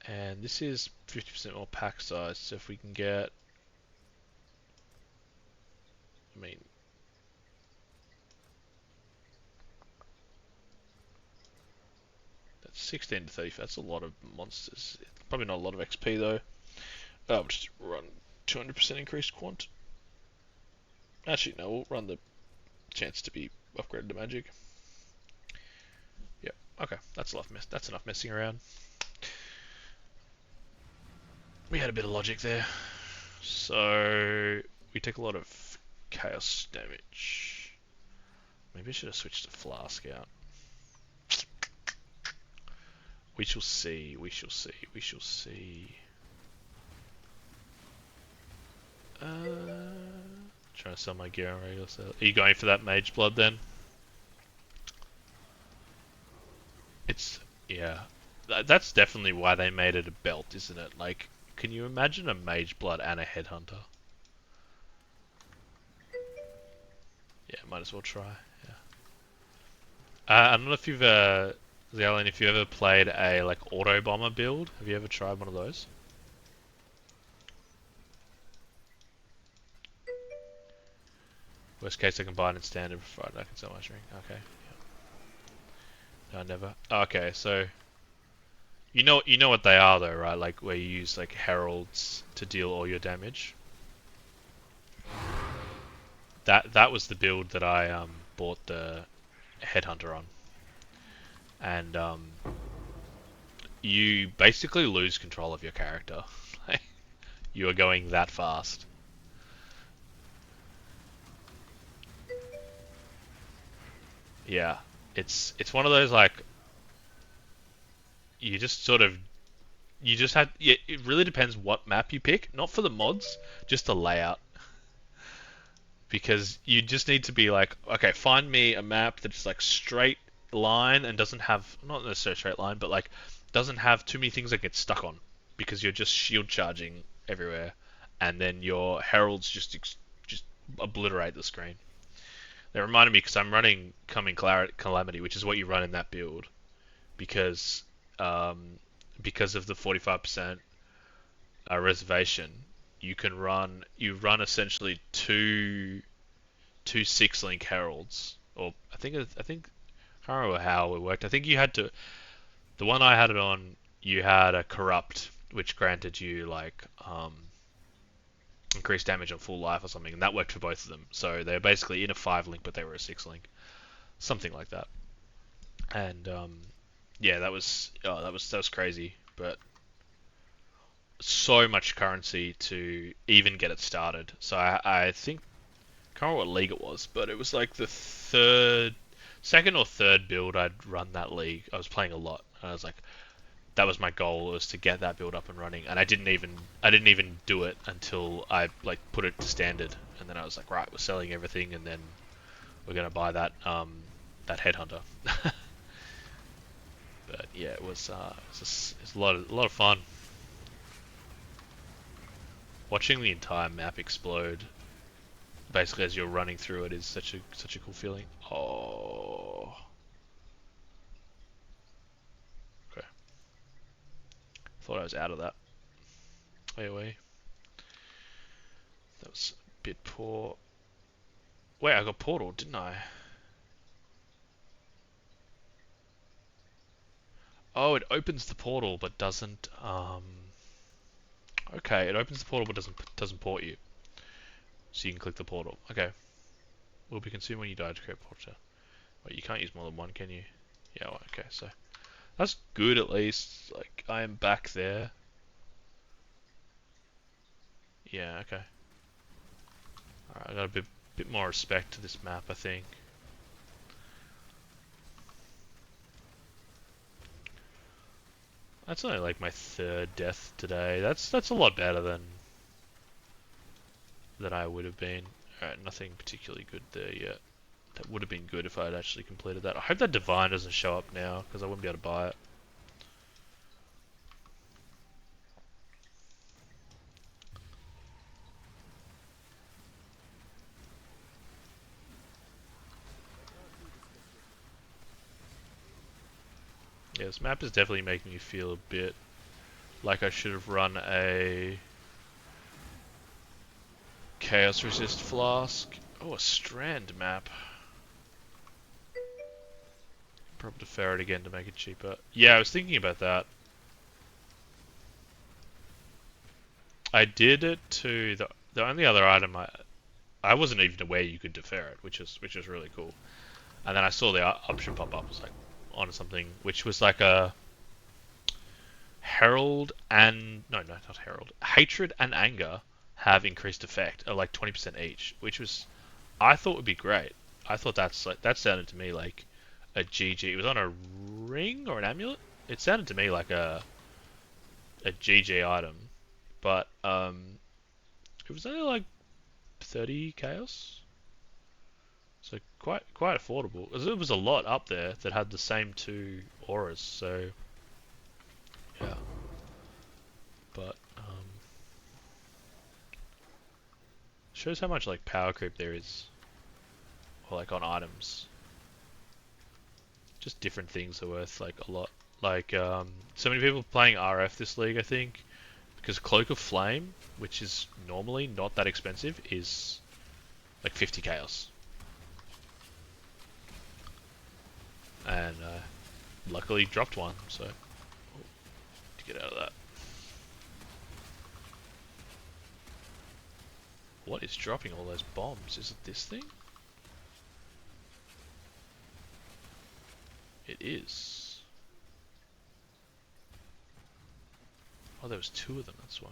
And this is 50% more pack size. So if we can get, I mean, that's 16 to 35. That's a lot of monsters. Probably not a lot of XP though. We'll just run 200% increased quant. Actually, no, we'll run the chance to be upgraded to magic. Yep. Okay, that's enough messing around. We had a bit of logic there. So we take a lot of chaos damage. Maybe I should have switched to flask out. We shall see. We shall see. We shall see. Trying to sell my gear on regular sale. Are you going for that mage blood then? It's, yeah. That's definitely why they made it a belt, isn't it? Like, Can you imagine a Mage Blood and a Headhunter? Yeah, might as well try. Yeah. I don't know if you've Zalen, if you ever played a like auto bomber build. Have you ever tried one of those? Worst case, I combine in standard provided I can sell my string. Okay. Yeah. No, never. Okay, so you know what they are though, right? Like where you use like heralds to deal all your damage. That was the build that I bought the headhunter on, and you basically lose control of your character. You are going that fast. Yeah, it's one of those like you just sort of you just had. Yeah, it really depends what map you pick. Not for the mods, just the layout. Because you just need to be like, okay, find me a map that's like straight line and doesn't have not necessarily straight line, but like doesn't have too many things that get stuck on because you're just shield charging everywhere, and then your heralds just obliterate the screen. That reminded me because I'm running Coming Calamity, which is what you run in that build, because um, because of the 45% reservation, you run essentially two 6-link heralds, or I think I can't remember how it worked. I think you had to the one I had it on. You had a corrupt, which granted you like increased damage on full life or something, and that worked for both of them. So they were basically in a 5-link, but they were a 6-link, something like that. And yeah, that was crazy, but so much currency to even get it started. So I think I can't remember what league it was, but it was like the second or third build I'd run that league. I was playing a lot, and I was like, that was my goal, was to get that build up and running. And I didn't even do it until I like put it to standard, and then I was like, right, we're selling everything, and then we're gonna buy that headhunter. But yeah, it was a lot of fun watching the entire map explode basically as you're running through it is such a cool feeling. Oh, okay. Thought I was out of that. AOE. That was a bit poor. Wait, I got portal, didn't I? Oh, it opens the portal but doesn't. Okay, it opens the portal but doesn't port you. So you can click the portal. Okay. Will be consumed when you die to create portal. Wait, you can't use more than one, can you? Yeah. Well, okay. So that's good at least. Like I am back there. Yeah. Okay. Alright, I got a bit more respect to this map, I think. That's only like my third death today. That's a lot better than I would have been. Alright, nothing particularly good there yet. That would have been good if I had actually completed that. I hope that divine doesn't show up now, because I wouldn't be able to buy it. Yeah, this map is definitely making me feel a bit like I should have run a Chaos Resist Flask. Oh, a Strand map. Probably defer it again to make it cheaper. Yeah, I was thinking about that. I did it to the only other item I wasn't even aware you could defer it, which is really cool. And then I saw the option pop up. I was like, on something which was like a Herald and no, not Herald. Hatred and Anger have increased effect, like 20% each, which was I thought would be great. I thought that sounded to me like a GG. It was on a ring or an amulet. It sounded to me like a GG item, but it was only like 30 chaos. So quite affordable. It was a lot up there that had the same two auras. So yeah, but Shows how much like power creep there is, or like on items. Just different things are worth like a lot. Like so many people playing RF this league, I think, because Cloak of Flame, which is normally not that expensive, is like 50 chaos. And luckily dropped one, so to get out of that. What is dropping all those bombs? Is it this thing? It is. Oh, there was two of them, that's why.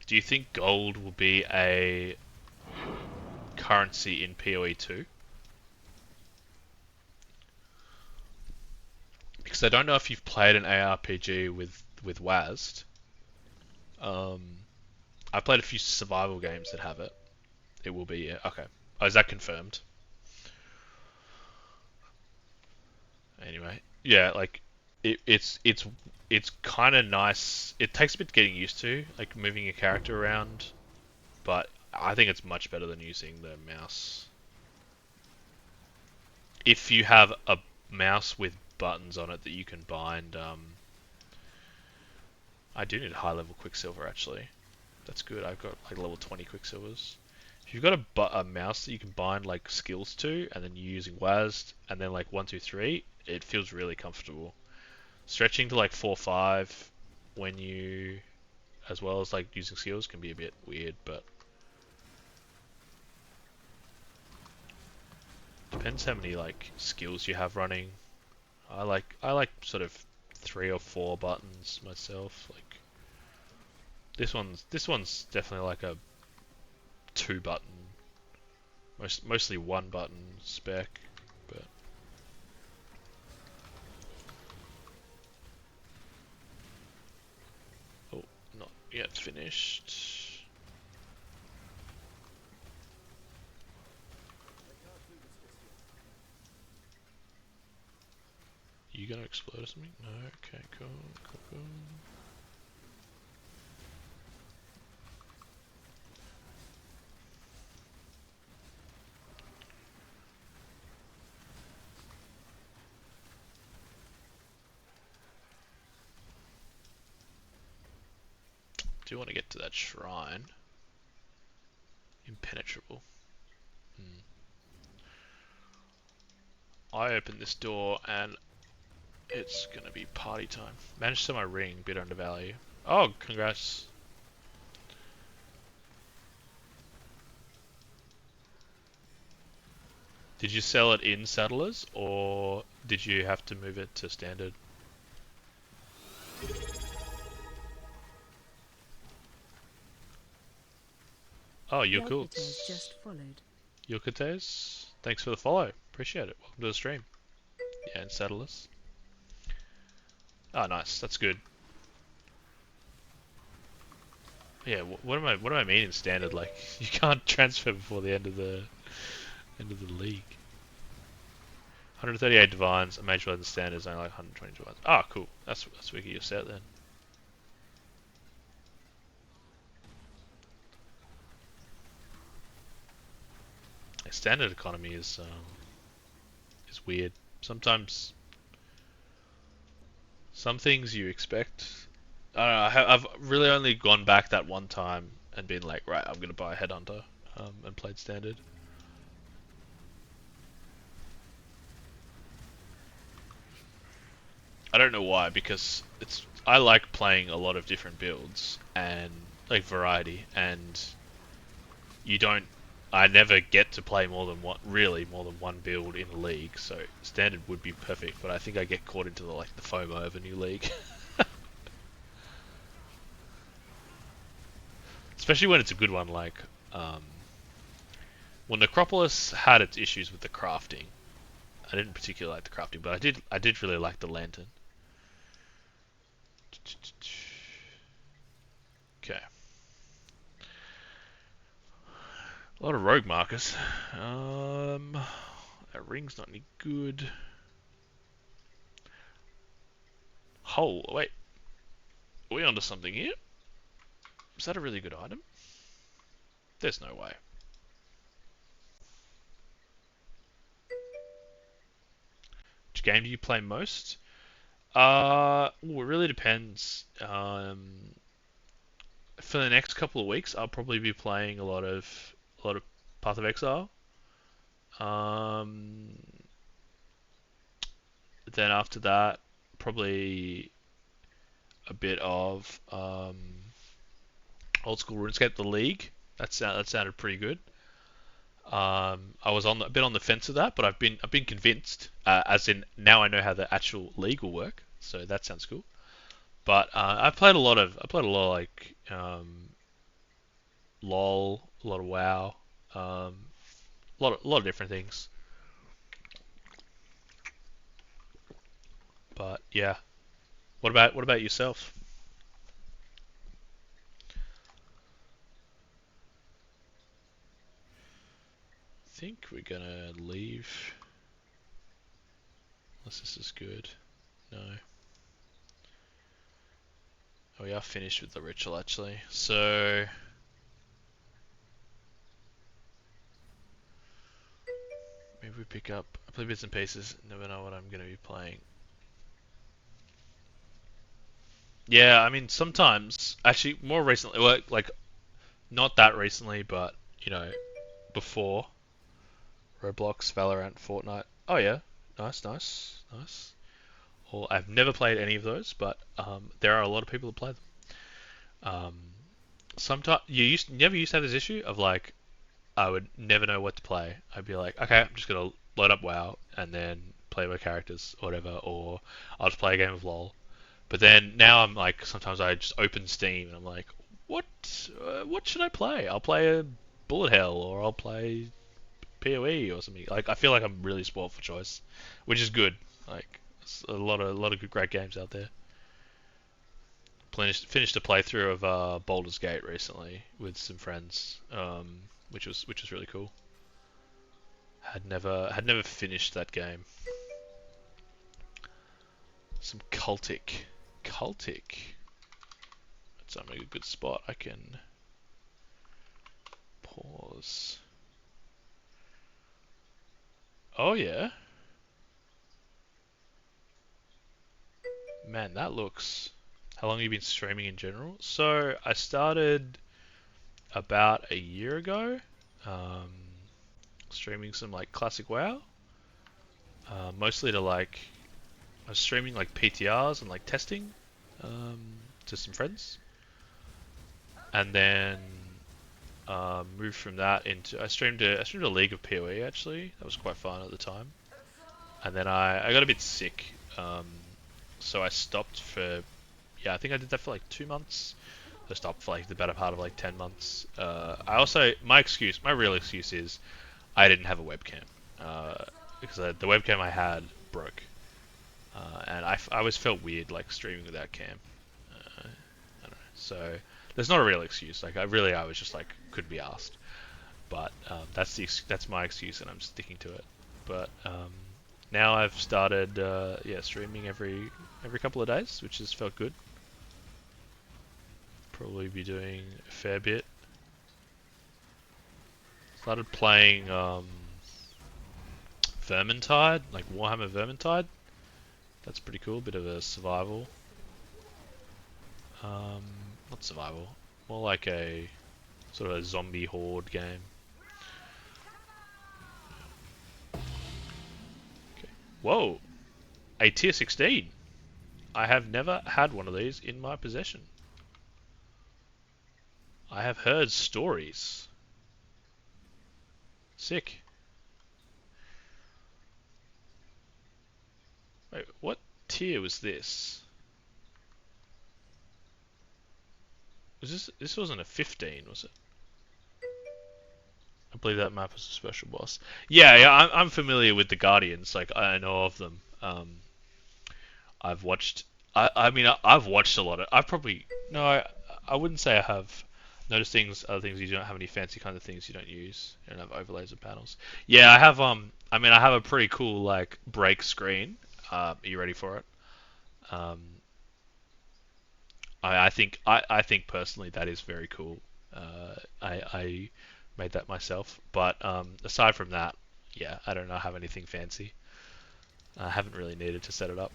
Do you think gold will be a currency in PoE 2? Because I don't know if you've played an ARPG with WASD. I played a few survival games that have it. It will be, yeah. Okay. Oh, is that confirmed? Anyway, yeah, like it's kind of nice. It takes a bit getting used to, like moving your character around, but I think it's much better than using the mouse. If you have a mouse with buttons on it that you can bind, I do need a high level Quicksilver actually. That's good. I've got like level 20 Quicksilvers. If you've got a mouse that you can bind like skills to, and then you're using WASD, and then like 1, 2, 3, it feels really comfortable. Stretching to like 4, 5 when you, as well as like using skills, can be a bit weird, but depends how many like skills you have running. I like sort of 3 or 4 buttons myself. Like this one's definitely like a 2 button, mostly 1 button spec, but oh, not yet finished. You gonna explode or something? No. Okay. Cool. Cool. Cool. Do want to get to that shrine. Impenetrable. I open this door and it's gonna be party time. Managed to sell my ring, bit undervalue. Oh, congrats. Did you sell it in Settlers or did you have to move it to standard? Oh, you're cool. Just followed. Yucates, thanks for the follow. Appreciate it. Welcome to the stream. Yeah, and Settlers. Oh, nice. That's good. Yeah, what do I mean in standard? Like you can't transfer before the end of the league. 138 divines, a mage weapon standard is only like 120 divines. Ah, cool. That's wiki you're set then. Standard economy is weird. Sometimes some things you expect. I don't know. I've really only gone back that one time and been like, right, I'm gonna buy a headhunter, and played standard. I don't know why, because I like playing a lot of different builds and like variety, and you don't. I never get to play more than one build in a league, so standard would be perfect. But I think I get caught into the FOMO of a new league, especially when it's a good one. Like when Necropolis had its issues with the crafting, I didn't particularly like the crafting, but I did really like the lantern. Okay. A lot of rogue markers. That ring's not any good. Oh, wait. Are we onto something here? Is that a really good item? There's no way. Which game do you play most? It really depends. For the next couple of weeks, I'll probably be playing a lot of Path of Exile. Um, then after that, probably a bit of old school RuneScape, the League. That sounded pretty good. I was a bit on the fence of that, but I've been convinced. As in now I know how the actual League will work, so that sounds cool. But I played a lot of like LOL, a lot of WoW, a lot of different things. But yeah, what about yourself? I think we're gonna leave unless this is good. No. Oh, we are finished with the ritual actually. So maybe we pick up. I play bits and pieces. Never know what I'm gonna be playing. Yeah, I mean sometimes actually more recently, well, like not that recently, but you know before Roblox, Valorant, Fortnite. Oh yeah, nice, nice, nice. Or I've never played any of those, but there are a lot of people that play them. Um, sometimes never used to have this issue of like I would never know what to play. I'd be like, okay, I'm just gonna load up WoW and then play my characters or whatever, or I'll just play a game of LOL. But then now I'm like, sometimes I just open Steam and I'm like, what what should I play? I'll play a Bullet Hell or I'll play POE or something. Like I feel like I'm really spoiled for choice, which is good. Like there's a lot of good great games out there. Finished a playthrough of Baldur's Gate recently with some friends, which was really cool. Had never finished that game. Some cultic. That's not a good spot. I can pause. Oh yeah, man, that looks. How long have you been streaming in general? So I started about a year ago, um, streaming some like classic WoW, mostly to like I was streaming like PTRs and like testing um, to some friends, and then moved from that into I streamed a League of PoE actually. That was quite fun at the time, and then I got a bit sick, so I stopped for yeah I think I did that for like 2 months. I stopped for like the better part of like 10 months. I also my real excuse is I didn't have a webcam because the webcam I had broke. And I always felt weird like streaming without cam. I don't know. So there's not a real excuse. Like I was just like couldn't be asked. But that's my excuse, and I'm sticking to it. But now I've started streaming every couple of days, which has felt good. Probably be doing a fair bit. Started playing Vermintide, like Warhammer Vermintide. That's pretty cool. Bit of a survival. Um, Not survival. More like a sort of a zombie horde game. Okay. Whoa! A tier 16. I have never had one of these in my possession. I have heard stories. Sick. Wait, what tier was this? This wasn't a 15, was it? I believe that map was a special boss. Yeah, I'm familiar with the Guardians. Like I know of them. I've watched. I mean, I've watched a lot of. I've probably no. I wouldn't say I have noticed things. Other things you don't have any fancy kind of things you don't use. You don't have overlays of panels. Yeah, I have. I mean, I have a pretty cool like break screen. Are you ready for it? Um, I think personally that is very cool. I made that myself, but aside from that, yeah, I don't know have anything fancy. I haven't really needed to set it up.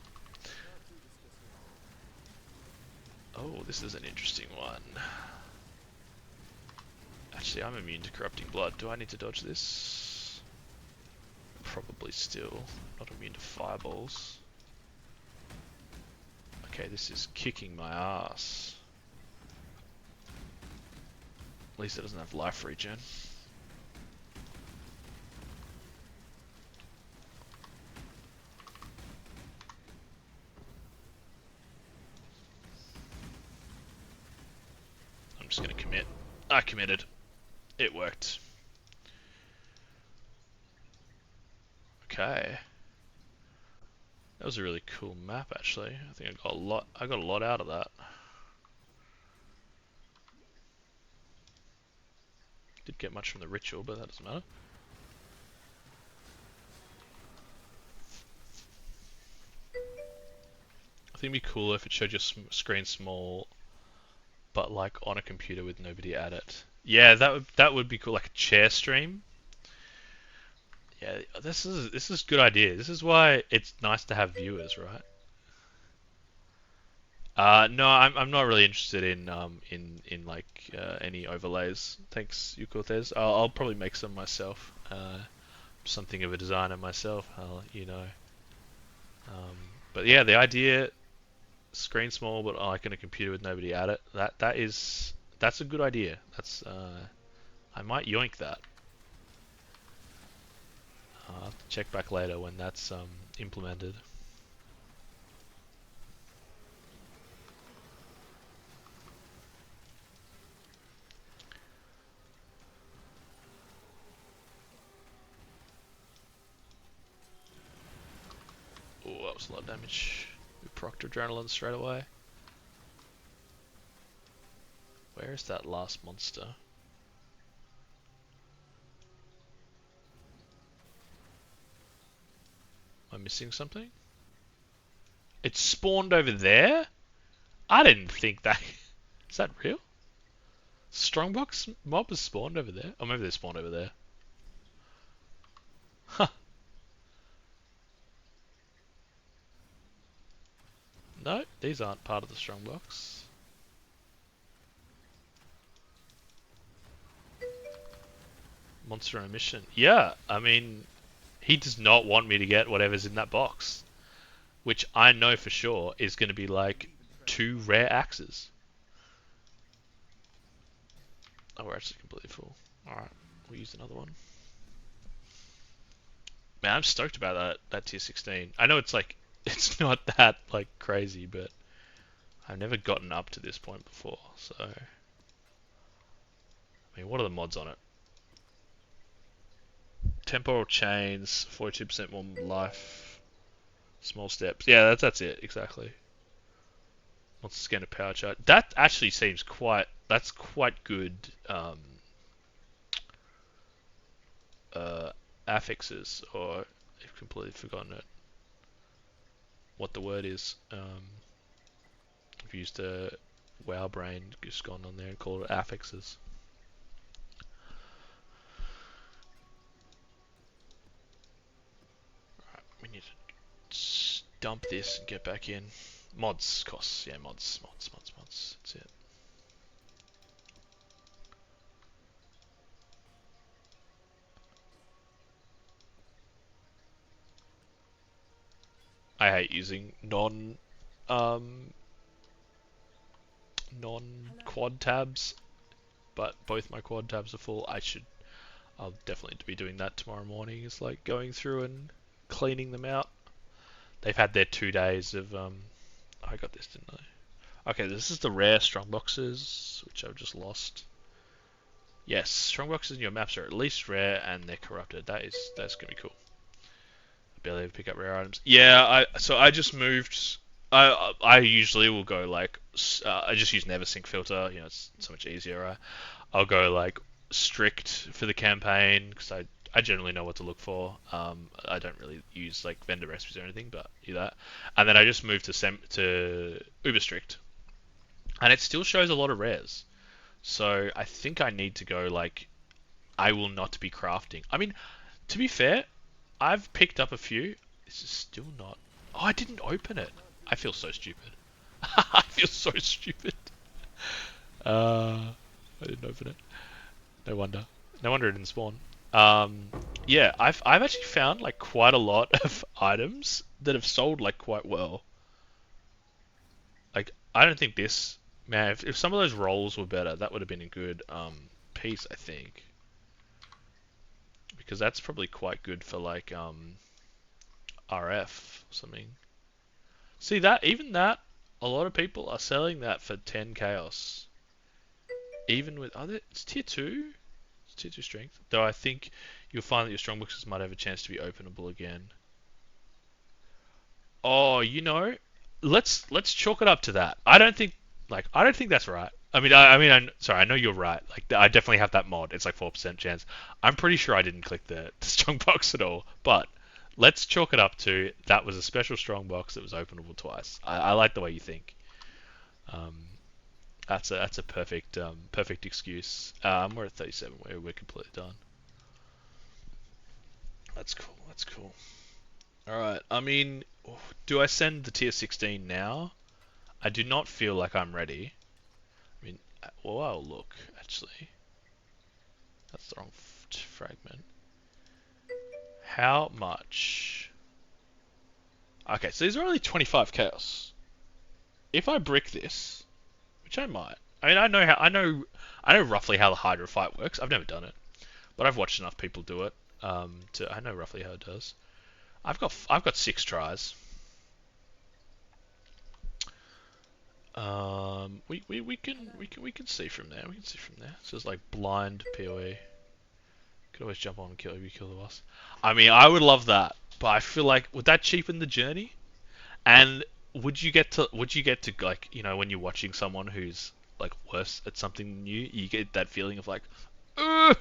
Oh, this is an interesting one. Actually, I'm immune to corrupting blood. Do I need to dodge this? Probably still. Not immune to fireballs. Okay, this is kicking my ass. At least it doesn't have life regen. I'm just gonna commit. I committed. It worked. Okay. That was a really cool map actually. I think I got a lot out of that. Didn't get much from the ritual, but that doesn't matter. I think it'd be cooler if it showed your screen small, but like on a computer with nobody at it. Yeah, that would be cool, like a chair stream. Yeah, this is good idea. This is why it's nice to have viewers, right? No, I'm not really interested in like any overlays. Thanks, Eucortez. I'll probably make some myself. Something of a designer myself. I'll let you know. Um, but yeah, the idea, screen small, but like in a computer with nobody at it. That's a good idea. That's I might yoink that. I'll have to check back later when that's implemented. Oh, that was a lot of damage. We procced adrenaline straight away. Where is that last monster? Am I missing something? It spawned over there? I didn't think that. Is that real? Strongbox mob has spawned over there? Or maybe they spawned over there. Huh. No, these aren't part of the strongbox. Monster on a mission. Yeah, I mean, he does not want me to get whatever's in that box. Which I know for sure is going to be like 2 rare axes. Oh, we're actually completely full. Alright, we'll use another one. Man, I'm stoked about that tier 16. I know it's like, it's not that like crazy, but I've never gotten up to this point before, so... I mean, what are the mods on it? Temporal chains, 42% more life, small steps. Yeah, that's it, exactly. Monster scan a power chart. That actually seems that's quite good affixes, or I've completely forgotten it. What the word is. I've used a WoW brain, just gone on there and called it affixes. Right, we need to dump this and get back in. Mods costs, yeah, mods. That's it. I hate using non quad tabs, but both my quad tabs are full. I'll definitely be doing that tomorrow morning. It's like going through and cleaning them out. They've had their 2 days of I got this, didn't I? Okay, this is the rare strongboxes, which I've just lost. Yes, strongboxes in your maps are at least rare and they're corrupted. That's gonna be cool. I barely ever pick up rare items. Yeah, I just moved. I usually will go like I just use never sync filter. You know, it's so much easier. Right? I'll go like strict for the campaign because I generally know what to look for. I don't really use like vendor recipes or anything, but do that. And then I just moved to Uber strict. and it still shows a lot of rares. So I think I need to go like I will not be crafting. I mean, to be fair, I've picked up a few. This is still not. Oh, I didn't open it. I feel so stupid. I feel so stupid. I didn't open it. No wonder. No wonder it didn't spawn. Yeah, I've actually found like quite a lot of items that have sold like quite well. Like I don't think this man. If some of those rolls were better, that would have been a good piece, I think. Because that's probably quite good for like RF or something. See that? Even that, a lot of people are selling that for 10 chaos. Even with other, it's tier 2. It's tier 2 strength. Though I think you'll find that your strong boxes might have a chance to be openable again. Oh, let's chalk it up to that. I don't think that's right. Sorry, I know you're right. Like, I definitely have that mod. It's like 4% chance. I'm pretty sure I didn't click the strong box at all. But let's chalk it up to that was a special strong box that was openable twice. I like the way you think. Um, that's a perfect excuse. We're at 37. We're completely done. That's cool. That's cool. All right. I mean, do I send the tier 16 now? I do not feel like I'm ready. I mean, well, I'll look, actually. That's the wrong fragment. How much? Okay, so these are only 25 chaos. If I brick this, which I might. I mean, I know roughly how the Hydra fight works. I've never done it, but I've watched enough people do it. I know roughly how it does. I've got 6 tries. We can see from there. We can see from there. So it's like blind POE. Could always jump on and kill the boss. I mean, I would love that, but I feel like would that cheapen the journey? And would you get to like when you're watching someone who's like worse at something than you get that feeling of like, Ugh,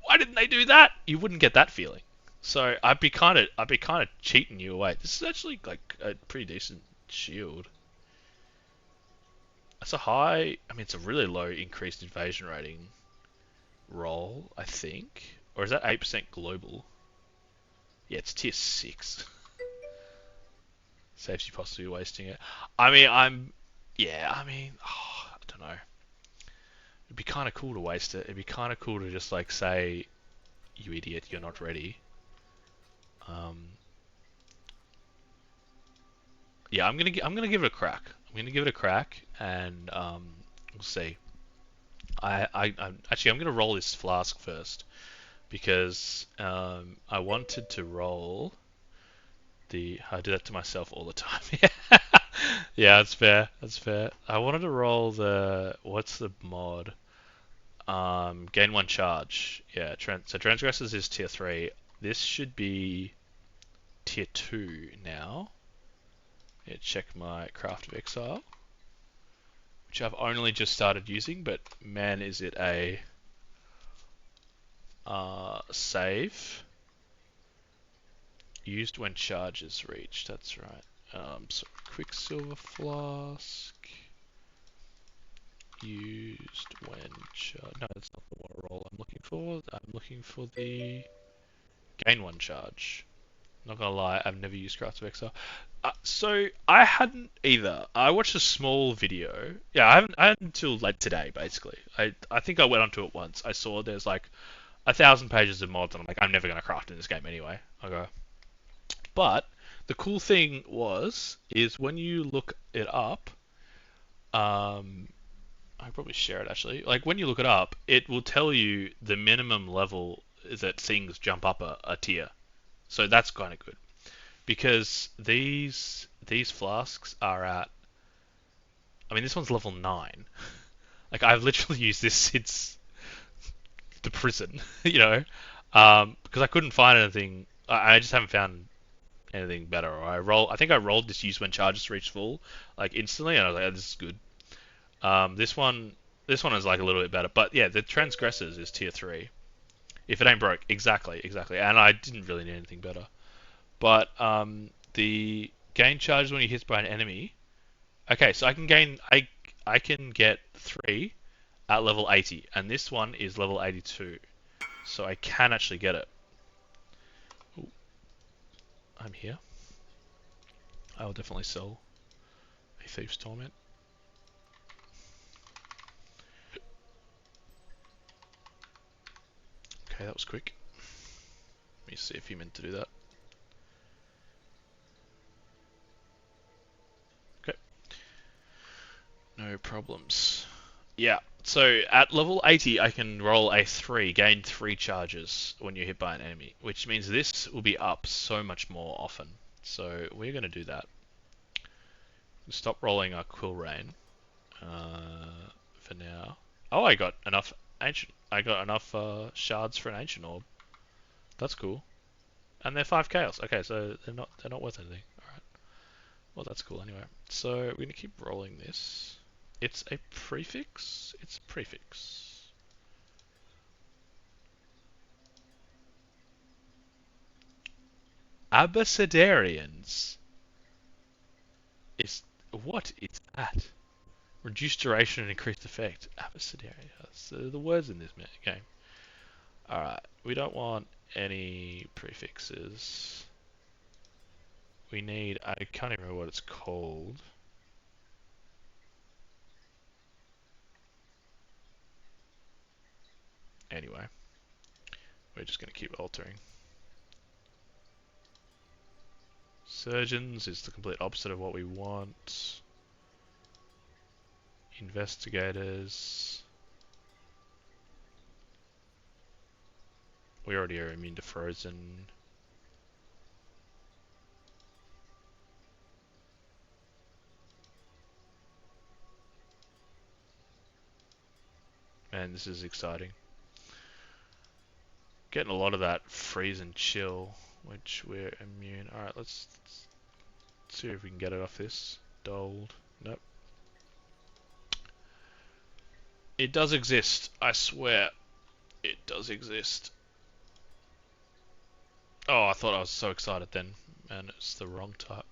why didn't they do that? You wouldn't get that feeling. So I'd be kind of cheating you away. This is actually like a pretty decent shield. It's a high. I mean, it's a really low increased invasion rating roll, I think. Or is that 8% global? Yeah, it's tier 6. Saves you possibly wasting it. I mean, I don't know. It'd be kind of cool to waste it. It'd be kind of cool to just like say, "You idiot, you're not ready." Um, yeah, I'm gonna give it a crack. I'm gonna give it a crack, and we'll see. I'm gonna roll this flask first because I wanted to roll the. I do that to myself all the time. Yeah, that's fair. That's fair. I wanted to roll the. What's the mod? Gain 1 charge. Yeah, so Transgressors is tier 3. This should be tier 2 now. Yeah, check my Craft of Exile, which I've only just started using, but man, is it a save. Used when charge is reached, that's right. So Quicksilver Flask. Used when charge. No, that's not the one roll I'm looking for. I'm looking for the gain 1 charge. Not gonna lie, I've never used Craft of Exile. So I hadn't either. I watched a small video. Yeah, I hadn't until like today, basically. I think I went onto it once. I saw there's like 1,000 pages of mods, and I'm like, I'm never gonna craft in this game anyway. I go. But the cool thing is when you look it up, I probably share it actually. Like when you look it up, it will tell you the minimum level that things jump up a tier. So that's kind of good because these flasks are at. I mean, this one's level 9. Like I've literally used this since the prison, because I couldn't find anything. I just haven't found anything better. Or I think I rolled this use when charges reach full, like instantly, and I was like, oh, this is good. This one is like a little bit better, but yeah, the Transgressors is tier 3. If it ain't broke, exactly, and I didn't really need anything better. But the gain charges when you hit by an enemy. Okay, so I can gain. I can get 3 at level 80, and this one is level 82. So I can actually get it. Ooh, I'm here. I will definitely sell a Thief's Torment. Okay, that was quick. Let me see if he meant to do that. Okay, no problems. Yeah, so at level 80, I can roll a 3, gain 3 charges when you're hit by an enemy, which means this will be up so much more often. So we're going to do that. Stop rolling our Quill Rain for now. Oh, I got enough ancient. I got enough shards for an ancient orb. That's cool. And they're 5 chaos. Okay, so they're not worth anything. All right. Well, that's cool anyway. So we're gonna keep rolling this. It's a prefix. It's a prefix. Abecedarians. Is what is that? Reduced duration and increased effect. Abecedarians. So the words in this game. All right. We don't want any prefixes. We need. I can't even remember what it's called. Anyway, we're just going to keep altering. Surgeons is the complete opposite of what we want. Investigators. We already are immune to frozen. Man, this is exciting. Getting a lot of that freeze and chill, which we're immune. Alright, let's see if we can get it off this. Doled. Nope. It does exist. I swear. It does exist. Oh, I thought I was so excited then. Man, it's the wrong type.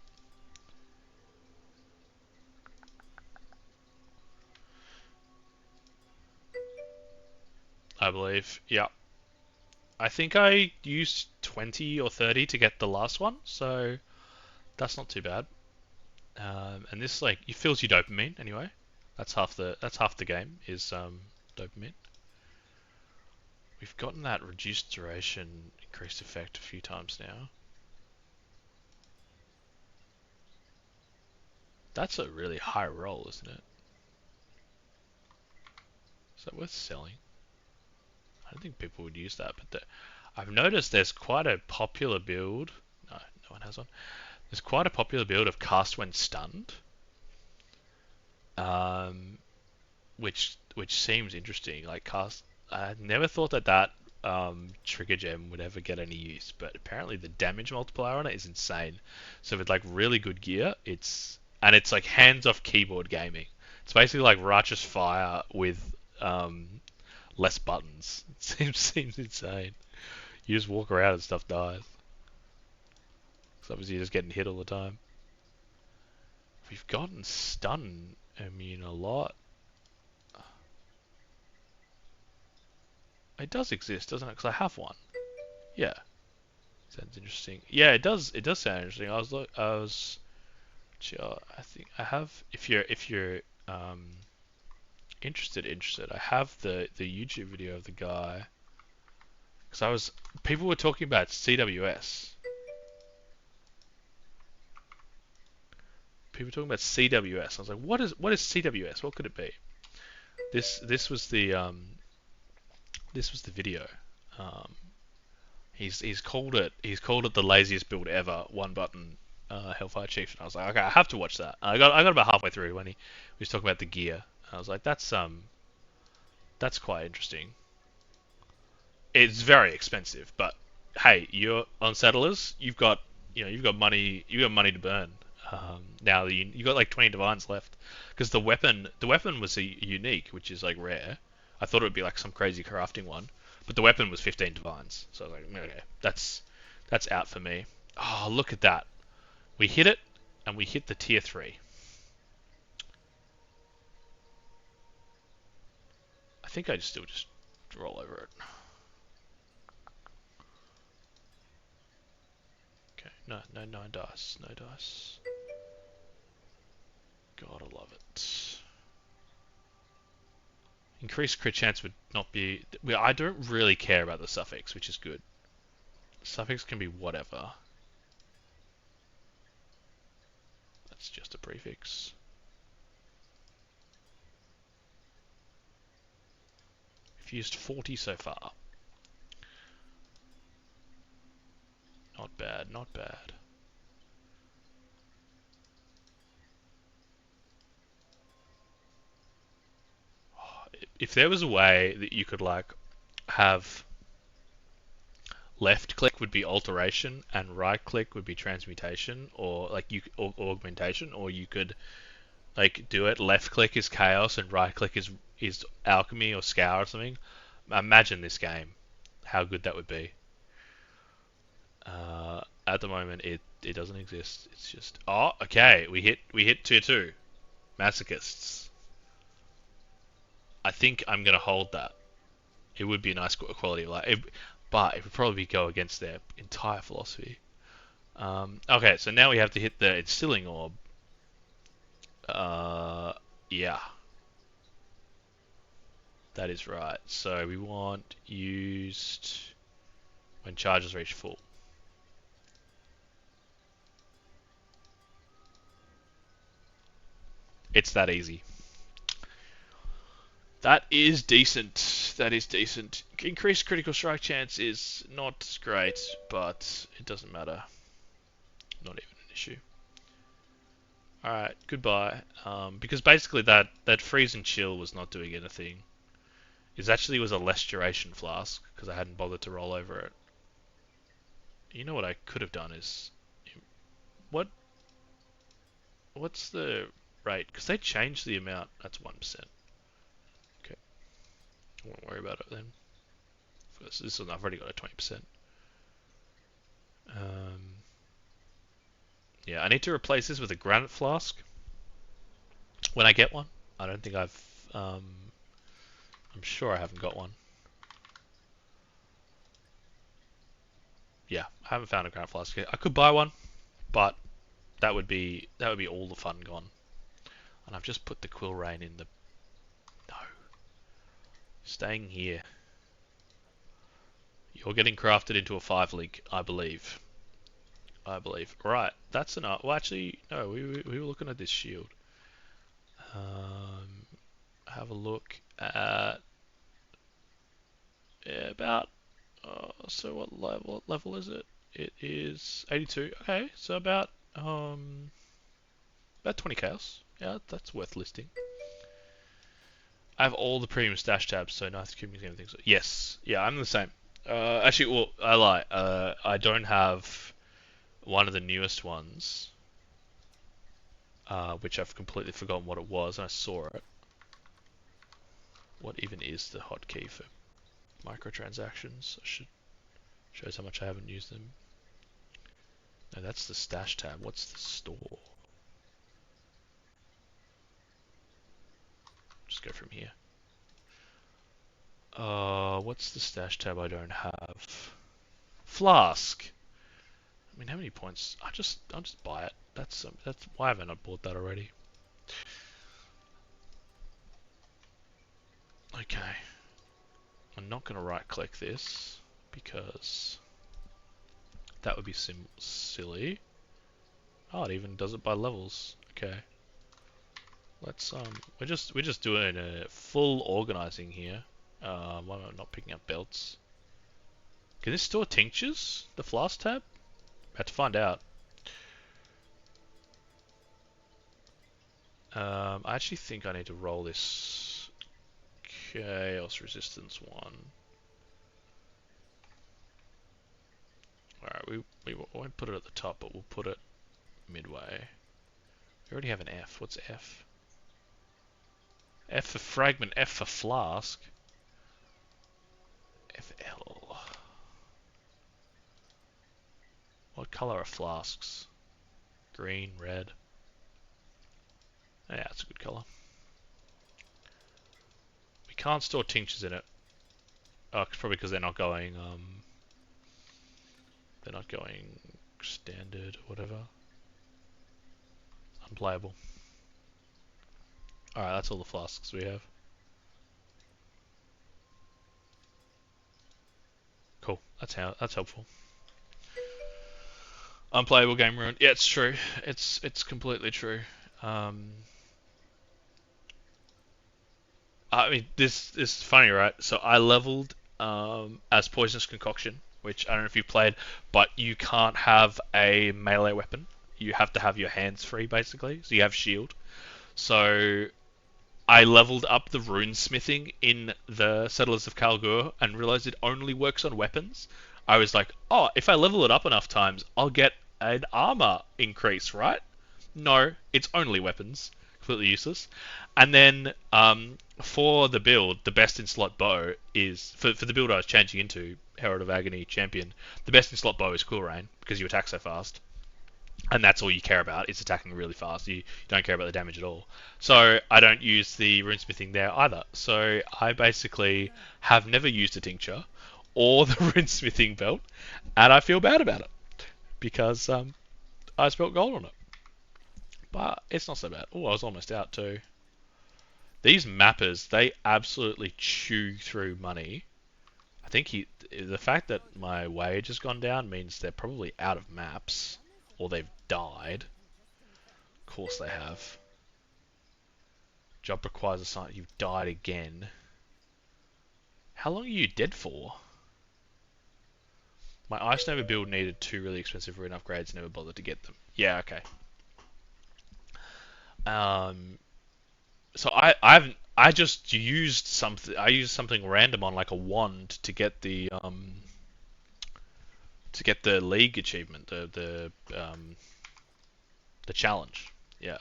I believe. Yeah. I think I used 20 or 30 to get the last one, so that's not too bad. And this like it fills your dopamine anyway. That's half the game is dopamine. We've gotten that reduced duration, increased effect a few times now. That's a really high roll, isn't it? Is that worth selling? I don't think people would use that, but I've noticed there's quite a popular build. No, no one has one. There's quite a popular build of cast when stunned, um, which seems interesting. Like cast, I never thought that trigger gem would ever get any use, but apparently the damage multiplier on it is insane. So with like really good gear, it's like hands-off keyboard gaming. It's basically like Righteous Fire with less buttons. It seems insane. You just walk around and stuff dies. So obviously you're just getting hit all the time. We've gotten stun immune a lot. It does exist, doesn't it? Because I have one. Yeah, sounds interesting. Yeah, it does. It does sound interesting. I think I have. If you're interested, I have the YouTube video of the guy. Because people were talking about CWS. People were talking about CWS. I was like, what is CWS? What could it be? This was the video. Um, he's called it the laziest build ever. One button Hellfire Chief. And I was like, okay, I have to watch that. I got about halfway through when he was talking about the gear. I was like, that's quite interesting. It's very expensive, but hey, you're on Settlers. You've got money. You got money to burn. Now you got like 20 divines left because the weapon was a unique, which is like rare. I thought it would be like some crazy crafting one, but the weapon was 15 divines. So I was like, okay, that's out for me. Oh, look at that. We hit it, and we hit the tier 3. think I still just roll over it. Okay, no dice, no dice. God, I love it. Increased crit chance would not be... Well, I don't really care about the suffix, which is good. The suffix can be whatever. That's just a prefix. We've used 40 so far. Not bad, not bad. If there was a way that you could like have left click would be alteration and right click would be transmutation or like or augmentation, or you could like do it left click is chaos and right click is alchemy or scour or something. Imagine this game, how good that would be. At the moment it doesn't exist. It's just okay, we hit tier 2 masochists. I think I'm gonna hold that. It would be a nice quality of life, but it would probably go against their entire philosophy. Okay, so now we have to hit the instilling orb. Yeah, that is right. So we want used when charges reach full. It's that easy. That is decent. That is decent. Increased critical strike chance is not great, but it doesn't matter. Not even an issue. Alright, goodbye. Because basically that freeze and chill was not doing anything. It actually was a less duration flask, because I hadn't bothered to roll over it. You know what I could have done is... What's the rate? Because they changed the amount. That's 1%. Okay. I won't worry about it then. This one, I've already got a 20%. Yeah, I need to replace this with a granite flask when I get one. I don't think I've... I'm sure I haven't got one. Yeah, I haven't found a granite flask yet. I could buy one, but that would be all the fun gone. And I've just put the quill rain in the... No. Staying here. You're getting crafted into a 5-link, I believe. I believe. Right, that's enough. Well, actually, no, we were looking at this shield. Have a look at... Yeah, about... so what level is it? It is 82. Okay, so about 20 chaos. Yeah, that's worth listing. I have all the premium stash tabs, so nice to keep me things. So. Yes, yeah, I'm the same. Actually, well, I lie. I don't have one of the newest ones, which I've completely forgotten what it was, and I saw it. What even is the hotkey for microtransactions? Shows how much I haven't used them. No, that's the stash tab. What's the store? Just go from here. What's the stash tab I don't have? Flask. I mean, how many points? I'll just buy it. That's why haven't I bought that already? Okay. I'm not gonna right click this because that would be silly. Oh, it even does it by levels. Okay. Let's we're just doing a full organizing here. Why am I not picking up belts? Can this store tinctures? The flask tab? I have to find out. I actually think I need to roll this chaos resistance one. Alright, we won't put it at the top, but we'll put it midway. We already have an F. What's F? F for fragment, F for flask. FL. What color are flasks? Green, red. Yeah, it's a good color. can't store tinctures in it. Oh, it's probably because they're not going standard or whatever. Unplayable. Alright, that's all the flasks we have. Cool. That's helpful. Unplayable game ruined. Yeah, it's true. It's completely true. I mean, this is funny, right? So I leveled as Poisonous Concoction, which I don't know if you played, but you can't have a melee weapon. You have to have your hands free, basically. So you have shield. So I leveled up the runesmithing in the Settlers of Kalgur and realized it only works on weapons. I was like, oh, if I level it up enough times, I'll get an armor increase, right? No, it's only weapons. Completely useless. And then for the build, the best in slot bow is for the build I was changing into Herald of Agony Champion. The best in slot bow is Cool Rain because you attack so fast, and that's all you care about. It's attacking really fast. You don't care about the damage at all. So I don't use the runesmithing there either. So I basically have never used a tincture or the runesmithing belt, and I feel bad about it because I spelt gold on it. But it's not so bad. Oh, I was almost out too. These mappers, they absolutely chew through money. I think the fact that my wage has gone down means they're probably out of maps, or they've died. Of course they have. Job requires a sign. You've died again. How long are you dead for? My Ice Nova build needed 2 really expensive rune upgrades. Never bothered to get them. Yeah, okay. So I just used something. I used something random on like a wand to get the league achievement, the challenge. Yeah.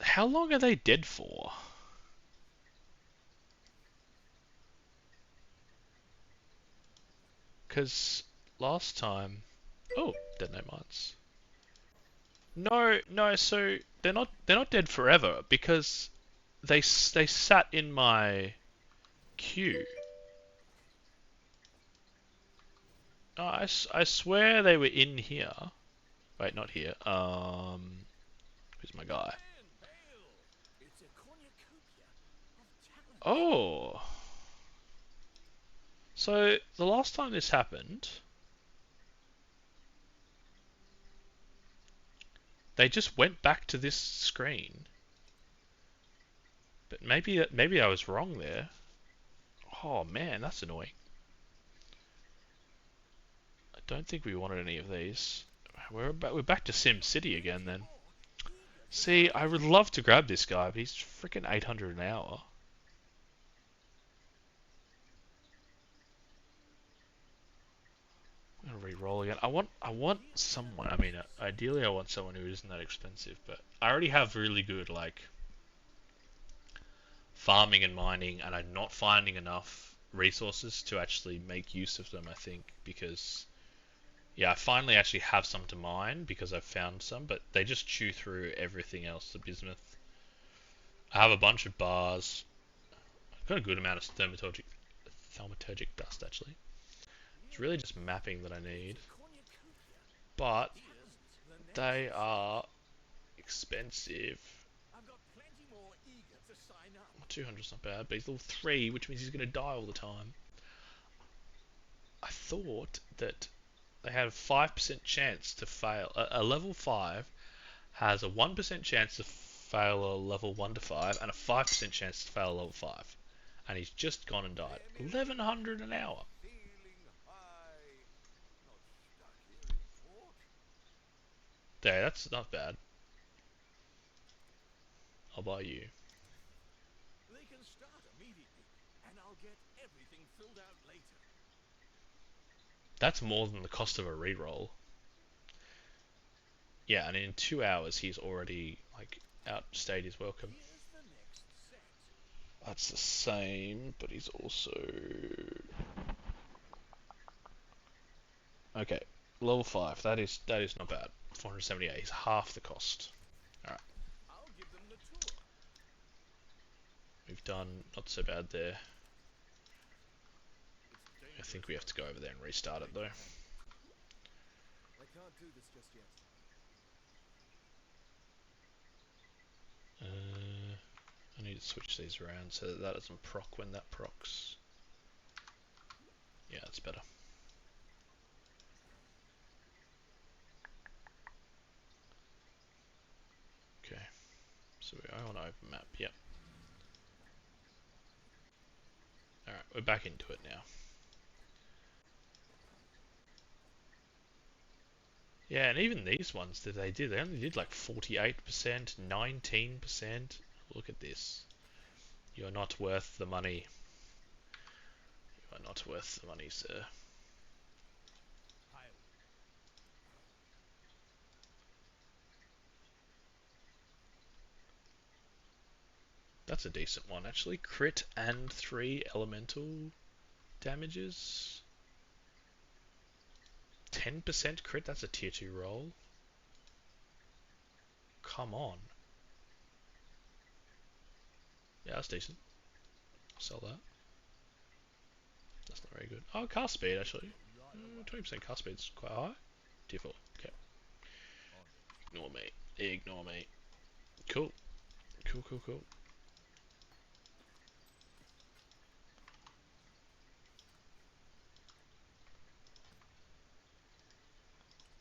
How long are they dead for? Because last time, oh, detonate mines. No, no. So they're not dead forever because they sat in my queue. No, I swear they were in here. Wait, not here. Who's my guy? Oh. So the last time this happened, they just went back to this screen. But maybe I was wrong there. Oh man, that's annoying. I don't think we wanted any of these. We're back to Sim City again then. See, I would love to grab this guy, but he's freaking 800 an hour. I'm gonna re-roll again. I want someone. I mean, ideally, I want someone who isn't that expensive. But I already have really good like farming and mining, and I'm not finding enough resources to actually make use of them. I think because yeah, I finally actually have some to mine because I've found some, but they just chew through everything else. The bismuth. I have a bunch of bars. I've got a good amount of thaumaturgic dust actually. It's really just mapping that I need. But they are expensive. 200's not bad, but he's level 3, which means he's going to die all the time. I thought that they had a 5% chance to fail. A level 5 has a 1% chance to fail a level 1 to 5, and a 5% chance to fail a level 5. And he's just gone and died. 1100 an hour. There, that's not bad. I'll buy you. They can start immediately, and I'll get everything filled out later. That's more than the cost of a reroll. Yeah, and in 2 hours he's already like outstayed his welcome. That's the same, but he's also okay. Level 5. That is not bad. 478. He's half the cost. All right. I'll give them the tour. Move we've done not so bad there. I think we have to go over there and restart it though. I can't do this just yet. I need to switch these around so that doesn't proc when that procs. Yeah, that's better. Okay, so I want to open map. Yep. All right, we're back into it now. Yeah, and even these ones that they only did like 48%, 19%. Look at this. You are not worth the money. You are not worth the money, sir. That's a decent one, actually. Crit and 3 elemental damages. 10% crit, that's a tier 2 roll. Come on. Yeah, that's decent. I'll sell that. That's not very good. Oh, cast speed, actually. 20% cast speed's quite high. Tier 4. Okay. Ignore me. Ignore me. Cool. Cool, cool, cool.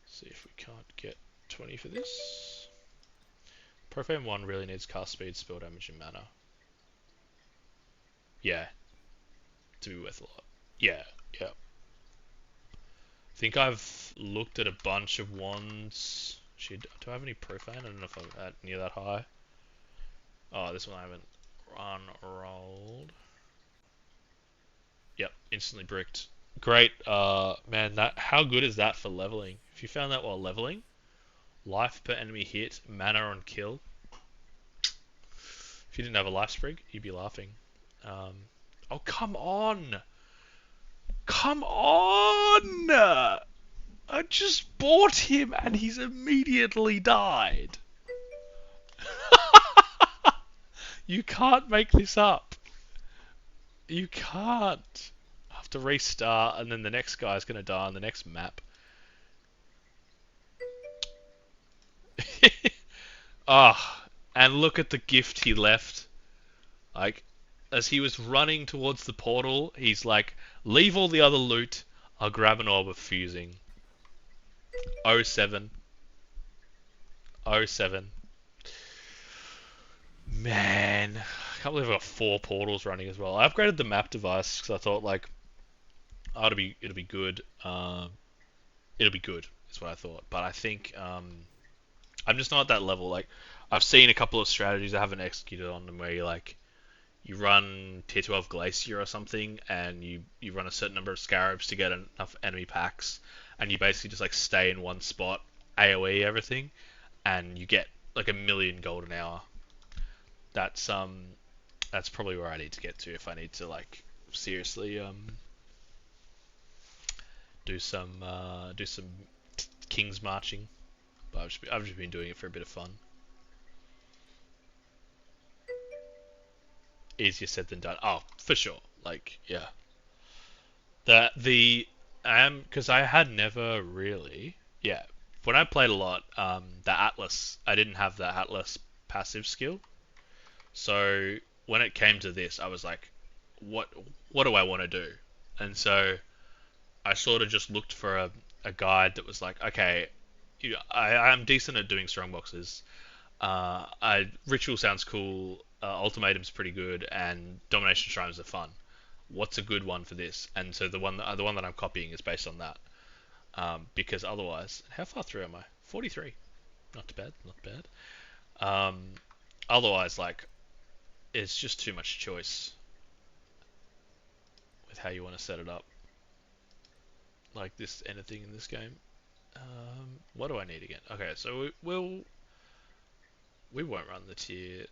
See if we can't get 20 for this. Profane 1 really needs cast speed, spell damage, and mana. Yeah. To be worth a lot. Yeah, yeah. I think I've looked at a bunch of wands. Do I have any profane? I don't know if I'm at near that high. Oh, this one I haven't unrolled. Yep, instantly bricked. Great, man, how good is that for leveling? If you found that while leveling, life per enemy hit, mana on kill. If you didn't have a life sprig, you'd be laughing. Oh, come on! Come on! I just bought him and he's immediately died. You can't make this up. You can't. I have to restart and then the next guy's gonna die on the next map. Ah, and look at the gift he left. Like, as he was running towards the portal, he's like, leave all the other loot, I'll grab an orb of fusing. 07. 07. Man, I can't believe I've got 4 portals running as well. I upgraded the map device because I thought like, oh, it'll be good. It'll be good is what I thought. But I think I'm just not at that level. Like, I've seen a couple of strategies I haven't executed on them where you run tier 12 Glacier or something, and you run a certain number of Scarabs to get enough enemy packs, and you basically just like stay in one spot, AoE everything, and you get like 1,000,000 gold an hour. That's probably where I need to get to if I need to like seriously do some King's marching. But I've just been doing it for a bit of fun. Easier said than done. Oh, for sure. Like, yeah. Because I had never really, yeah. When I played a lot, the Atlas, I didn't have the Atlas passive skill. So when it came to this, I was like, what do I want to do? And so I sort of just looked for a guide that was like, okay, I'm decent at doing strong boxes. Ritual sounds cool. Ultimatum's pretty good, and Domination Shrines are fun. What's a good one for this? And so the one that I'm copying is based on that. Because otherwise, how far through am I? 43. Not too bad. Not bad. Otherwise, like, it's just too much choice with how you want to set it up. Like this, anything in this game. What do I need again? Okay, so we won't run the tier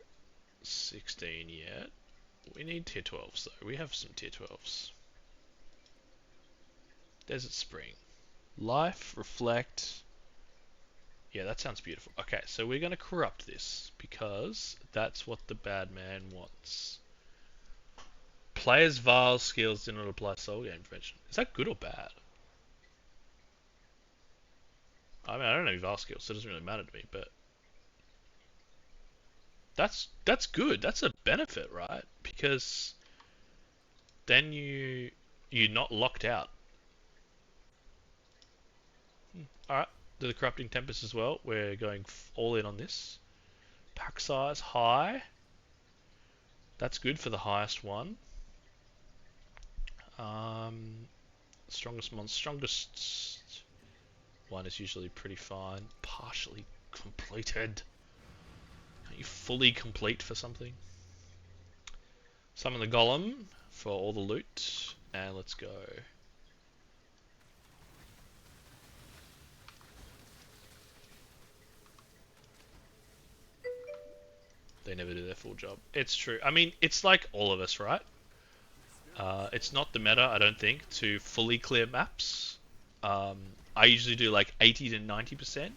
16 yet. We need tier 12s though. We have some tier 12s. Desert Spring. Life, Reflect. Yeah, that sounds beautiful. Okay, so we're going to corrupt this because that's what the bad man wants. Players' Vile skills do not apply soul game prevention. Is that good or bad? I mean, I don't have Vile skills, so it doesn't really matter to me, but that's good. That's a benefit, right? Because then you're not locked out. Alright, do the Corrupting Tempest as well. We're going all in on this. Pack size high. That's good for the highest one. Strongest one is usually pretty fine. Partially completed. Are you fully complete for something? Summon the Golem for all the loot, and let's go. They never do their full job. It's true. I mean, it's like all of us, right? It's not the meta, I don't think, to fully clear maps. I usually do like 80 to 90%.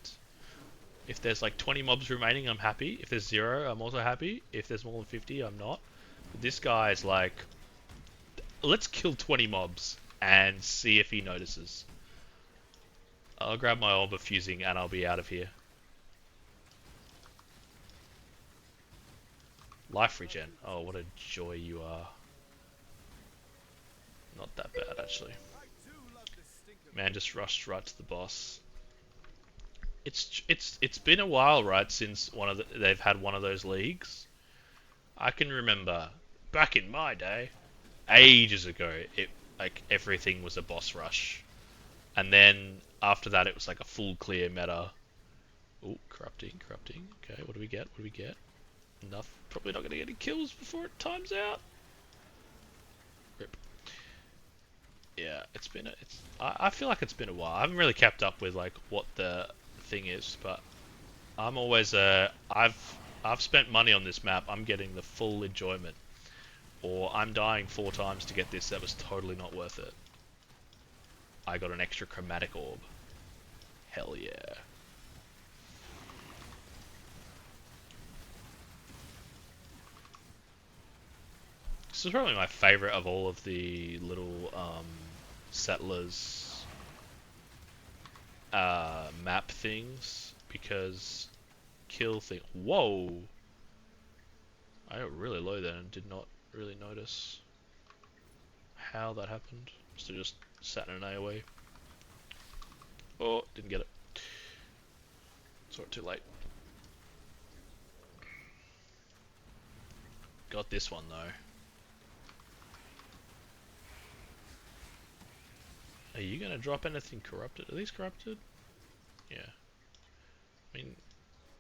If there's like 20 mobs remaining, I'm happy. If there's 0, I'm also happy. If there's more than 50, I'm not. But this guy is like, let's kill 20 mobs and see if he notices. I'll grab my orb of fusing and I'll be out of here. Life regen. Oh, what a joy you are. Not that bad, actually. Man just rushed right to the boss. It's been a while, right, since they've had one of those leagues. I can remember back in my day, ages ago, like everything was a boss rush, and then after that it was like a full clear meta. Oh, corrupting. Okay, what do we get? Enough. Probably not going to get any kills before it times out. Rip. Yeah, I feel like it's been a while. I haven't really kept up with like what the thing is, but I'm always I've spent money on this map. I'm getting the full enjoyment, or I'm dying 4 times to get this. That was totally not worth it. I got an extra chromatic orb. Hell yeah. This is probably my favorite of all of the little settlers map things, because kill thing. Whoa! I got really low then and did not really notice how that happened. So just sat in an AoE. Oh, didn't get it. Saw it too late. Got this one though. Are you gonna drop anything corrupted? Are these corrupted? Yeah. I mean,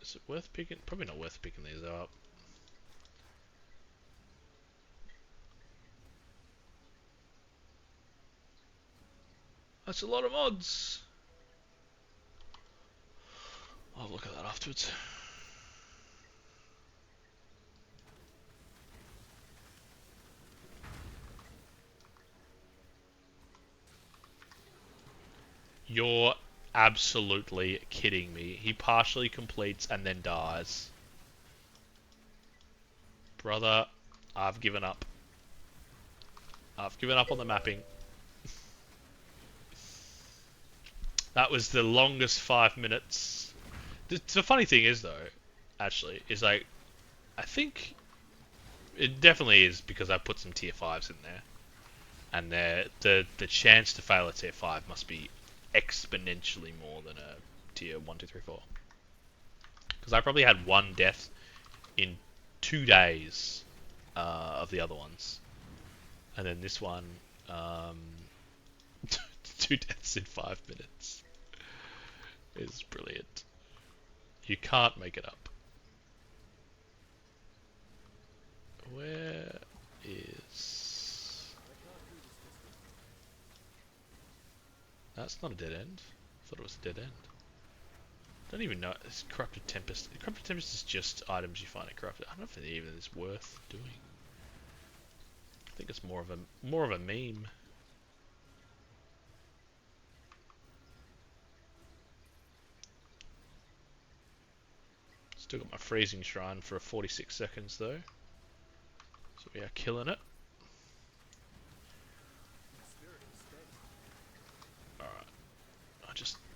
is it worth picking? Probably not worth picking these up. That's a lot of mods. I'll look at that afterwards. You're absolutely kidding me. He partially completes and then dies. Brother, I've given up. I've given up on the mapping. That was the longest 5 minutes. The funny thing is though, actually, is like, I think it definitely is because I put some tier 5s in there. And the chance to fail a tier 5 must be exponentially more than a tier 1, 2, 3, 4. Because I probably had 1 death in 2 days of the other ones. And then this one, 2 deaths in 5 minutes. Is brilliant. You can't make it up. Where is... That's not a dead end. I thought it was a dead end. Don't even know. It's Corrupted Tempest. Corrupted Tempest is just items you find at Corrupted. I don't know if it even is worth doing. I think it's more of a meme. Still got my freezing shrine for a 46 seconds though. So we are killing it.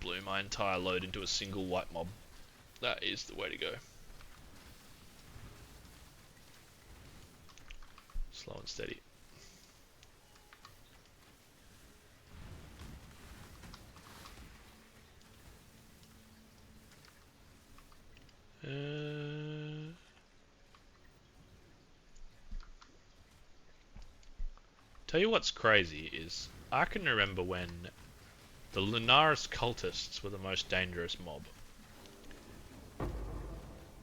blew my entire load into a single white mob. That is the way to go. Slow and steady. Tell you what's crazy is I can remember when the Lunaris cultists were the most dangerous mob.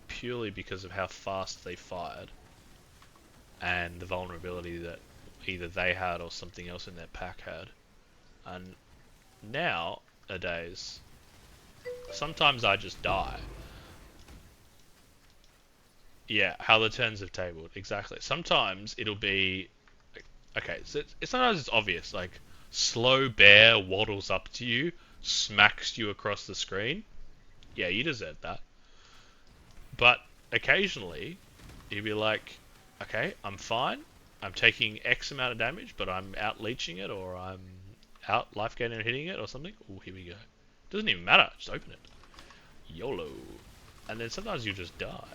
Purely because of how fast they fired and the vulnerability that either they had or something else in their pack had. And nowadays, sometimes I just die. Yeah, how the turns have tabled, exactly. Sometimes it'll be okay. So sometimes it's obvious, like slow bear waddles up to you, smacks you across the screen. Yeah, you deserve that. But occasionally, you'll be like, okay, I'm fine. I'm taking X amount of damage, but I'm out leeching it, or I'm out life gaining and hitting it, or something. Oh, here we go. Doesn't even matter. Just open it. YOLO. And then sometimes you just die.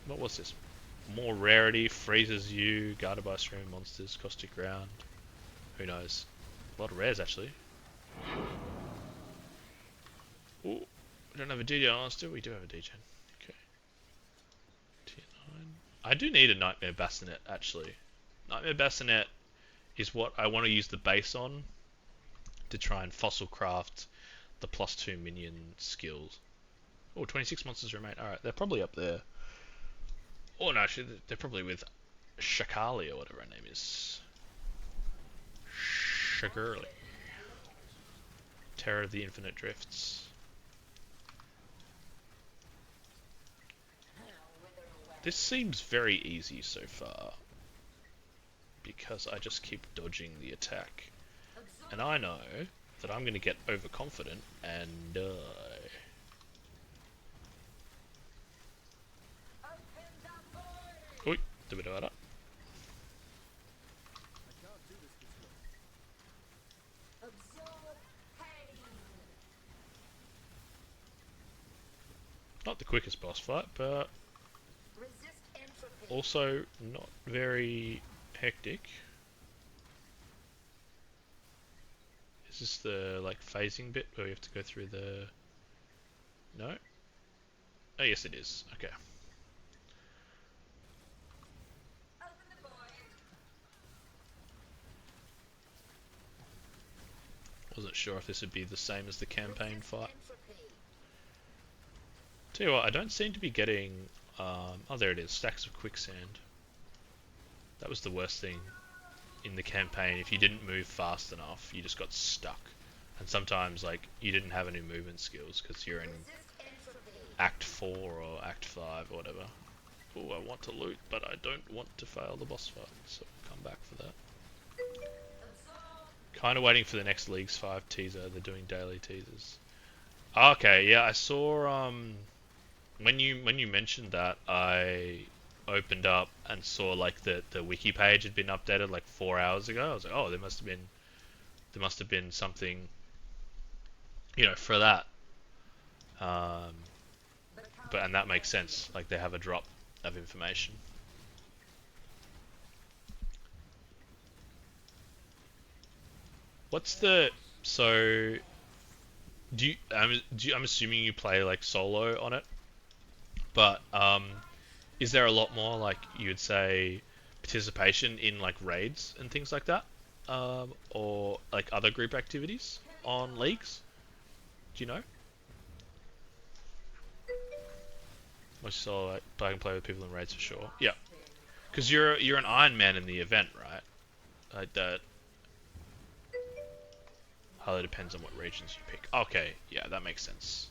What's this? More rarity, freezes you, guarded by streaming monsters, caustic ground. Who knows? A lot of rares actually. Ooh, we don't have a DJ on us, do we? We do have a DJ. Okay. Tier 9. I do need a Nightmare Bassinet actually. Nightmare Bassinet is what I want to use the base on to try and fossil craft the +2 minion skills. Oh, 26 monsters remain. Alright, they're probably up there. Oh no, actually, they're probably with Shakali or whatever her name is. Shagurli. Terror of the Infinite Drifts. This seems very easy so far. Because I just keep dodging the attack. And I know that I'm going to get overconfident and die. Oi, do we do that? I can't do this way. Absorb pain. Not the quickest boss fight, but Resist entropy. also not very hectic. Is this the like phasing bit where we have to go through the... No? Oh yes it is. Okay. Open the void. Wasn't sure if this would be the same as the campaign Resist fight. entropy. Tell you what, I don't seem to be getting... oh there it is, stacks of quicksand. That was the worst thing in the campaign. If you didn't move fast enough, you just got stuck. And sometimes like you didn't have any movement skills because you're in Resist entropy. Act 4 or Act 5 or whatever. Oh, I want to loot, but I don't want to fail the boss fight, so come back for that. Kind of waiting for the next Leagues 5 teaser. They're doing daily teasers. Okay, yeah, I saw when you mentioned that, I opened up and saw like the wiki page had been updated like 4 hours ago. I was like, oh, there must have been something, you know, for that. And that makes sense. Like they have a drop of information. What's the so? I'm assuming you play like solo on it, but is there a lot more like you would say participation in like raids and things like that, or like other group activities on leagues? Do you know? I saw like I can play with people in raids for sure. Yeah, because you're an Iron Man in the event, right? Like that. Highly depends on what regions you pick. Okay, yeah, that makes sense.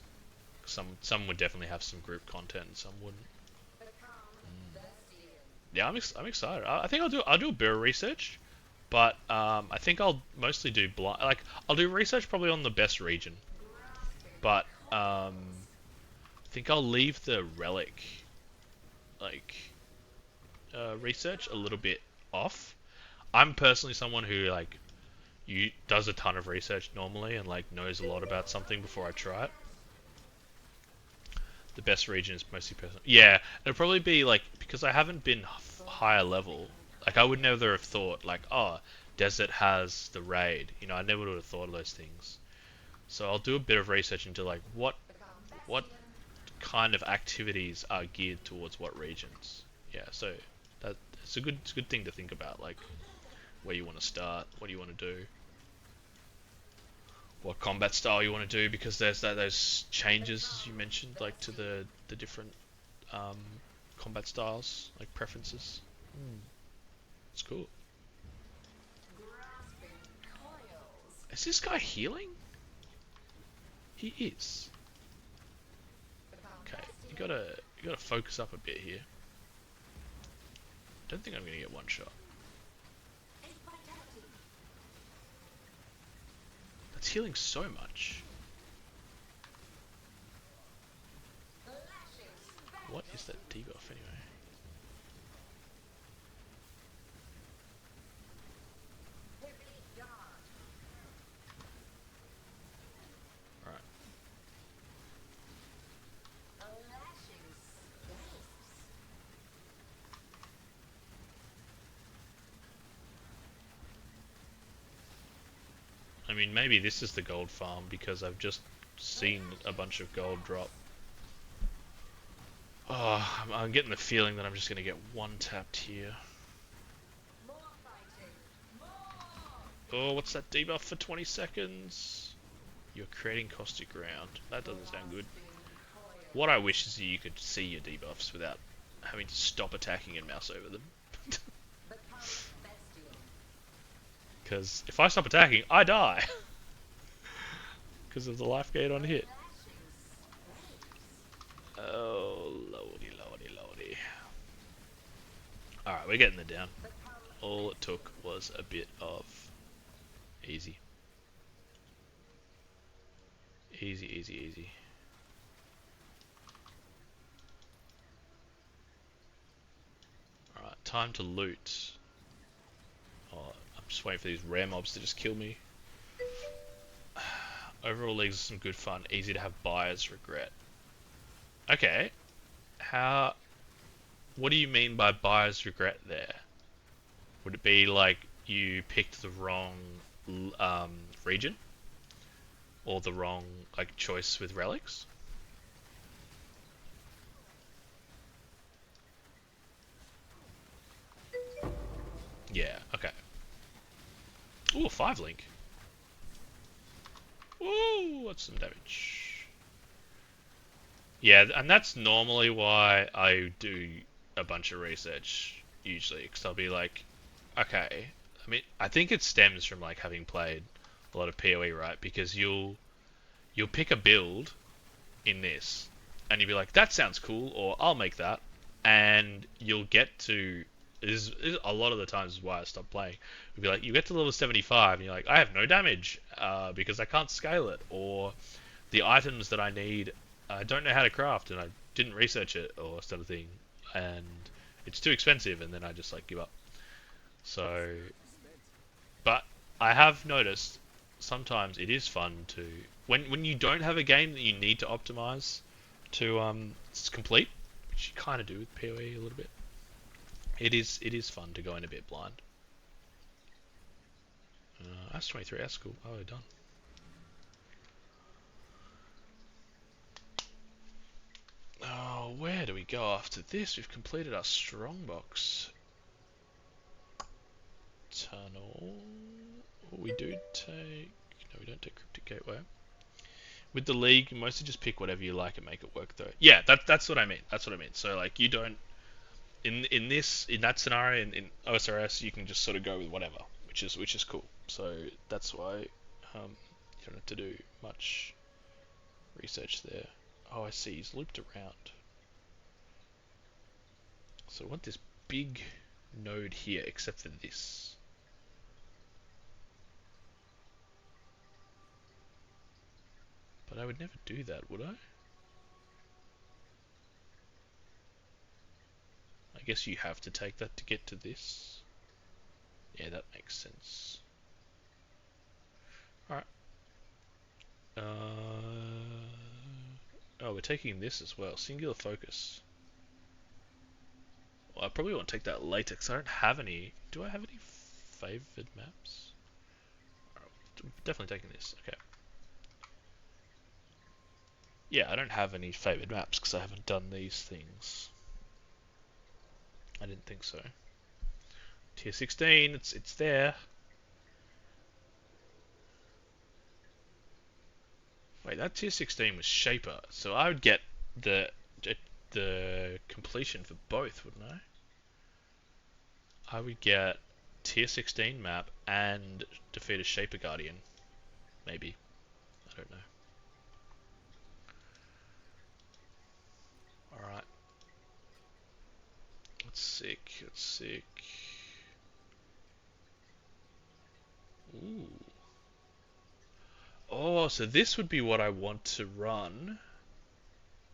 Some would definitely have some group content, and some wouldn't. Yeah, I'm excited. I think I'll do a bit of research, but I think I'll mostly do I'll do research probably on the best region, but I think I'll leave the relic research a little bit off. I'm personally someone who like does a ton of research normally and like knows a lot about something before I try it. The best region is mostly personal. Yeah, it'll probably be like because I haven't been higher level. Like I would never have thought like, oh, desert has the raid. You know, I never would have thought of those things. So I'll do a bit of research into like what kind of activities are geared towards what regions. Yeah, so it's a good thing to think about, like where you want to start, what do you want to do, what combat style you want to do, because there's those changes as you mentioned, like to the different um, combat styles, like preferences. It's cool. Is this guy healing? He is. Okay, you gotta focus up a bit here. Don't think I'm gonna get one shot. That's healing so much. What is that debuff anyway? Alright. I mean, maybe this is the gold farm because I've just seen a bunch of gold drop. Oh, I'm getting the feeling that I'm just going to get one tapped here. Oh, what's that debuff for 20 seconds? You're creating caustic ground. That doesn't sound good. What I wish is that you could see your debuffs without having to stop attacking and mouse over them. Because if I stop attacking, I die. Because of the life gate on hit. Oh, lordy, lordy, lordy. Alright, we're getting it down. All it took was a bit of easy. Easy, easy, easy. Alright, time to loot. Oh, I'm just waiting for these rare mobs to just kill me. Overall leagues are some good fun. Easy to have buyer's regret. Okay. What do you mean by buyer's regret there? Would it be like you picked the wrong region? Or the wrong like choice with relics? Yeah, okay. Ooh, a 5 link. Ooh, that's some damage. Yeah, and that's normally why I do a bunch of research, usually, because I'll be like, okay, I mean, I think it stems from like having played a lot of PoE, right? Because you'll pick a build in this, and you'll be like, that sounds cool, or I'll make that, and you'll get to this is a lot of the times is why I stopped playing. You'll be like, you get to level 75, and you're like, I have no damage because I can't scale it, or the items that I need, I don't know how to craft, and I didn't research it, or sort of thing, and it's too expensive, and then I just like give up. So, but I have noticed sometimes it is fun to when you don't have a game that you need to optimize to complete, which you kind of do with PoE a little bit. It is fun to go in a bit blind. That's 23. That's cool. Oh, done. Oh, where do we go after this? We've completed our strongbox tunnel. We do take... No, we don't take Cryptic Gateway. With the league, you mostly just pick whatever you like and make it work, though. Yeah, that's what I mean. That's what I mean. So, like, you don't... In that scenario, in OSRS, you can just sort of go with whatever, which is cool. So, that's why you don't have to do much research there. Oh, I see. He's looped around. So I want this big node here, except for this. But I would never do that, would I? I guess you have to take that to get to this. Yeah, that makes sense. Alright. Oh, we're taking this as well. Singular focus. Well, I probably want to take that later because I don't have any. Do I have any favored maps? I'm definitely taking this. Okay. Yeah, I don't have any favored maps because I haven't done these things. I didn't think so. Tier 16, it's there. Wait, that tier 16 was Shaper, so I would get the completion for both, wouldn't I? I would get tier 16 map and defeat a Shaper Guardian. Maybe. I don't know. Alright. That's sick. That's sick. Ooh. Oh, so this would be what I want to run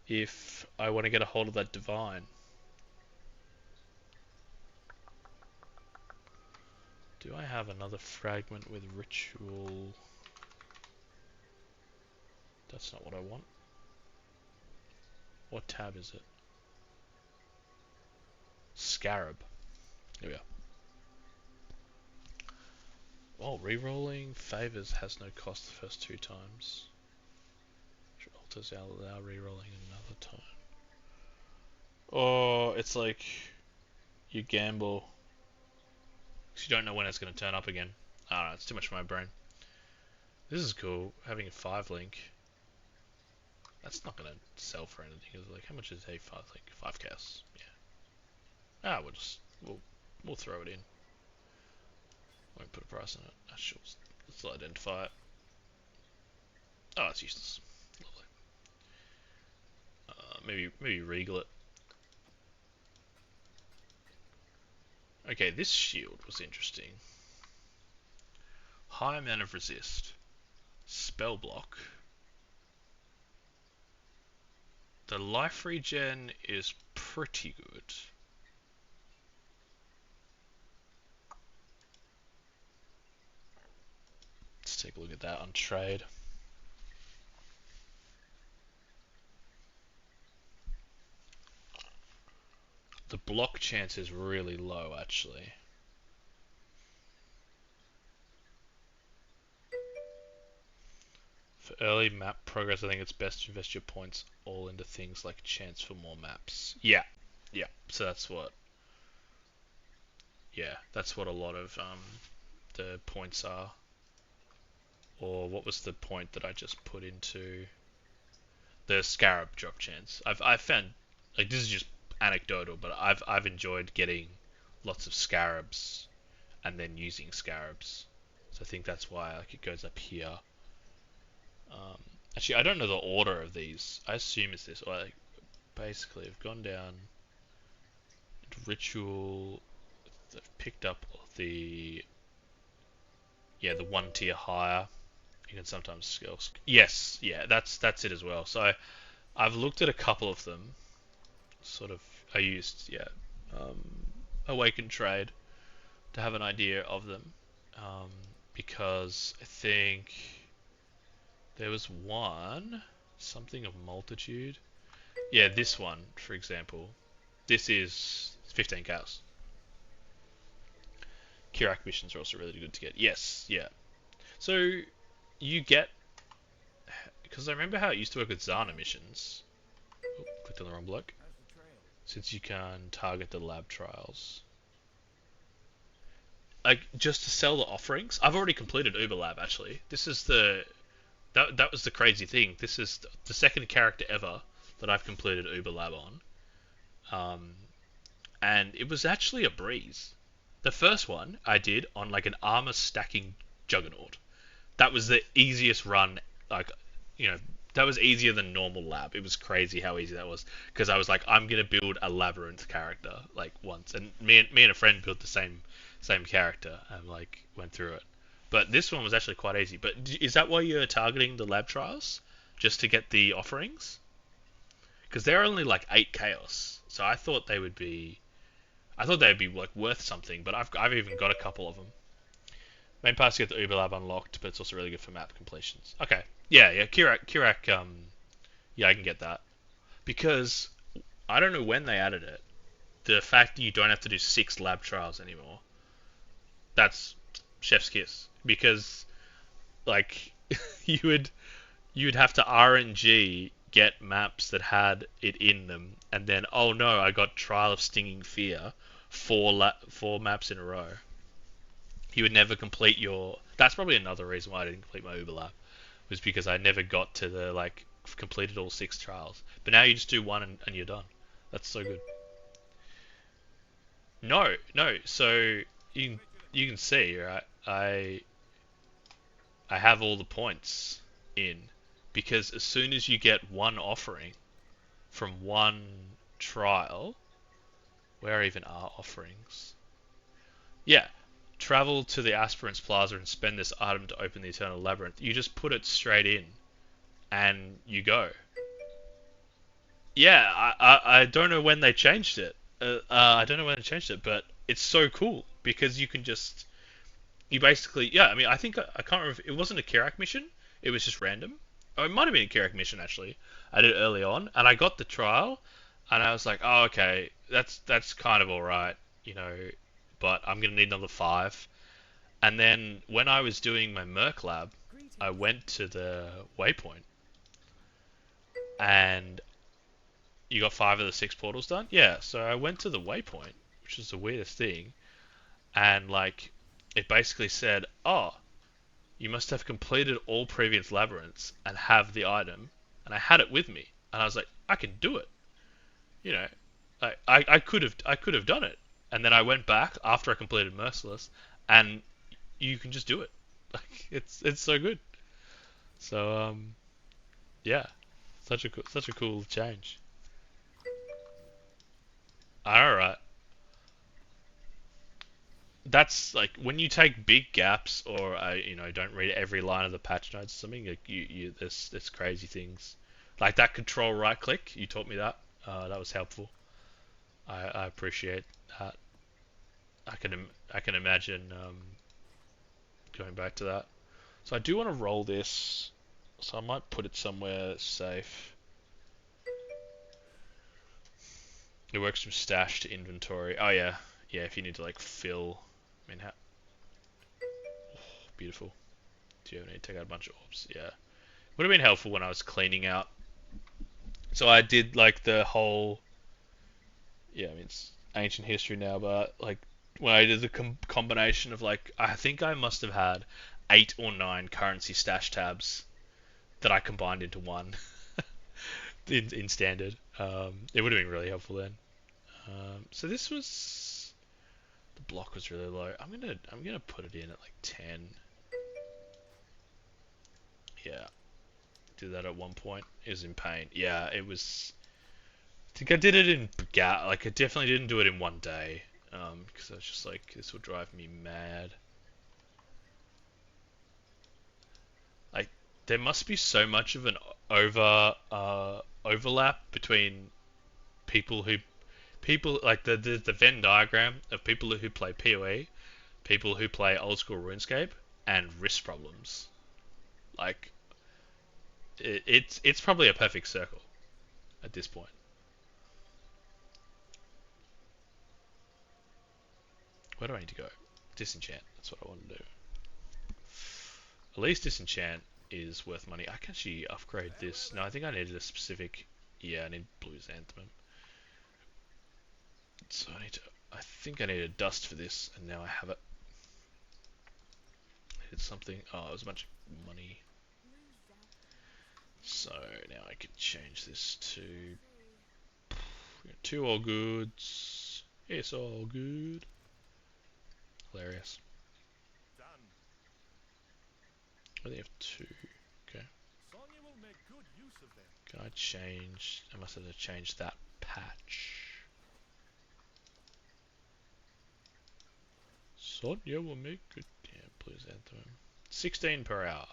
if I want to get a hold of that Divine. Do I have another fragment with Ritual? That's not what I want. What tab is it? Scarab. Here we are. Oh, rerolling favors has no cost the first 2 times. Alters allow rerolling another time. Oh, it's like you gamble because you don't know when it's going to turn up again. I don't know, it's too much for my brain. This is cool, having a 5 link. That's not going to sell for anything, is it? Like, how much is a 5 link? 5 cows. Yeah. We'll throw it in. Won't put a price on it. Sure. Let's identify it. Oh, it's useless. Lovely. Maybe regal it. Okay, this shield was interesting. High amount of resist. Spell block. The life regen is pretty good. Let's take a look at that on trade. The block chance is really low, actually. For early map progress, I think it's best to invest your points all into things like chance for more maps. Yeah. So that's what. Yeah, that's what a lot of the points are. Or what was the point that I just put into the Scarab drop chance? I've found, like, this is just anecdotal, but I've enjoyed getting lots of Scarabs and then using Scarabs. So I think that's why, like, it goes up here. Actually, I don't know the order of these. I assume it's this. Like, basically, I've gone down into Ritual. I've picked up the 1 tier higher. You can sometimes skill. Yes, yeah, that's it as well. So I've looked at a couple of them. Sort of, I used Awaken Trade to have an idea of them, because I think there was one, something of multitude. Yeah, this one, for example. This is 15 cows. Kirak missions are also really good to get. Yes, yeah. So you get, because I remember how it used to work with Zana missions. Oh, clicked on the wrong bloke. How's the trail? Since you can target the lab trials. Like, just to sell the offerings. I've already completed Uber Lab, actually. This is that was the crazy thing. This is the second character ever that I've completed Uber Lab on. And it was actually a breeze. The first one I did on, like, an armor stacking juggernaut. That was the easiest run, like, that was easier than normal lab. It was crazy how easy that was, because I was like, I'm gonna build a labyrinth character, like, once, and me and a friend built the same character and, like, went through it. But this one was actually quite easy. But is that why you're targeting the lab trials, just to get the offerings? Because they're only like 8 chaos, so I thought they would be like worth something. But I've even got a couple of them. Main pass to get the Uber Lab unlocked, but it's also really good for map completions. Okay. Yeah. Kirak. Yeah, I can get that because I don't know when they added it. The fact that you don't have to do 6 lab trials anymore. That's chef's kiss because like you would you'd have to RNG get maps that had it in them, and then oh no, I got Trial of Stinging Fear 4 maps in a row. You would never complete your. That's probably another reason why I didn't complete my Uber lab was because I never got to the like completed all 6 trials. But now you just do one and you're done. That's so good. No, no. So you can see right. I have all the points in because as soon as you get one offering from one trial, where even are offerings? Yeah, travel to the Aspirants Plaza and spend this item to open the Eternal Labyrinth. You just put it straight in and you go. Yeah, I don't know when they changed it. I don't know when they changed it, but it's so cool because you can just you basically yeah. I mean, I think I can't remember. If it wasn't a Kirak mission. It was just random. Oh, it might have been a Kirak mission actually. I did it early on, and I got the trial, and I was like, oh okay, that's kind of all right, you know, but I'm gonna need another 5. And then when I was doing my Merc lab, I went to the waypoint, and you got 5 of the 6 portals done. Yeah, so I went to the waypoint, which is the weirdest thing, and like it basically said, oh, you must have completed all previous labyrinths and have the item. And I had it with me, and I was like, I can do it. You know, I could have done it. And then I went back after I completed Merciless, and you can just do it. Like it's so good. So yeah, such a cool change. All right. That's like when you take big gaps or you know don't read every line of the patch notes or something. Like there's crazy things like that control right click. You taught me that. That was helpful. I appreciate that. I can imagine going back to that. So I do want to roll this. So I might put it somewhere safe. It works from stash to inventory. Oh yeah, yeah. If you need to like fill, I mean, beautiful. Do you need to take out a bunch of orbs? Yeah. Would have been helpful when I was cleaning out. So I did like the whole, yeah, I mean it's ancient history now, but like when I did the combination of like I think I must have had 8 or 9 currency stash tabs that I combined into one in standard. It would have been really helpful then. So this was the block was really low. I'm gonna put it in at like 10. Yeah, did that at one point. It was in pain. Yeah, it was. I think I did it in like I definitely didn't do it in one day. Because I was just like, this will drive me mad. Like, there must be so much of an overlap between people who like the Venn diagram of people who play PoE, people who play old school RuneScape, and wrist problems. Like, it's probably a perfect circle at this point. Where do I need to go? Disenchant. That's what I want to do. At least disenchant is worth money. I can actually upgrade this. No, I think I needed a specific. Yeah, I need Blues Anthem. So I need to. I think I need a dust for this, and now I have it. I needed something. Oh, it was a bunch of money. So now I can change this to 2 all goods. It's all good. Hilarious. Done. I only have 2. Okay. Sonya will make good use of them. Can I change? I must have to change that patch. Sonya will make good. Yeah, please enter him. 16 per hour.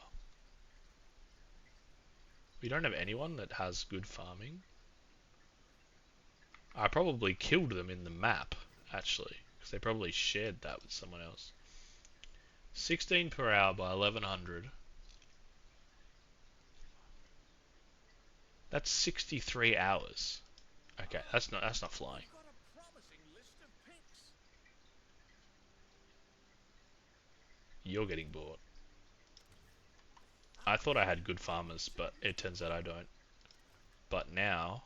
We don't have anyone that has good farming. I probably killed them in the map, actually, because they probably shared that with someone else. 16 per hour by 1100. That's 63 hours. Okay, that's not flying. You've got a promising list of picks. You're getting bored. I thought I had good farmers, but it turns out I don't. But now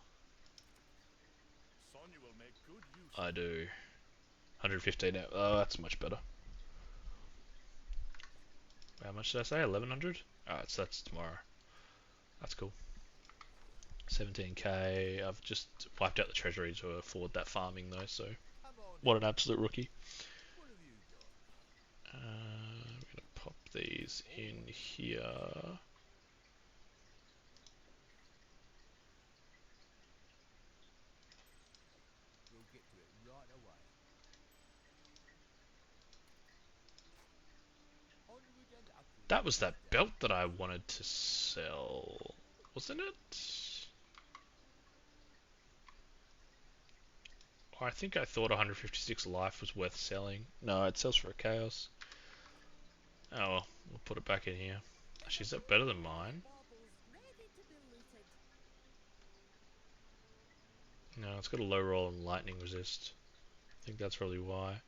Sonya will make good use I of it. do. 115 hours. Oh, that's much better. How much did I say? 1100? Alright, so that's tomorrow. That's cool. 17k. I've just wiped out the treasury to afford that farming though, so Come on, what an absolute rookie. what have you got? I'm gonna pop these in here. We'll get to it right away. Onward and upward, That was no that doubt. belt that I wanted to sell, wasn't it? Or I think I thought 156 life was worth selling. No, it sells for a chaos. Oh well, we'll put it back in here. Actually, is that better than mine? Baubles ready to be looted. No, it's got a low roll and lightning resist. I think that's probably why.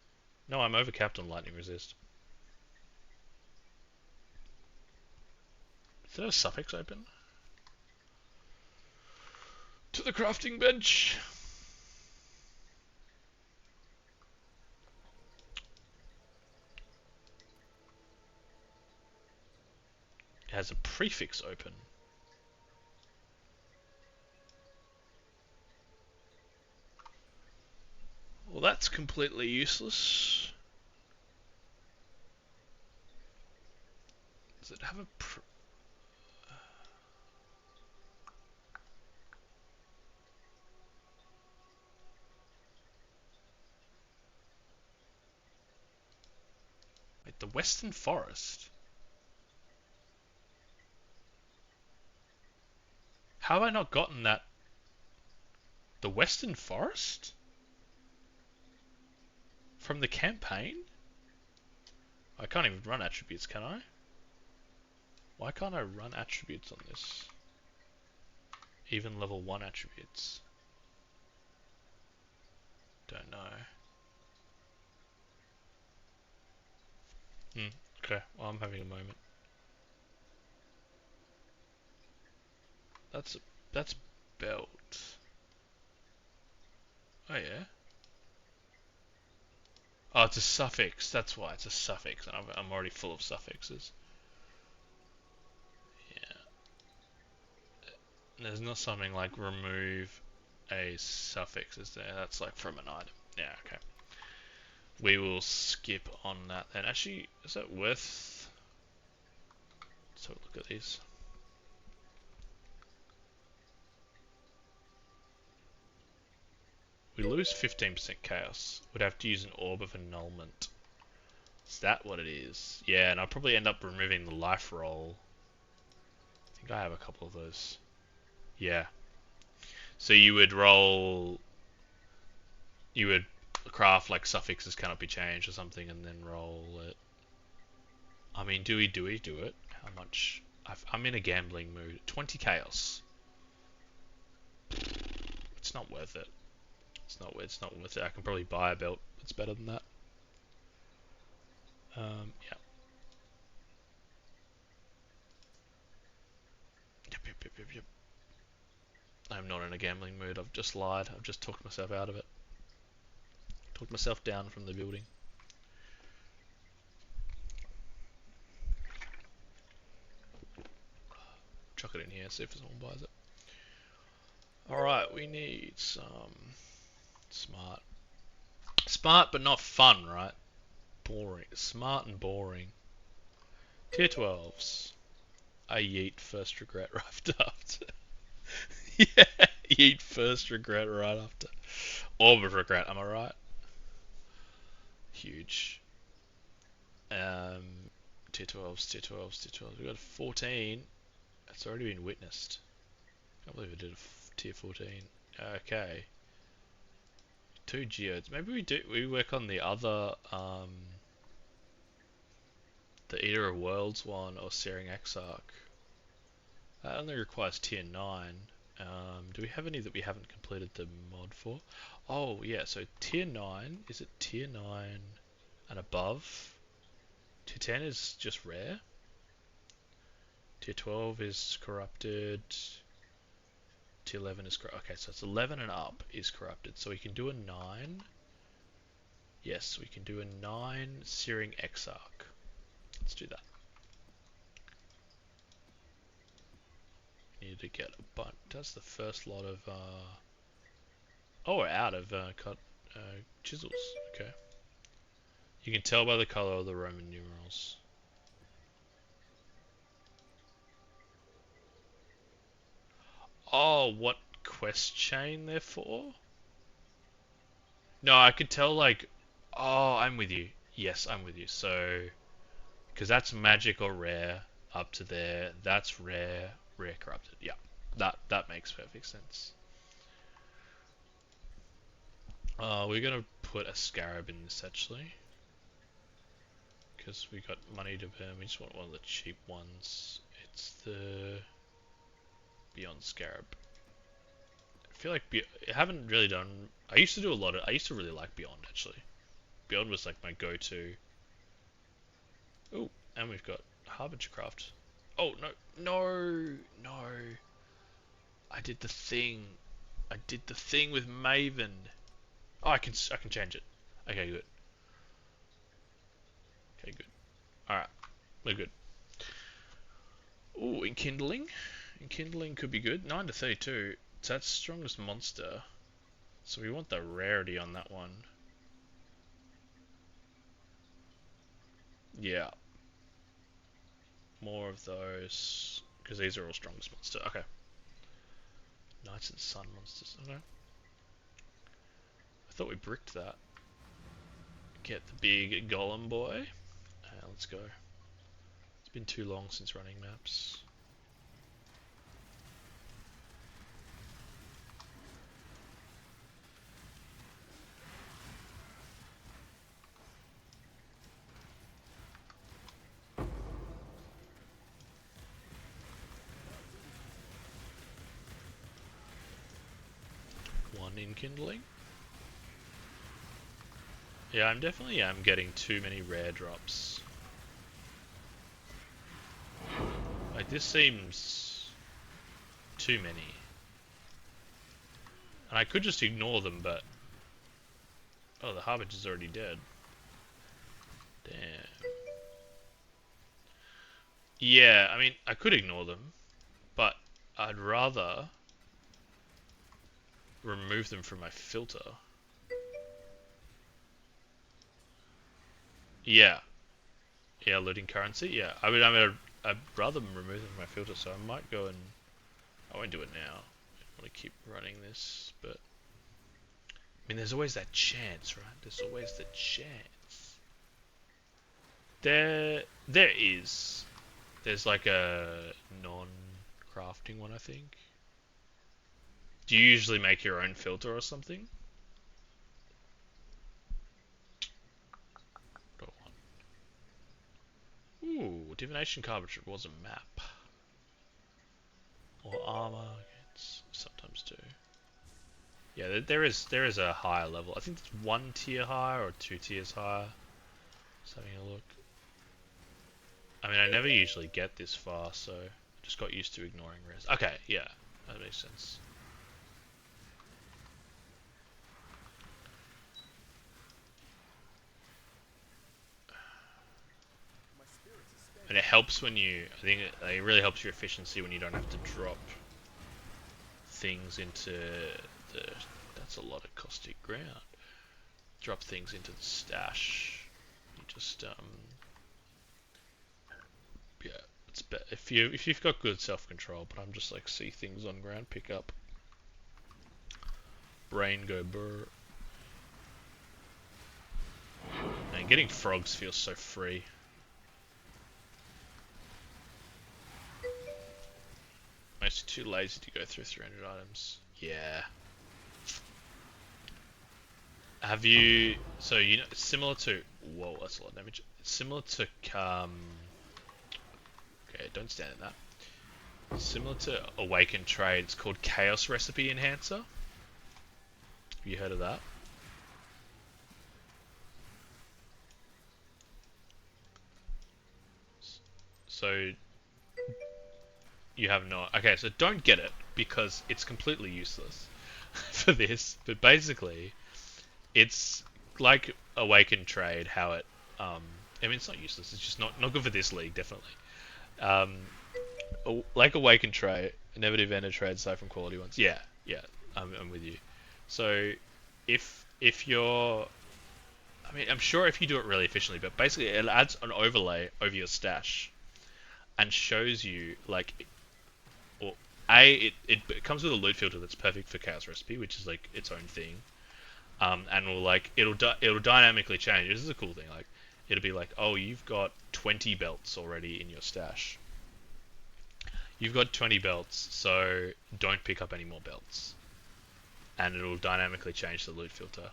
No, I'm overcapped on lightning resist. Is there a suffix open? To the crafting bench! It has a prefix open. Well, that's completely useless. Does it have a Wait, the Western Forest? How have I not gotten that? The Western Forest? From the campaign? I can't even run attributes, can I? Why can't I run attributes on this? Even level 1 attributes. Don't know. Okay, well I'm having a moment. That's that's belt. Oh yeah. Oh, it's a suffix. That's why it's a suffix. I'm already full of suffixes. Yeah. There's not something like remove a suffix, is there? That's like from an item. Yeah, okay. We will skip on that then. Actually, is that worth... Let's have a look at these. We lose 15% chaos. Would have to use an orb of annulment. Is that what it is? Yeah, and I'll probably end up removing the life roll. I think I have a couple of those. Yeah. So you would roll... You would craft like suffixes cannot be changed or something and then roll it. I mean, do it? How much? I'm in a gambling mood. 20 chaos. It's not worth it. It's not worth it. I can probably buy a belt that's better than that. Yeah. Yep. I'm not in a gambling mood. I've just lied. I've just talked myself out of it. Talked myself down from the building. Chuck it in here, see if someone buys it. Alright, we need some smart. Smart but not fun, right? Boring. Smart and boring. Tier 12s. I yeet first regret right after. Yeah, yeet first regret right after. Orb of regret, am I right? Huge. Tier 12s, tier 12s, tier 12s. We got 14. It's already been witnessed. Can't believe I did a tier 14. Okay. 2 geodes. Maybe we work on the other the Eater of Worlds one or Searing Exarch. That only requires tier 9. Do we have any that we haven't completed the mod for? Oh yeah, so tier 9, is it tier 9 and above? Tier 10 is just rare. Tier 12 is corrupted. Tier 11 is corrupted. Okay, so it's 11 and up is corrupted. So we can do a 9. Yes, we can do a 9 Searing Exarch. Let's do that. Need to get a bunch. That's the first lot of. Oh, we're out of cut chisels. Okay. You can tell by the color of the Roman numerals. Oh, what quest chain they're for? No, I could tell like. Oh, I'm with you. Yes, I'm with you. So, because that's magic or rare up to there. That's rare, rare corrupted. Yeah, that makes perfect sense. We're gonna put a scarab in this actually, because we got money to burn. We just want one of the cheap ones. It's the Beyond Scarab. I feel like I haven't really done. I used to do a lot of. I used to really like Beyond actually. Beyond was like my go-to. Oh, and we've got Harbinger Craft. Oh no, no, no! I did the thing. I did the thing with Maven. Oh, I can change it. Okay, good. Okay, good. All right, we're good. Ooh, Enkindling. Enkindling could be good. 9 to 32. It's that strongest monster. So we want the rarity on that one. Yeah. More of those. Because these are all strongest monster. Okay. Knights and Sun monsters. Okay. I thought we bricked that. Get the big golem boy. Let's go. It's been too long since running maps. One Enkindling. Yeah, I'm definitely getting too many rare drops. Like, this seems too many. And I could just ignore them, but... Oh, the Harbinger's already dead. Damn. Yeah, I mean, I could ignore them, but I'd rather remove them from my filter. Yeah. Yeah, looting currency, yeah. I'd rather remove them from my filter, so I might go and... I won't do it now. I want to keep running this, but... I mean, there's always that chance, right? There's always the chance. There is. There's like a non-crafting one, I think. Do you usually make your own filter or something? Ooh, Divination Carpentry was a map. Or armor, sometimes do. Yeah, there is a higher level. I think it's 1 tier higher or 2 tiers higher. Just having a look. I mean, I never usually get this far, so I just got used to ignoring res. Okay, yeah, that makes sense. And it helps when you, I think it really helps your efficiency when you don't have to drop things into the, that's a lot of caustic ground. Drop things into the stash. You just, yeah, it's better if you've got good self-control, but I'm just like, see things on ground, pick up. Brain go burr. Man, getting frogs feels so free. Mostly too lazy to go through 300 items. Yeah. Have you... So, you know, similar to... Whoa, that's a lot of damage. It's similar to okay, don't stand in that. Similar to Awakened Trade, it's called Chaos Recipe Enhancer. Have you heard of that? So you have not. Okay, so don't get it because it's completely useless for this. But basically, it's like Awakened Trade. How it, I mean, it's not useless. It's just not good for this league, definitely. Um, like Awakened Trade, Innovative Ender Trade aside from quality ones. Yeah, yeah, I'm with you. So if you're, I mean, I'm sure if you do it really efficiently, but basically it adds an overlay over your stash and shows you like, or it comes with a loot filter that's perfect for Chaos Recipe, which is like its own thing. And will like it'll dynamically change. This is a cool thing. Like it'll be like, oh, you've got 20 belts already in your stash. You've got 20 belts, so don't pick up any more belts. And it'll dynamically change the loot filter.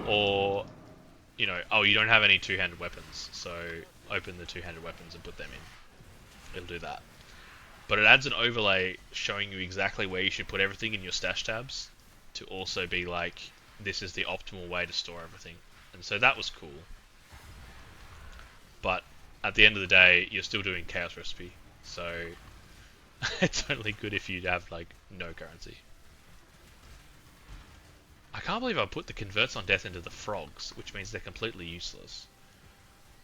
Or, you know, oh, you don't have any two-handed weapons, so open the two-handed weapons and put them in. It'll do that. But it adds an overlay showing you exactly where you should put everything in your stash tabs to also be like, this is the optimal way to store everything. And so that was cool. But at the end of the day, you're still doing Chaos Recipe. So it's only good if you have like no currency. I can't believe I put the converts on death into the frogs, which means they're completely useless.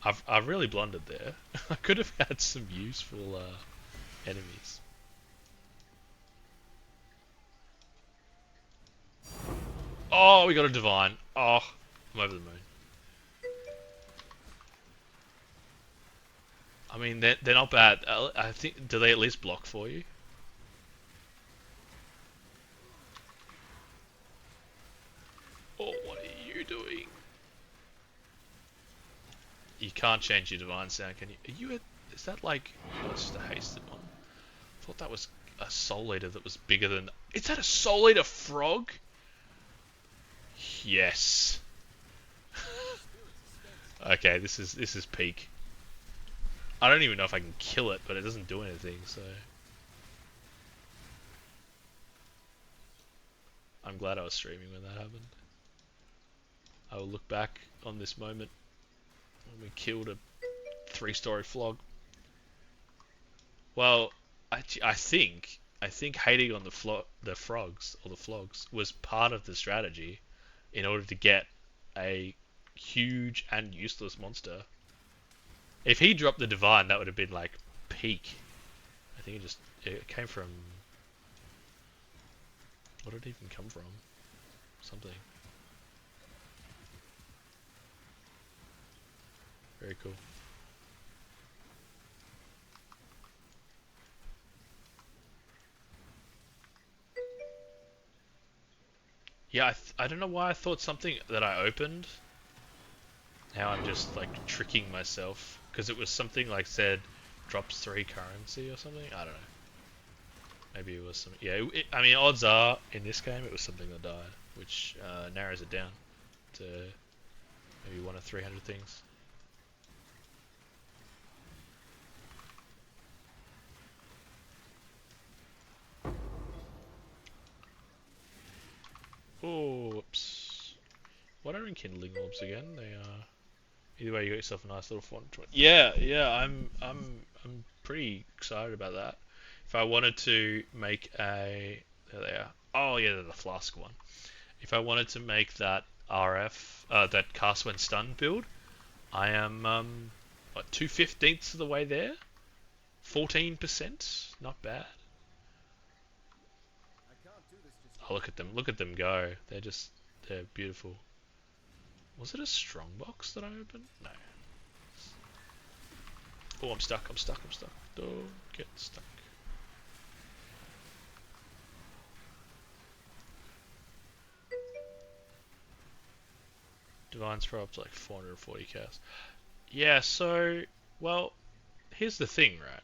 I've really blundered there. I could have had some useful enemies. Oh, we got a divine. Oh, I'm over the moon. I mean, they're not bad. I think, do they at least block for you? Oh, what are you doing? You can't change your divine sound, can you? Are you a, is that like, oh, it's just a hasted one. I thought that was a soul eater that was bigger than, is that a soul eater frog? Yes. Okay, this is peak. I don't even know if I can kill it, but it doesn't do anything, so I'm glad I was streaming when that happened. I will look back on this moment when we killed a 3-story flog. Well, I think hating on the frogs or the flogs was part of the strategy in order to get a huge and useless monster. If he dropped the divine, that would have been like peak. I think it came from, what did it even come from? Something. Very cool. Yeah, I don't know why I thought something that I opened. Now I'm just like tricking myself because it was something like said drops 3 currency or something. I don't know. Maybe it was some. Yeah, I mean, odds are in this game it was something that died, which narrows it down to maybe 1 of 300 things. Oh, whoops. What are enkindling orbs again? They are. Either way, you got yourself a nice little 420. Yeah, I'm pretty excited about that. If I wanted to make a, there they are. Oh yeah, they're the flask one. If I wanted to make that RF, that cast when stunned build, I am what 2/15 of the way there. 14%, not bad. I can't do this just Oh, yet. look at them go. They're beautiful. Was it a strongbox that I opened? No. Oh, I'm stuck. Don't get stuck. Divines for up to like 440 cast. Yeah, so, well, here's the thing, right?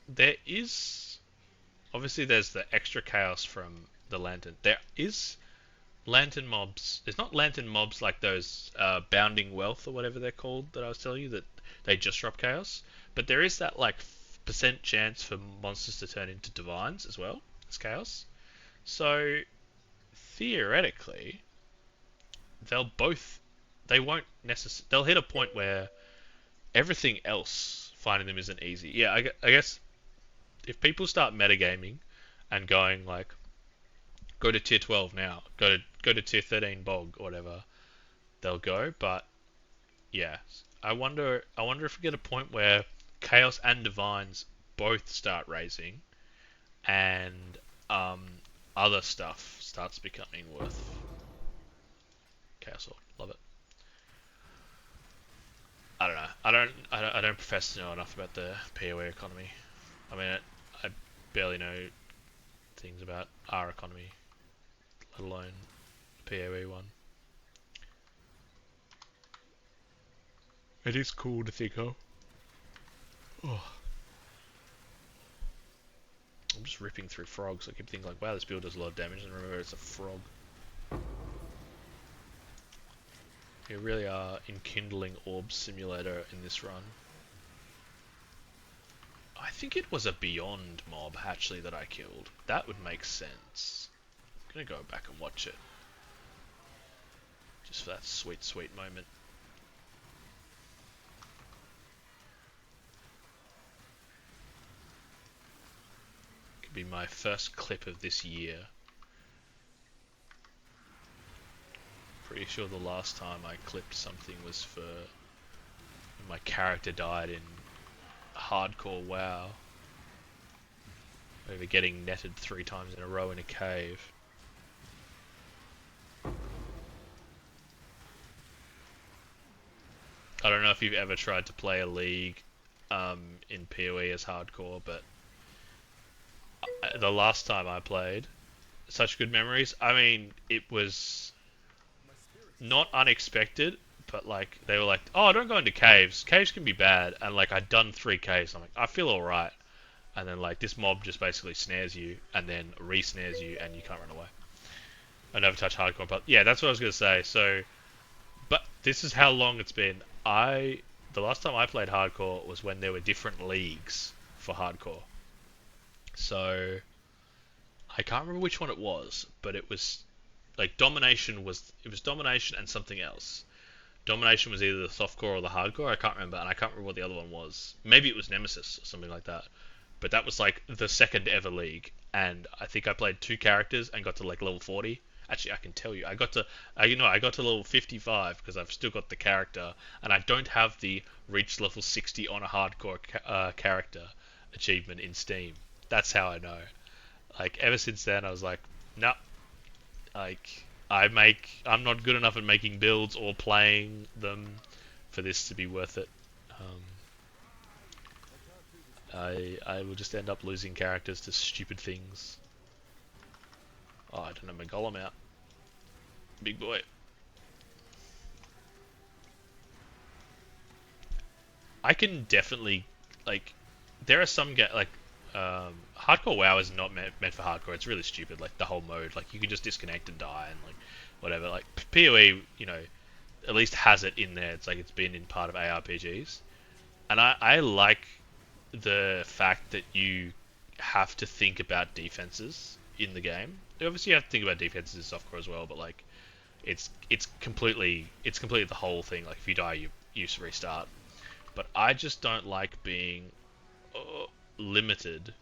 There is, obviously there's the extra chaos from the lantern. There is lantern mobs. There's not lantern mobs like those bounding wealth or whatever they're called that I was telling you that they just drop chaos. But there is that like percent chance for monsters to turn into divines as well as chaos. So theoretically, they'll both. They won't necessarily. They'll hit a point where everything else finding them isn't easy. Yeah, I guess if people start metagaming and going like, go to tier 12 now, go to tier 13 bog or whatever, they'll go. But yeah, I wonder if we get a point where chaos and divines both start raising, and um, other stuff starts becoming worth chaos or love it. I don't know. I don't profess to know enough about the PoE economy. I mean, I barely know things about our economy, let alone PoE one. It is cool to think of. Oh. I'm just ripping through frogs. I keep thinking like, wow, this build does a lot of damage, and remember it's a frog. You really are enkindling orb simulator in this run. I think it was a beyond mob actually that I killed. That would make sense. I'm gonna go back and watch it. Just for that sweet, sweet moment. Could be my first clip of this year. Pretty sure the last time I clipped something was for when my character died in hardcore WoW. Over getting netted 3 times in a row in a cave. I don't know if you've ever tried to play a league in PoE as hardcore, but the last time I played, such good memories. I mean, it was not unexpected, but like they were like, "Oh, don't go into caves. Caves can be bad." And like I'd done 3 caves. I'm like, I feel all right. And then like this mob just basically snares you and then re-snares you and you can't run away. I never touch hardcore, but yeah, that's what I was gonna say. So, but this is how long it's been. The last time I played hardcore was when there were different leagues for hardcore. So I can't remember which one it was, but it was like domination and something else. Domination was either the softcore or the hardcore. I can't remember, and I can't remember what the other one was. Maybe it was Nemesis or something like that. But that was like the second ever league, and I think I played 2 characters and got to like level 40. Actually, I can tell you, I got to level 55 because I've still got the character, and I don't have the reach level 60 on a hardcore character achievement in Steam. That's how I know. Like ever since then, I was like, no, like I'm not good enough at making builds or playing them for this to be worth it. I will just end up losing characters to stupid things. Oh, I don't have my golem out. Big boy. I can definitely, like, there are some hardcore WoW is not meant for hardcore. It's really stupid, like the whole mode. Like you can just disconnect and die and like whatever. Like PoE, at least has it in there. It's like it's been in part of ARPGs, and I like the fact that you have to think about defenses in the game. Obviously, you have to think about defenses in softcore as well, but like it's completely the whole thing. Like if you die, you restart. But I just don't like being limited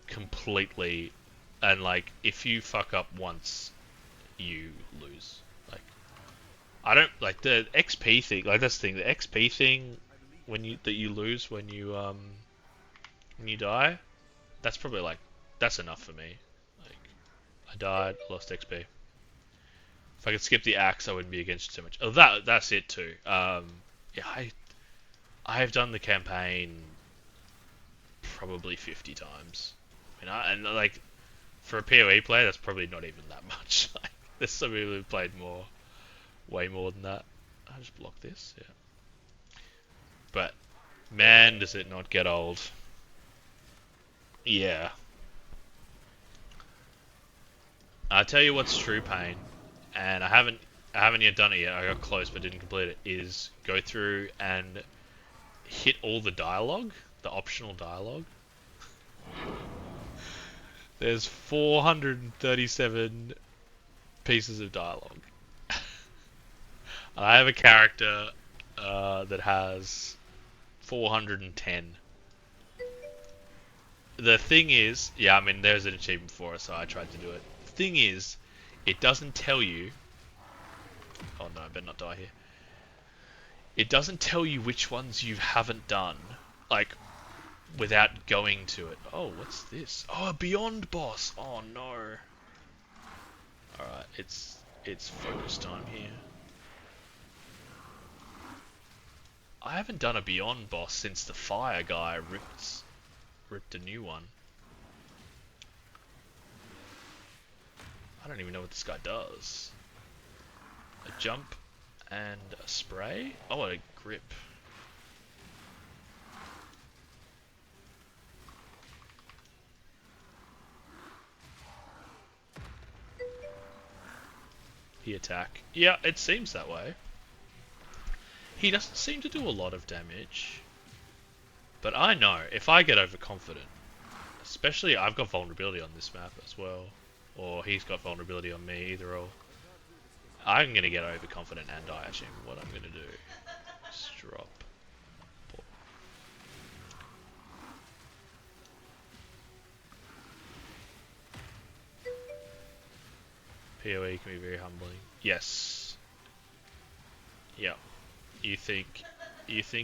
completely, and like if you fuck up once, you lose. Like I don't like the XP thing. Like that's the thing. The XP thing when you lose when you die. That's probably like that's enough for me. Like I died, lost XP. If I could skip the axe, I wouldn't be against it too much. Oh, that's it too. Yeah, I have done the campaign probably 50 times. And like for a PoE player, that's probably not even that much. Like, there's some people who've played way more than that. I just block this, yeah. But man, does it not get old? Yeah. I'll tell you what's true pain and I haven't yet done it yet. I got close but didn't complete it. Is go through and hit all the dialogue, the optional dialogue. There's 437 pieces of dialogue. I have a character that has 410. The thing is, yeah, I mean, there's an achievement for it, so I tried to do it. The thing is, it doesn't tell you. Oh no, I better not die here. It doesn't tell you which ones you haven't done, like, without going to it. Oh, what's this? Oh, a Beyond boss. Oh no. Alright, it's focus time here. I haven't done a Beyond boss since the fire guy ripped a new one. I don't even know what this guy does. A jump and a spray? Oh, a grip. He attack. Yeah, it seems that way. He doesn't seem to do a lot of damage. But I know, if I get overconfident, especially I've got vulnerability on this map as well, or he's got vulnerability on me, either or, I'm going to get overconfident and die. Actually, what I'm going to do is drop. POE can be very humbling. Yes. Yeah. You think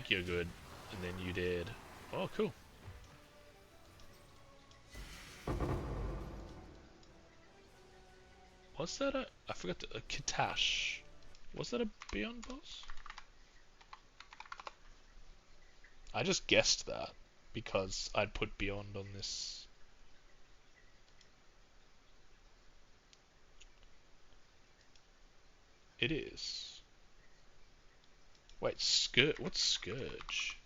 you're good, and then you dared. Oh, cool. What's that? I forgot a Katash. Was that a Beyond boss? I just guessed that because I'd put Beyond on this. It is. Wait, Scourge? What's Scourge?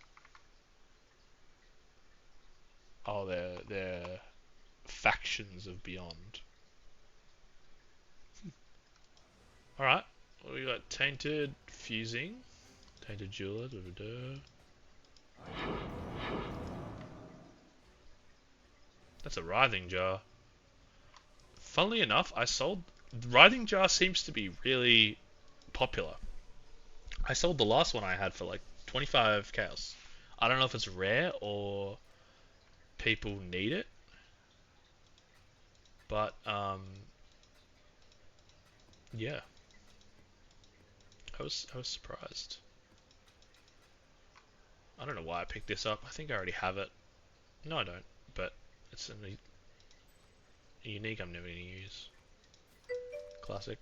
Oh, they're factions of Beyond. Alright, what do we got? Tainted Fusing. Tainted Jeweler. Da, da, da. That's a Writhing Jar. Funnily enough, Writhing Jar seems to be really popular. I sold the last one I had for like 25 chaos. I don't know if it's rare or people need it. But, yeah. I was surprised. I don't know why I picked this up. I think I already have it. No, I don't. But it's a unique I'm never going to use. Classic.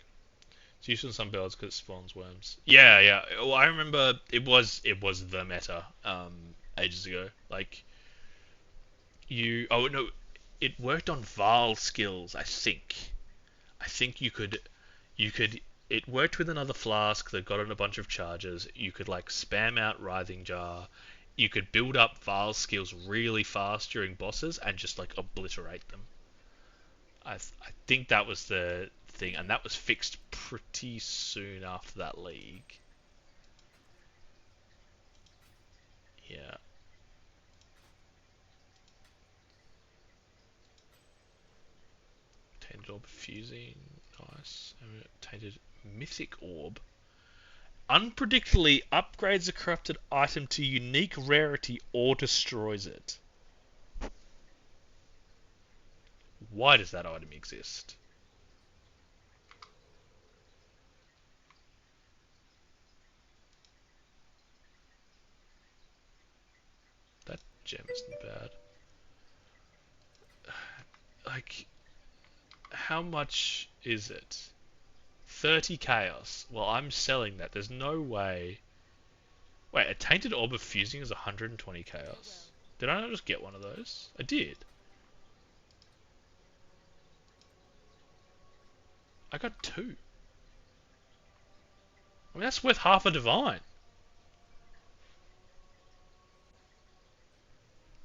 It's useful in some builds because it spawns worms. Yeah, yeah. Well, I remember it was the meta ages ago. Like oh no, it worked on Val skills. I think you could it worked with another flask that got on a bunch of charges. You could like spam out Writhing Jar. You could build up Val skills really fast during bosses and just like obliterate them. I think that was the thing, and that was fixed pretty soon after that league. Yeah. Tainted Orb Fusing, nice. Tainted Mythic Orb. Unpredictably upgrades a corrupted item to unique rarity or destroys it. Why does that item exist? That gem isn't bad. Like, how much is it? 30 chaos. Well, I'm selling that. There's no way. Wait, a Tainted Orb of Fusing is 120 chaos. Did I not just get one of those? I did. I got two. I mean, that's worth half a divine.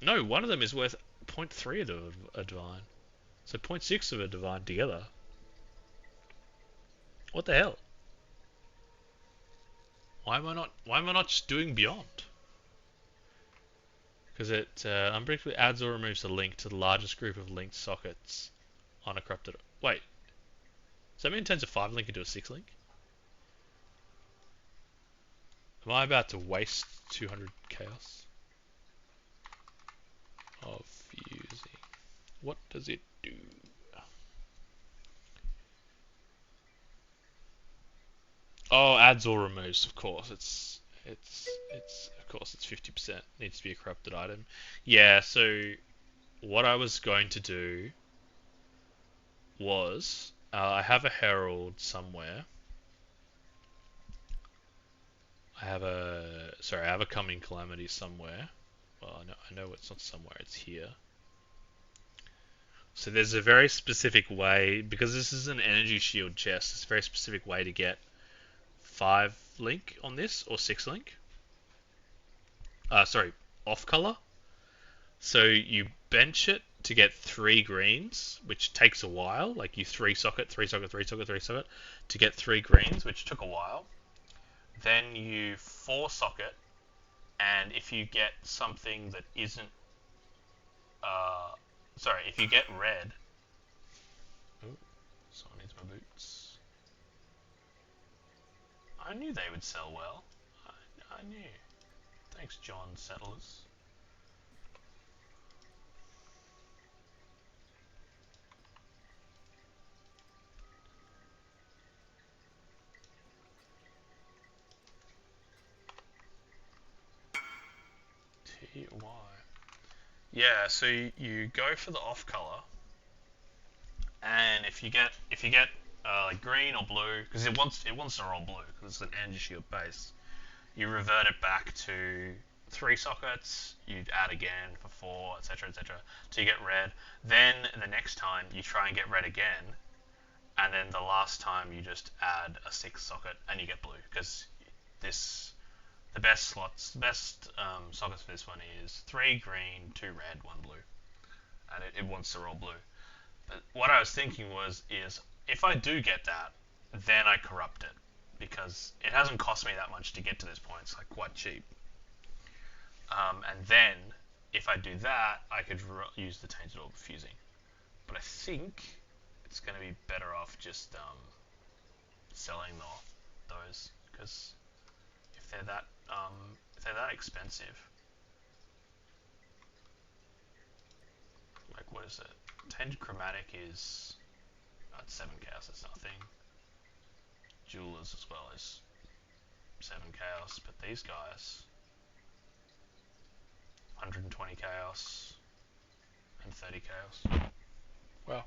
No, one of them is worth 0.3 of a divine. So 0.6 of a divine together. What the hell? Why am I not just doing beyond? Because it unpredictably adds or removes a link to the largest group of linked sockets on a corrupted. Wait, does that mean it turns a 5 link into a 6 link? Am I about to waste 200 chaos of fusing? What does it do? Oh, adds or removes. Of course, it's of course it's 50%. Needs to be a corrupted item. Yeah. So what I was going to do was I have a herald somewhere. I have a coming calamity somewhere. Well, I know it's not somewhere. It's here. So there's a very specific way, because this is an energy shield chest. There's a very specific way to get 5 link on this or 6 link. Sorry, off color. So you bench it to get 3 greens, which takes a while. Like you 3 socket, 3 socket, 3 socket, 3 socket to get 3 greens, which took a while. Then you 4 socket, and if you get something that isn't, if you get red. Oh, someone needs my boots. I knew they would sell well. I knew. Thanks, John Settlers. TY. Yeah, so you go for the off color, and if you get like green or blue, because it wants to roll blue because it's an energy shield base. You revert it back to 3 sockets. You add again for 4, etc., etc. To get red. Then the next time you try and get red again, and then the last time you just add a 6 socket and you get blue because this the best sockets for this one is 3 green, 2 red, 1 blue, and it wants to roll blue. But what I was thinking is if I do get that, then I corrupt it because it hasn't cost me that much to get to this point. It's like quite cheap. And then if I do that, I could use the tainted orb fusing. But I think it's going to be better off just selling those because if they're that expensive, like what is it? Tainted chromatic is at 7 chaos. That's nothing. Jewelers as well is 7 chaos, but these guys 120 chaos and 30 chaos. Wow.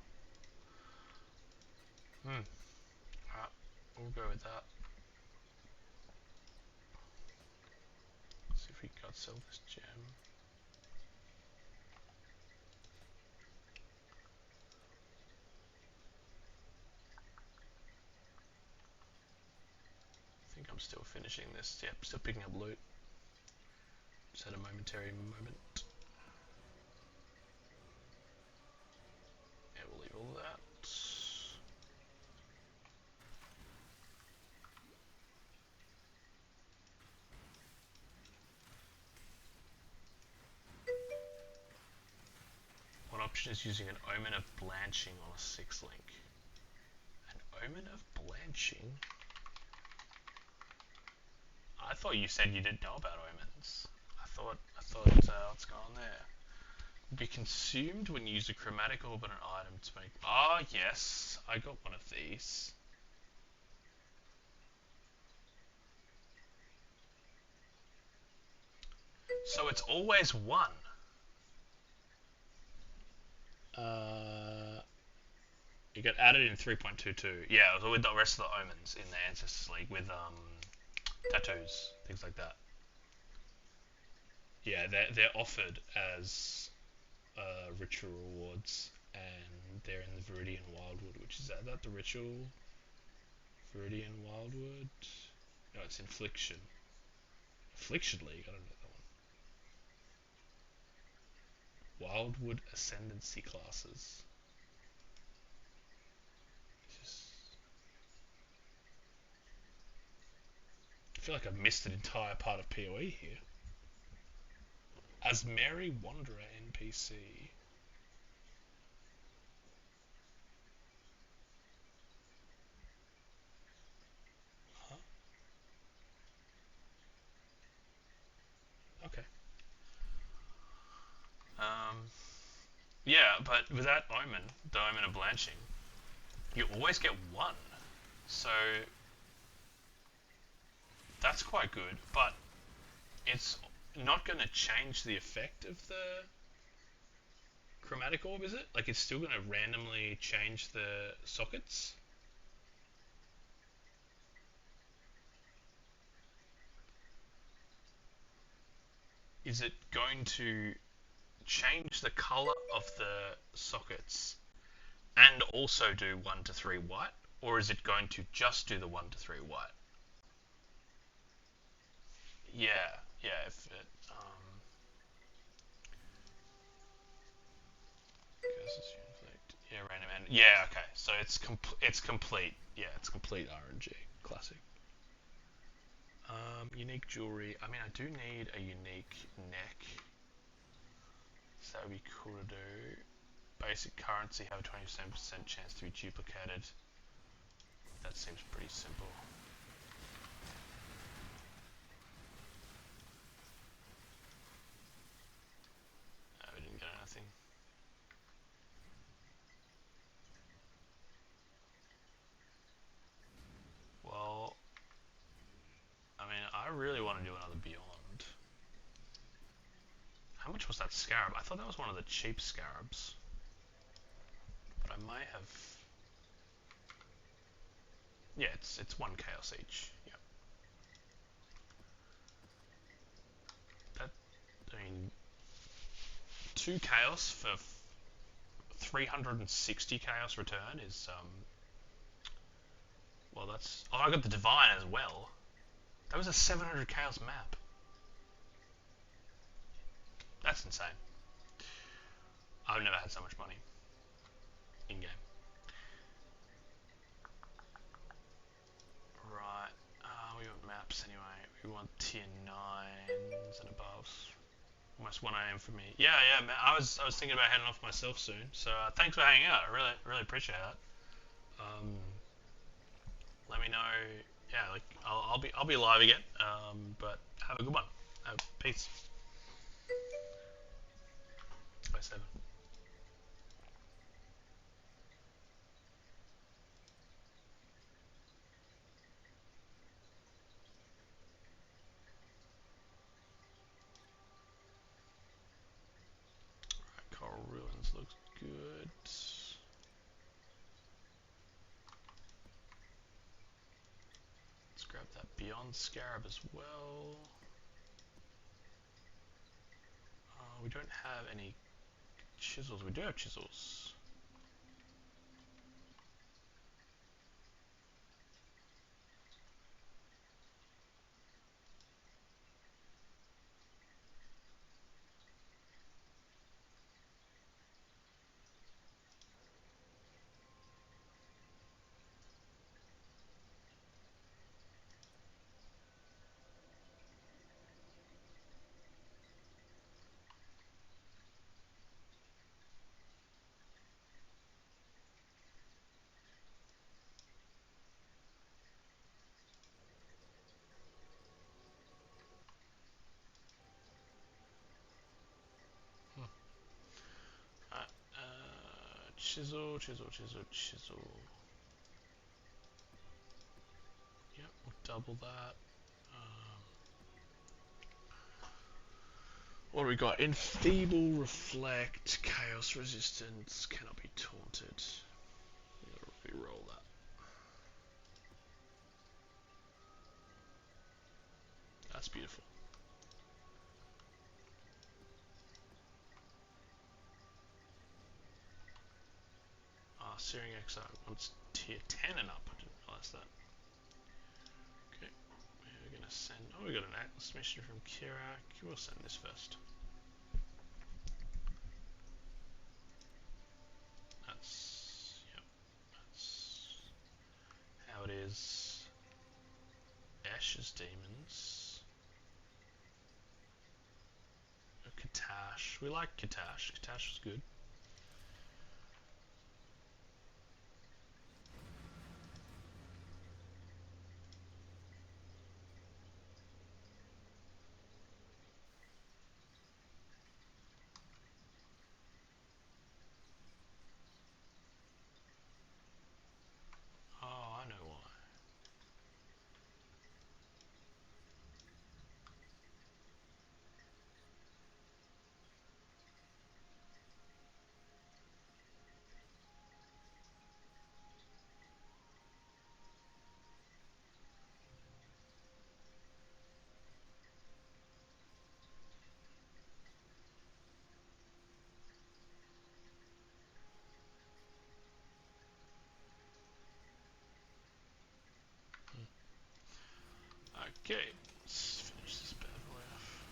Alright, we'll go with that. See if we got sell this gem. I think I'm still finishing this. Yep, still picking up loot. Just had a momentary moment. Yeah, we'll leave all that. One option is using an Omen of Blanching on a 6 link. An Omen of Blanching? I thought you said you didn't know about omens. I thought what's going on there? Be consumed when you use a chromatic orb on an item to make. Ah, yes, I got one of these. So it's always 1. It got added in 3.22. Yeah, it was with the rest of the omens in the Ancestors League with tattoos, things like that. Yeah, they're offered as ritual rewards, and they're in the Viridian Wildwood, which is that the ritual Viridian Wildwood? No, it's Infliction. Affliction League. I don't know that one. Wildwood Ascendancy classes. feel like I've missed an entire part of PoE here. As Mary Wanderer NPC. Huh? Okay. Yeah, but with that omen, the omen of blanching, you always get one. So that's quite good, but it's not going to change the effect of the chromatic orb, is it? Like, it's still going to randomly change the sockets? Is it going to change the color of the sockets and also do 1 to 3 white? Or is it going to just do the 1 to 3 white? Yeah, yeah, if it, yeah, random and yeah, okay. So it's complete. Yeah, it's complete RNG. Classic. Unique jewelry. I mean, I do need a unique neck. So that would be cool to do. Basic currency have a 27% chance to be duplicated. That seems pretty simple. No, we didn't get anything. Well, I mean, I really want to do another Beyond. How much was that scarab? I thought that was one of the cheap scarabs. But I might have... Yeah, it's 1 chaos each. Yeah. That, I mean, 2 chaos for 360 chaos return is, well, that's... Oh, I got the divine as well. That was a 700 chaos map. That's insane. I've never had so much money in game. Right, we got maps anyway. We want tier 9s and above. Almost 1 AM for me. Yeah, yeah, man. I was thinking about heading off myself soon. So thanks for hanging out. I really appreciate that. Let me know. Yeah, like I'll be live again. But have a good one. Peace. Bye, 7. Right, Coral Ruins looks good. Let's grab that Beyond Scarab as well. We don't have any chisels. We do have chisels. Alright, chisel, chisel, chisel, chisel. Yep, we'll double that. What do we got? Enfeeble, Reflect, Chaos Resistance, cannot be taunted. Re-roll that. That's beautiful. Searing Exile wants tier 10 and up. I didn't realise that. Okay, we're gonna send. Oh, we got an Atlas mission from Kirak. We'll send this first. That's how it is. Ashes Demons. Katash. We like Katash. Katash is good. Oh, I know why. Okay, let's finish this bad boy off.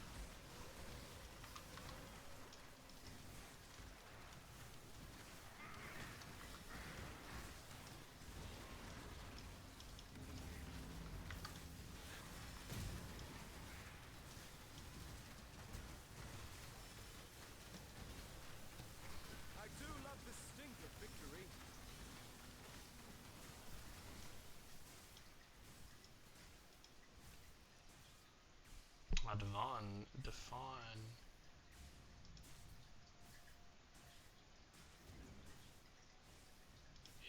I do love the stink of victory. My Define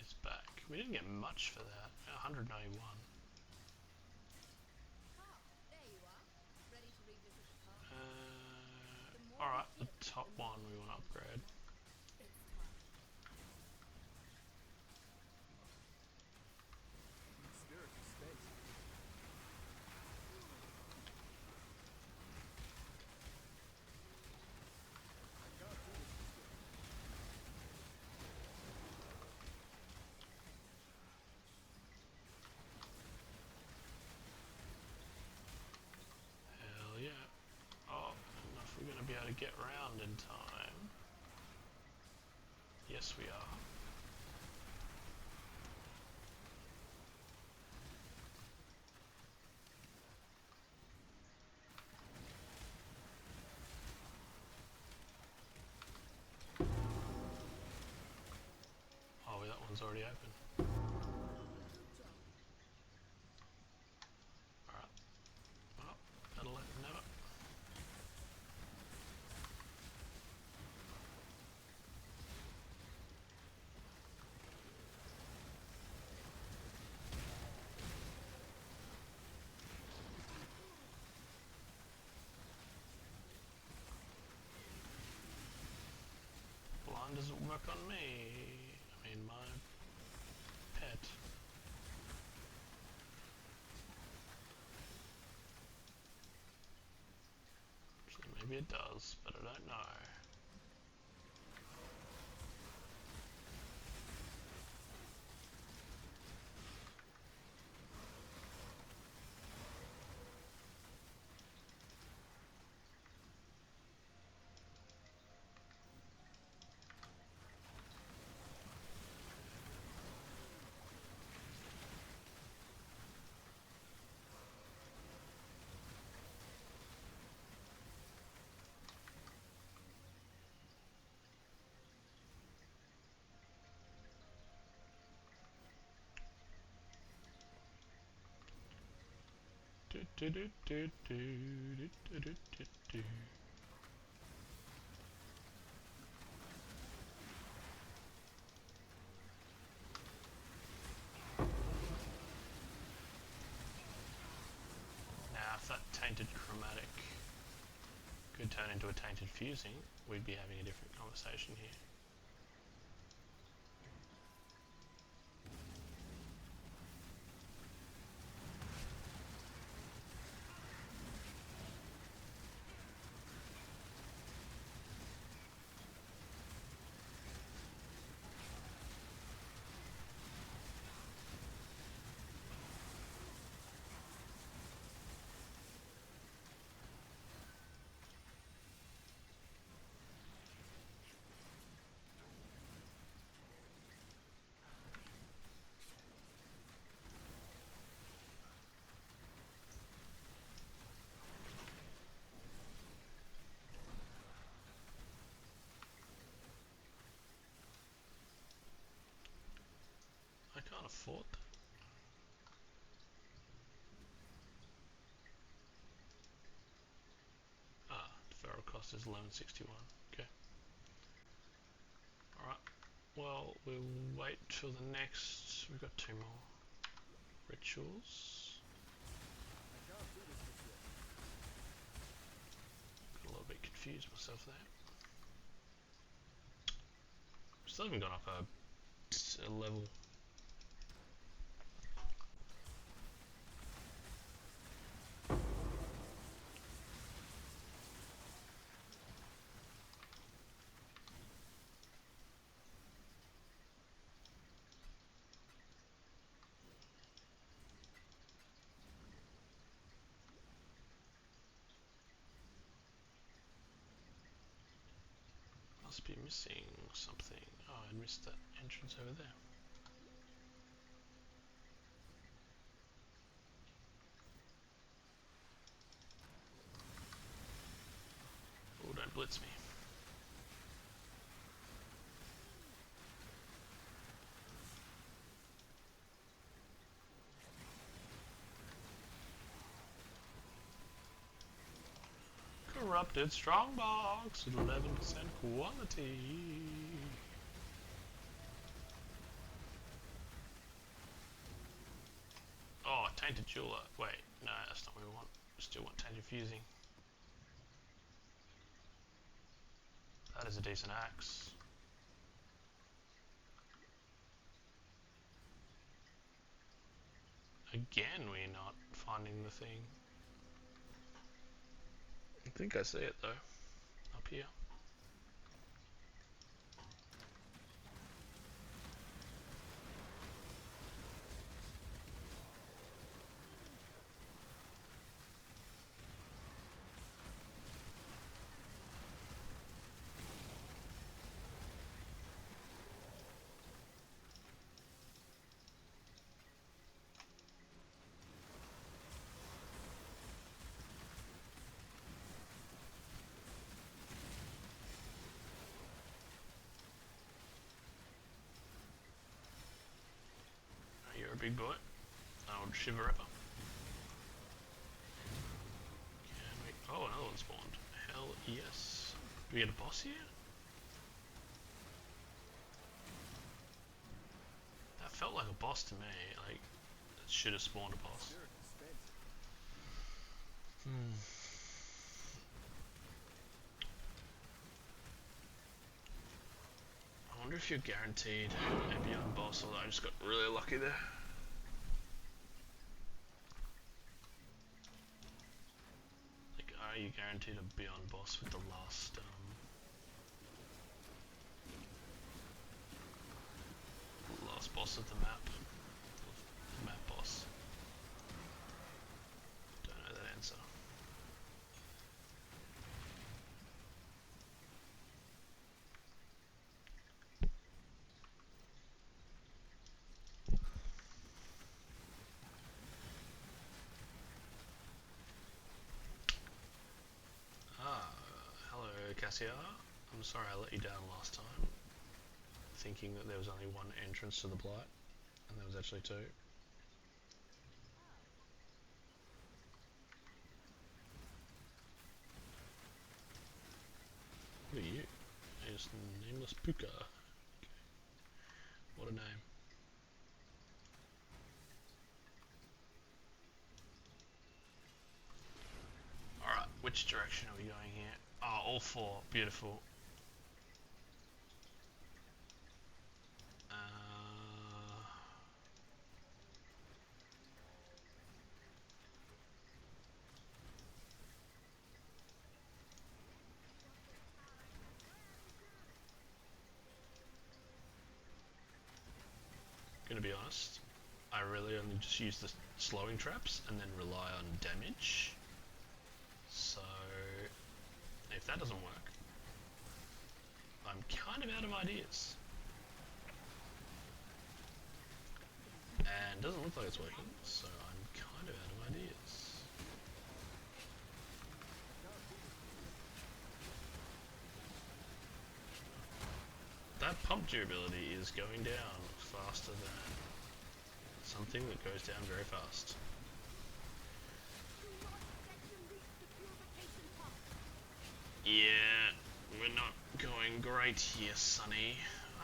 is back. We didn't get much for that. 191. Ah, there you are. Ready to revisit the past? Alright, the top one we want to upgrade. It's time. Spirit of space. I can't do this just yet. Hell yeah. Oh, I don't know if we're going to be able to get round in time. Yes, we are. Oh, that one's already open. Good job. Alright. Well, that'll let them know it. Blind doesn't work on me. I mean, my pet. Actually, maybe it does, but I don't know. Do, do, do, do, do, do, do, do, do, do. Now, if that tainted chromatic could turn into a tainted fusing, we'd be having a different conversation here. fort. Ah, deferral cost is 1161. Okay. Alright. Well, we'll wait till the next. We've got 2 more rituals. I can't do this just yet. Got a little bit confused myself there. Still haven't gone up a level. Must be missing something. Oh, I missed that entrance over there. Oh, don't blitz me. Corrupted strongbox at 11% quality. Oh, tainted jeweler. Wait, no, that's not what we want. We still want tainted fusing. That is a decent axe. Again, we're not finding the thing. I think I see it though, up here. You're a big boy. Old Shiver Ripper. Oh, another one spawned. Hell yes. Do we get a boss here? That felt like a boss to me. Like, it should have spawned a boss. Sure, expensive. I wonder if you're guaranteed a beyond boss, although I just got really lucky there. Like, are you guaranteed a beyond boss with the last, last boss of the map? The map boss. Don't know that answer. Hello Cassia. I'm sorry I let you down last time, thinking that there was only one entrance to the Blight, and there was actually 2. What are you? It's Nameless Puka. Okay. What a name. Alright, which direction are we going here? Oh, all 4. Beautiful. Gonna be honest, I really only just use the slowing traps and then rely on damage. So, if that doesn't work, I'm kind of out of ideas. And doesn't look like it's working, so I'm kind of out of ideas. That pump durability is going down faster than something that goes down very fast. Yeah, we're not going great here, Sonny.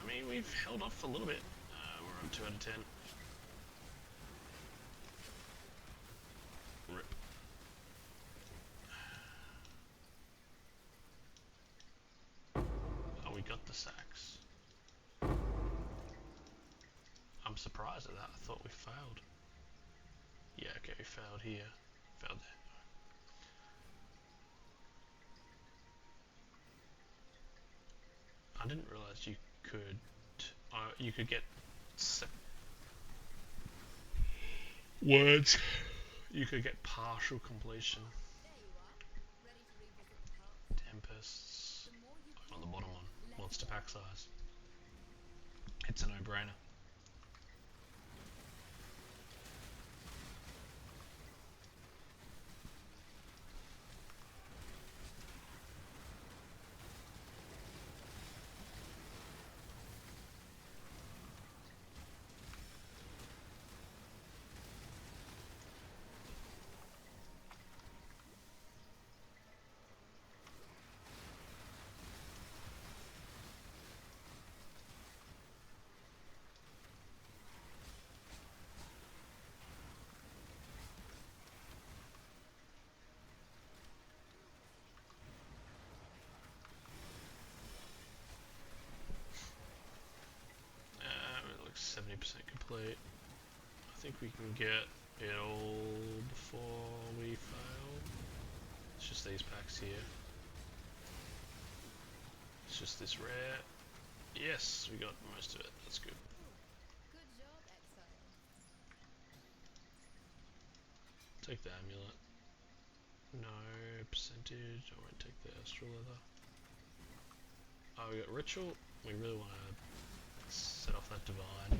I mean, we've held off a little bit. We're on 2 out of 10. Rip. Oh, we got the sacks. I'm surprised at that. I thought we failed. Yeah, okay, we failed here. Failed there. I didn't realise you could... you could get... words. You could get partial completion. There you are, ready to revisit the past. Tempests. The more you On the bottom one. less Monster you pack size. It's a no-brainer. It looks 70% complete. I think we can get it all before we fail. It's just these packs here. It's just this rare. Yes, we got most of it. That's good. Good job, Exile. Take the amulet. No percentage. I won't take the astral leather. Oh, we got ritual. We really want to set off that divine.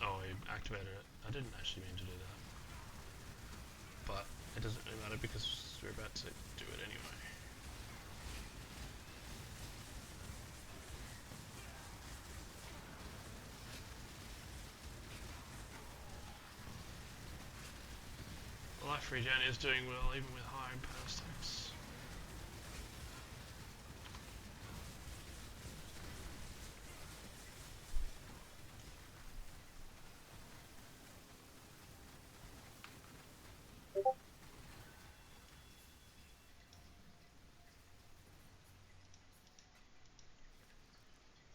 Oh, we activated it. I didn't actually mean to do that. But it doesn't really matter because we're about to do it anyway. Life regen is doing well even with high power stacks.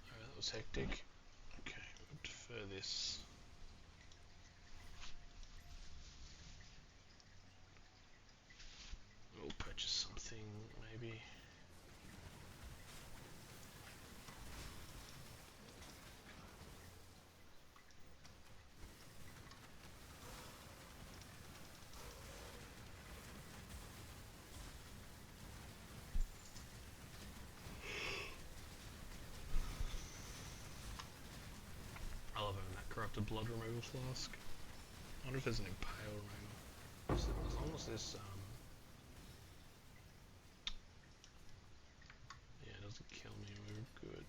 Oh, that was hectic. Okay, we'll defer this. We'll purchase something, maybe. I love having that corrupted blood removal flask. I wonder if there's an impale removal. As long as this, yeah, it doesn't kill me, we're good.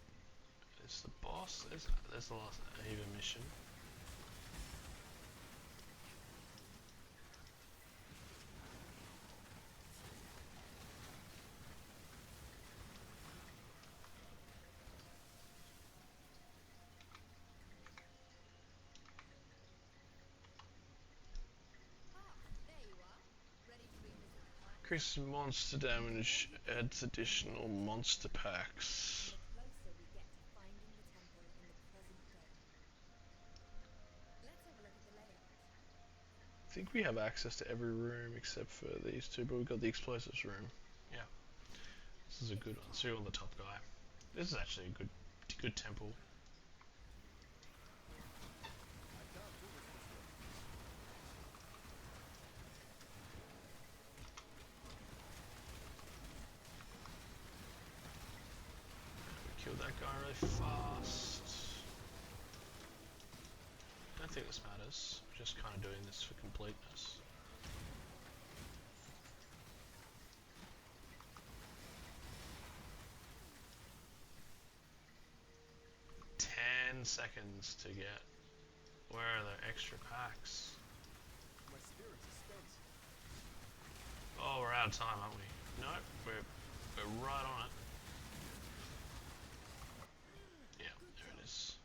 It's the boss. There's the last Eva mission. Ah, there you are, ready to revisit the past. Increases monster damage, adds additional monster packs. The closer we get to finding the temple in the present day. Let's have a look at the layout. I think we have access to every room except for these two, but we've got the explosives room. Yeah. This is a good one. So you're on the top guy. This is actually a good temple. I can't do this just yet. We killed that guy really fast. think this matters. We're just kind of doing this for completeness. Seconds to get. Where are the extra packs? My spirit is spent. Oh, we're out of time, aren't we? No, we're right on it. Yeah, there it is.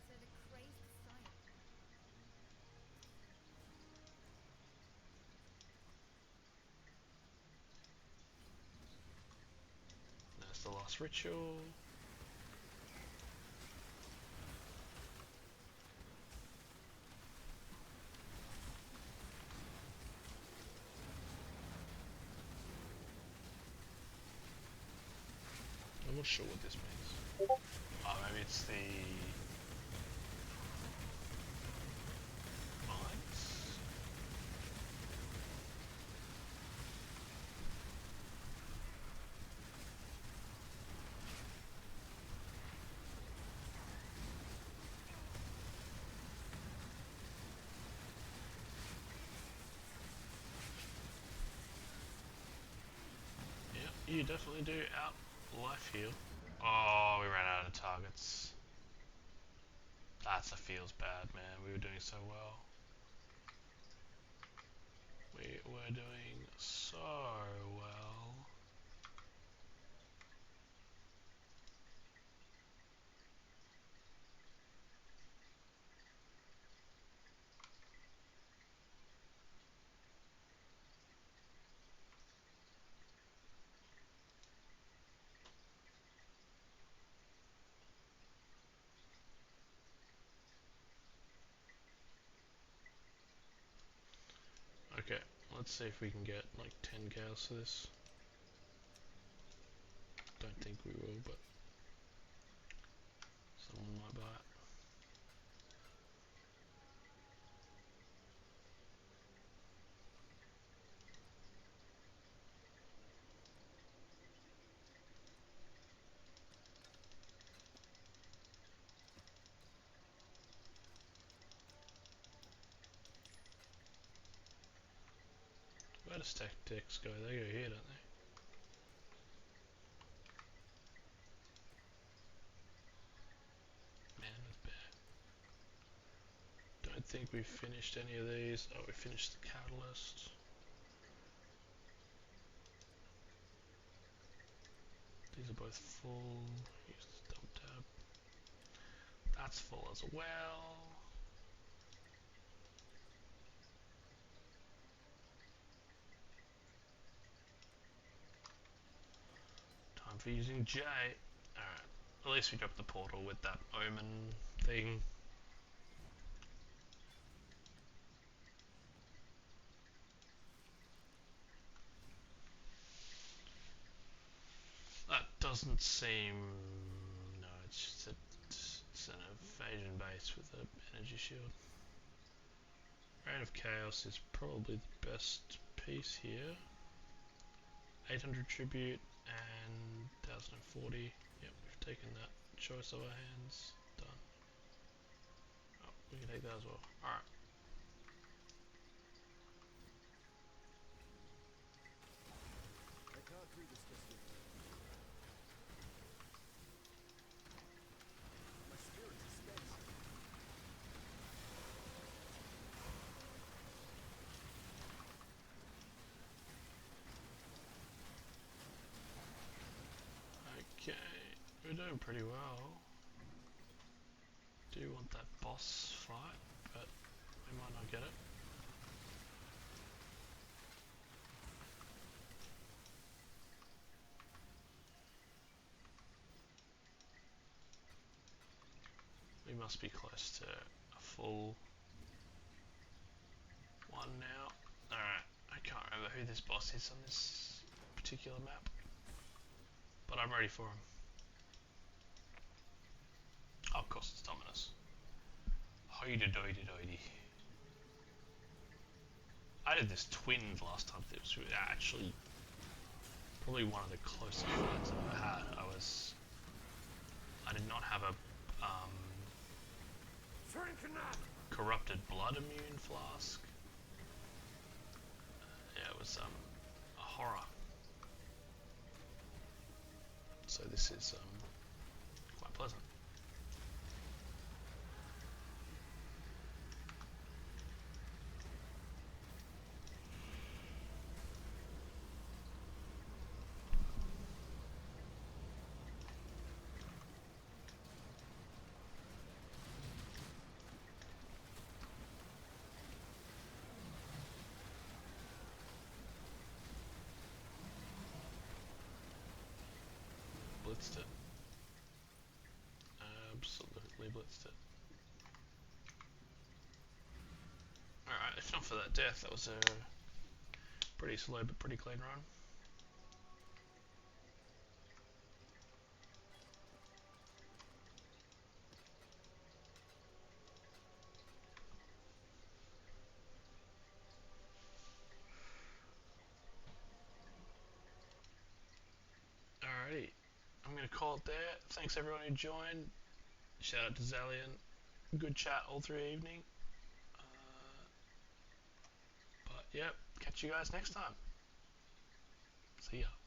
So the crazed scion. There's the last ritual. I'm not sure what this means. Oh, maybe it's the mines? Yeah, you definitely do out life heal. Oh, we ran out of targets. That feels bad, man. We were doing so well. We were doing so well. Okay, let's see if we can get like 10 cows for this. Don't think we will, but someone might buy it. Where does tactics go? They go here, don't they? Man with bear. Don't think we've finished any of these. Oh, we finished the catalyst. These are both full. Use the double tab. That's full as well. Time for using J. Alright. At least we dropped the portal with that omen thing. That doesn't seem... No, it's just it's an evasion base with an energy shield. Reign of Chaos is probably the best piece here. 800 tribute and 1040. Yep, we've taken that choice of our hands. Done. Oh, we can take that as well. Alright. I can't do this just yet. My spirit is spent. Okay, we're doing pretty well. Do want that boss fight, but we might not get it. We must be close to a full one now. Alright, I can't remember who this boss is on this particular map, but I'm ready for him. Oh, of course it's Dominus. Hoity-doity-doity. I did this twinned last time. It was actually probably one of the closest fights I've ever had. I did not have a corrupted blood immune flask. Yeah, it was a horror. So this is quite pleasant. Blitzed it. Absolutely blitzed it. Alright, if not for that death, that was a pretty slow but pretty clean run. Alrighty, I'm going to call it there. Thanks everyone who joined. Shout out to Zalian. Good chat all through evening. But yep, catch you guys next time. See ya.